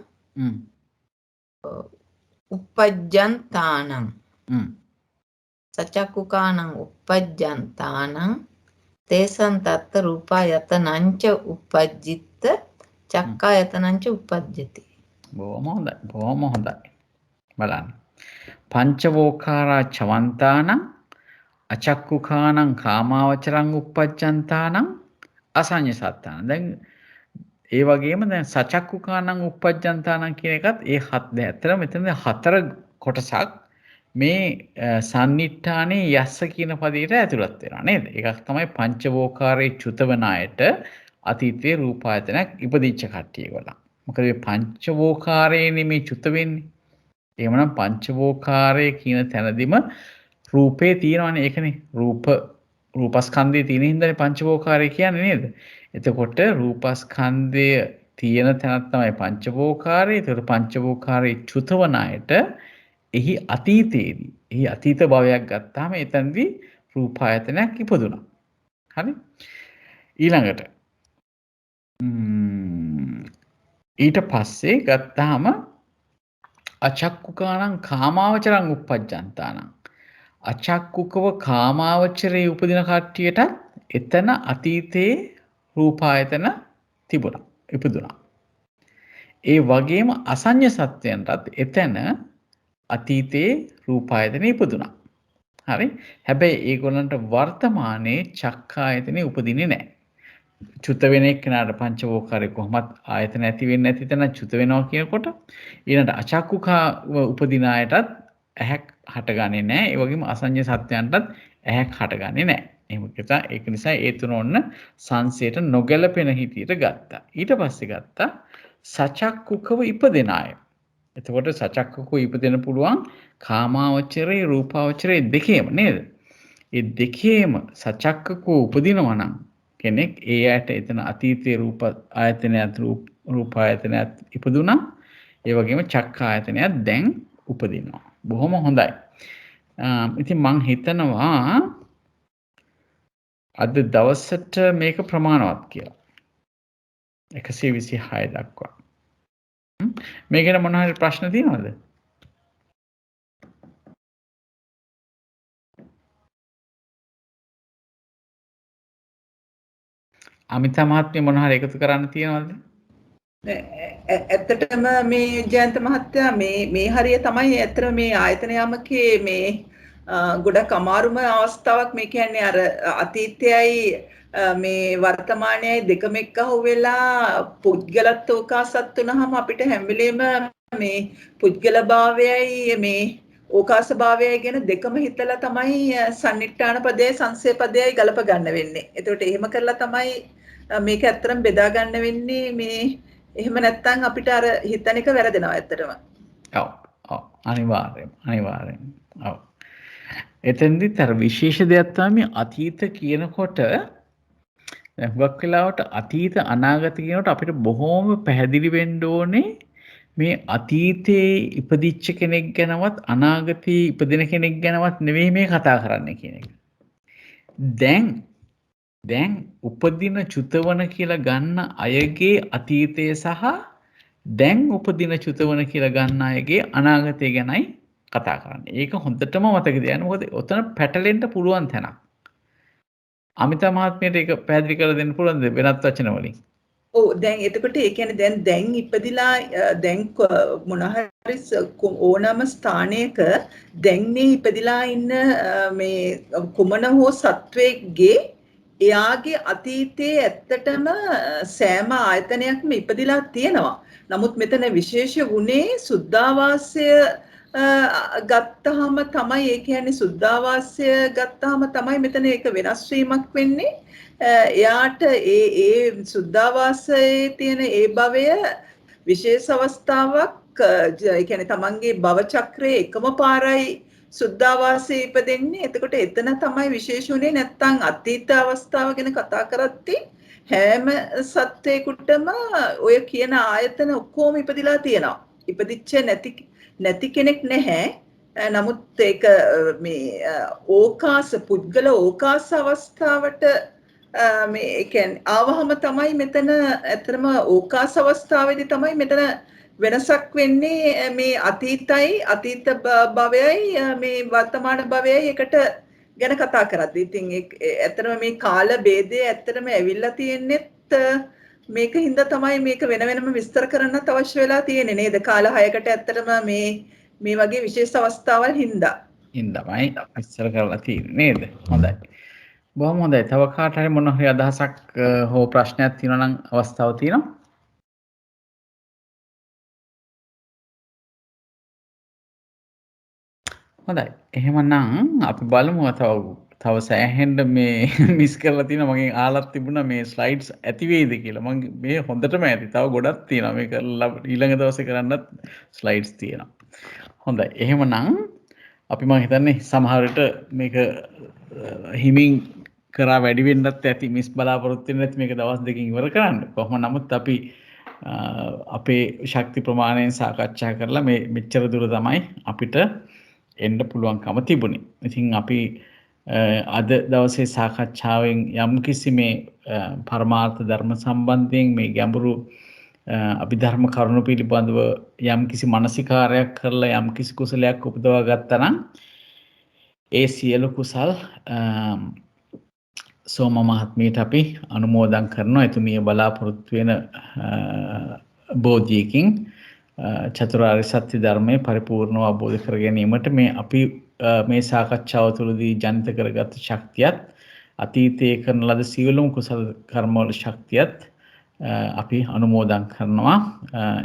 uppajjantāනං සචක්කු කාණං uppajjantāනං තේසං තත්ත රූපායතනං ච uppajjitta චක්කායතනං ච uppajjati. බොහොම හොඳයි. බලන්න. පංචවෝකාරා චවන්තානං අචක්කුකානං කාමාවචරං uppajjantāනං අසඤ්ඤ සත්තානං. දැන් ඒ වගේම දැන් සචක්කුකානං uppajjantāනං කියන එකත් ඒ ඇත්තට මෙතන හතර කොටසක් මේ සන්නිට්ඨානේ යස්ස කියන පදයට ඇතුළත් වෙනවා නේද? ඒකක් තමයි පංචවෝකාරයේ චුතවන අයට අතීතයේ රූපායතනයක් ඉපදිච්ච කට්ටිය ඒගොල්ලන්. මොකද මේ පංචවෝකාරයේ මේ චුත වෙන්නේ. එහෙමනම් පංචවෝකාරයේ කියන තැනදීම රූපේ තියෙනවනේ ඒකනේ. රූපස්කන්ධයේ තියෙන හින්දානේ පංචවෝකාරය කියන්නේ නේද? එතකොට රූපස්කන්ධය තියෙන තැනක් තමයි පංචවෝකාරය. ඒතකොට පංචවෝකාරයේ චුතවන අයට එහි අතීතයේදී එහි අතීත භවයක් ගත්තාම එතනදී රූපායතනයක් ඉපදුණා. හරි? ඊළඟට ඊට පස්සේ ගත්තාම අචක්කුකානං කාමාවචරං uppajjantāනං අචක්කුකව කාමාවචරයේ උපදින කට්ටියට එතන අතීතයේ රූපායතන තිබුණා ඉපදුණා. ඒ වගේම අසඤ්ඤ සත්‍යයන්ටත් එතන අතීතයේ රූපායතන ඉපදුණා. හරි? හැබැයි ඒගොල්ලන්ට වර්තමානයේ චක්කායතනෙ උපදින්නේ නැහැ. චුත වෙන එක්කනට පංචවෝකාරය කොහොමත් ආයතන ඇති වෙන්නේ නැති තැන චුත වෙනවා කියනකොට ඊළඟට අචක්කුකා උපදින අයටත් ඇහැක් හටගන්නේ නැහැ. ඒ වගේම අසඤ්ඤ සත්‍යයන්ටත් ඇහැක් හටගන්නේ නැහැ. ඒක නිසා ඒ තුන ඔන්න සංසයට නොගැලපෙන හිතියට ගත්තා. ඊට පස්සේ ගත්තා සචක්කුකව ඉපදෙන අය. එතකොට සචක්කුකව ඉපදෙන්න පුළුවන් කාමාවචරේ රූපාවචරේ දෙකේම නේද? ඒ දෙකේම සචක්කුකව උපදිනවා නම් කෙනෙක් ඒ ඇයට එතන අතීතයේ රූප ආයතනයත් රූප ආයතනයත් ඉපදුනා. ඒ වගේම චක්ක ආයතනයත් දැන් උපදිනවා. බොහොම හොඳයි. ඉතින් මං හිතනවා අද දවසට මේක ප්‍රමාණවත් කියලා. 126 දක්වා. මේ ගැන මොන හරි ප්‍රශ්න තියෙනවද? අමිතා මහත්මිය මොන හරි එකතු කරන්න තියෙනවද? ඇත්තටම මේ ජයන්ත මහත්තයා මේ හරිය තමයි ඇත්තටම මේ ආයතන යමකේ මේ ගොඩක් අමාරුම අවස්ථාවක්. මේ කියන්නේ අර අතීතයයි මේ වර්තමානයයි දෙකම එක්කහුව වෙලා පුද්ගලත්වෝකාසත් වුණාම අපිට හැම වෙලේම මේ පුද්ගලභාවයයි මේ ඕකාසභාවයයි ගැන දෙකම හිතලා තමයි සන්නිට්ඨාන පදයයි සංසේ පදයයි ගලප ගන්න වෙන්නේ. ඒකට එහෙම කරලා තමයි මේක ඇත්තටම බෙදා ගන්න වෙන්නේ. මේ එහෙම නැත්නම් අපිට අර හිතන එක වැරදෙනවා ඇත්තටම. ඔව් අනිවාර්යෙන්. ඔව්. එතෙන්දිත් අර විශේෂ දෙයක් තමයි අතීත කියනකොට හුඟක් වෙලාවට අතීත අනාගත කියනකොට අපිට බොහොම පැහැදිලි වෙන්න ඕනේ මේ අතීතයේ ඉපදිච්ච කෙනෙක් ගැනවත් අනාගතයේ ඉපදින කෙනෙක් ගැනවත් නෙවෙයි මේ කතා කරන්නේ කියන එක. දැන් උපදින චුතවන කියලා ගන්න අයගේ අතීතය සහ දැන් උපදින චුතවන කියලා ගන්න අයගේ අනාගතය ගැනයි කතා කරන්නේ. ඒක හොඳටම මතක තියාගන්න. මොකද ඔතන පැටලෙන්න පුළුවන් තැනක්. අමිතා මහත්මියට ඒක පැහැදිලි කරලා දෙන්න පුළුවන්ද වෙනත් වචන වලින්? ඔව් දැන් එතකොට ඒ කියන්නේ දැන් ඉපදිලා දැන් මොන හරි ඕනම ස්ථානයක දැන් මේ ඉපදිලා ඉන්න මේ කුමන හෝ සත්වයේගේ එයාගේ අතීතයේ ඇත්තටම සෑම ආයතනයක්ම ඉපදිලා තියෙනවා. නමුත් මෙතන විශේෂ වුණේ සුද්ධාවාසය ගත්තාම තමයි ඒ කියන්නේ සුද්ධාවාසය ගත්තාම තමයි මෙතන ඒක වෙනස් වීමක් වෙන්නේ. එයාට ඒ සුද්ධාවාසයේ තියෙන ඒ භවය විශේෂ අවස්ථාවක් ඒ කියන්නේ තමන්ගේ භව චක්‍රයේ එකම පාරයි සුද්ධාවාසයේ ඉපදෙන්නේ. එතකොට එතන තමයි විශේෂ උනේ. නැත්තම් අතීත අවස්ථාව ගැන කතා කරද්දී හැම සත්‍යයකටම ඔය කියන ආයතන ඔක්කොම ඉපදිලා තියෙනවා. ඉපදිච්ච නැති කෙනෙක් නැහැ. නමුත් ඒක මේ ඕකාස පුද්ගල ඕකාස අවස්ථාවට මේ ඒ කියන්නේ ආවහම තමයි මෙතන ඇත්තටම ඕකාස අවස්ථාවේදී තමයි මෙතන වෙනසක් වෙන්නේ මේ අතීතයි අතීත භවයයි මේ වර්තමාන භවයයි එකට ගැන කතා කරද්දී. ඉතින් ඇත්තටම මේ කාල ભેදය ඇත්තටම ඇවිල්ලා තියෙන්නේත් මේක හින්දා තමයි මේක වෙන වෙනම විස්තර කරන්නත් අවශ්‍ය වෙලා තියෙන්නේ නේද? කාල 6කට ඇත්තටම මේ වගේ විශේෂ අවස්ථාවල් හින්දා. හින්දාමයි විස්තර කරලා තියෙන්නේ නේද? හොඳයි. බොහොම හොඳයි. තව කාට හරි මොන හරි අදහසක් හෝ ප්‍රශ්නයක් තියෙනවා නම් අවස්ථාව තියෙනවා. හොඳයි. එහෙමනම් අපි බලමු තව සෑහෙන්න මේ මිස් කරලා තියෙනවා. මගෙන් ආලත් තිබුණා මේ ස්ලයිඩ්ස් ඇති වෙයිද කියලා. මම මේ හොඳටම ඇති. තව ගොඩක් තියෙනවා. මේක ඊළඟ දවසේ කරන්නත් ස්ලයිඩ්ස් තියෙනවා. හොඳයි. එහෙමනම් අපි මම හිතන්නේ සමහර විට මේක හිමින් කරා වැඩි වෙන්නත් ඇති මිස් බලාපොරොත්තු වෙන්නේ නැති මේක දවස් දෙකකින් ඉවර කරන්න. කොහොම නමුත් අපි අපේ ශක්ති ප්‍රමාණයෙන් සාකච්ඡා කරලා මේ මෙච්චර දුර තමයි අපිට එන්න පුළුවන්කම තිබුණේ. ඉතින් අපි අද දවසේ සාකච්ඡාවෙන් යම්කිසි මේ පරමාර්ථ ධර්ම සම්බන්ධයෙන් මේ ගැඹුරු අභිධර්ම කරුණු පිළිබඳව යම්කිසි මානසිකාරයක් කරලා යම්කිසි කුසලයක් උපදවා ගත්තා නම් ඒ සියලු කුසල් සෝම මහත්මියට අපි අනුමෝදන් කරනවා. එතුමිය බලාපොරොත්තු වෙන බෝධියකින් චතුරාර්ය සත්‍ය ධර්මයේ පරිපූර්ණව අවබෝධ කර ගැනීමට මේ අපි මේ සාකච්ඡාව තුළදී ජනිත කරගත් ශක්තියත් අතීතයේ කරන ලද සියලුම කුසල කර්මවල ශක්තියත් අපි අනුමෝදන් කරනවා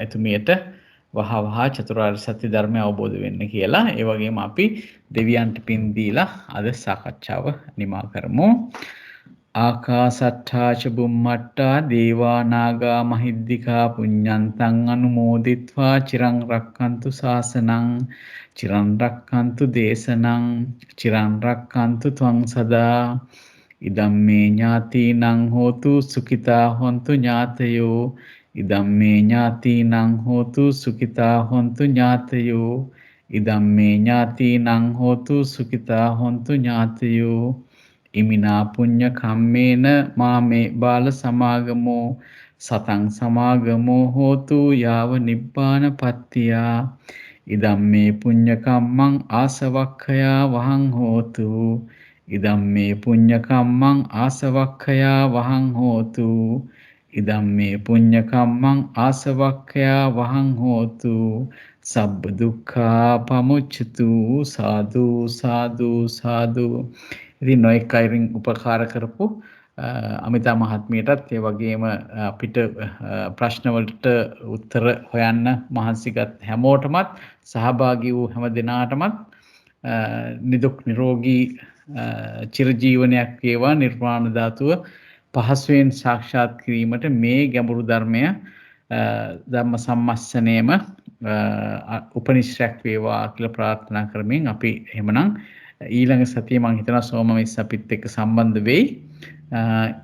එතුමියට වහවහ චතුරාර්ය සත්‍ය ධර්මය අවබෝධ වෙන්න කියලා. ඒ වගේම අපි දෙවියන්ට පින් දීලා අද සාකච්ඡාව නිමා කරමු. ආකාසට්ඨා ච බුම්මට්ඨා දේවා නාග මහිද්దికා පුඤ්ඤන්තං අනුමෝදිත්වා චිරං රක්칸තු ශාසනං චිරං රක්칸තු දේශනං චිරං රක්칸තු ත්වං සදා ඉදම්මේ ඥාතිනං හෝතු සුඛිතා හොන්තු ඥාතයෝ ඉදම්මේ ඥාතිනං හෝතු සුඛිතා හොන්තු ඥාතයෝ ඉදම්මේ ඥාතිනං හෝතු සුඛිතා හොන්තු ඥාතයෝ ඉමිනා පුඤ්ඤ කම්මේන මාමේ බාල සමාගමෝ සතං සමාගමෝ හෝතු යාව නිබ්බාන පත්තියා ඉදම්මේ පුඤ්ඤ කම්මං ආසවක්ඛයා වහං හෝතු ඉදම්මේ පුඤ්ඤ කම්මං ආසවක්ඛයා වහං හෝතු ඉදම්මේ පුඤ්ඤ කම්මං ආසවක්ඛයා වහං හෝතු සබ්බ දුක්ඛා පමුච්ඡතු සාදු සාදු සාදු. ඉතින් නොඑක් අයරින් උපකාර කරපු අමිතා මහත්මියටත් ඒ වගේම අපිට ප්‍රශ්න වලට උත්තර හොයන්න මහන්සිගත් හැමෝටමත් සහභාගී වූ හැම දෙනාටමත් නිදුක් නිරෝගී චිරජීවනයක් වේවා. නිර්වාණ ධාතුව පහසුවෙන් සාක්ෂාත් කිරීමට මේ ගැඹුරු ධර්මය ධම්ම සම්මස්සනයේම උපනිශ්‍රයක් වේවා කියලා ප්‍රාර්ථනා කරමින් අපි එහෙමනම් ඊළඟ සතියේ මම හිතනවා සෝමමිස් අපිත් එක්ක සම්බන්ධ වෙයි.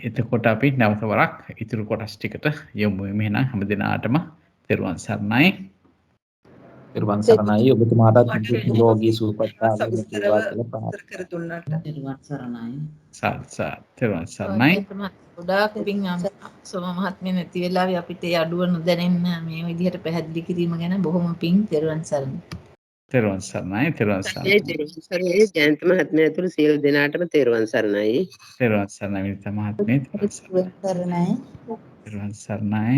එතකොට අපි නැවත වරක් ඉතුරු කොටස් ටිකට යමු. එහෙනම් හැම දිනාටම තෙරුවන් සරණයි. නිර්වාණ සරණයි ඔබතුමාටත් නිරෝගී සුවපත් සවිස්තරව ලැබේවා කියලා විස්තර කර දුන්නට. නිර්වාණ සරණයි. තෙරුවන් සරණයි. ගොඩාක් පිං සෝම මහත්මිය නැති වෙලාවේ අපිට ඒ අඩුව නොදැනෙන්න මේ විදිහට පැහැදිලි කිරීම ගැන බොහොම පිං තෙරුවන් සරණයි. තෙරුවන් සරණයි. තෙරුවන් ඒ සරණයි. තෙරුවන් සරණයි ජයන්ත මහත්මයා ඇතුළු සියලු දෙනාටම තෙරුවන් සරණයි. තෙරුවන් සරණයි විනිතා මහත්මිය. තෙරුවන් සරණයි. සරණයි. තෙරුවන් සරණයි.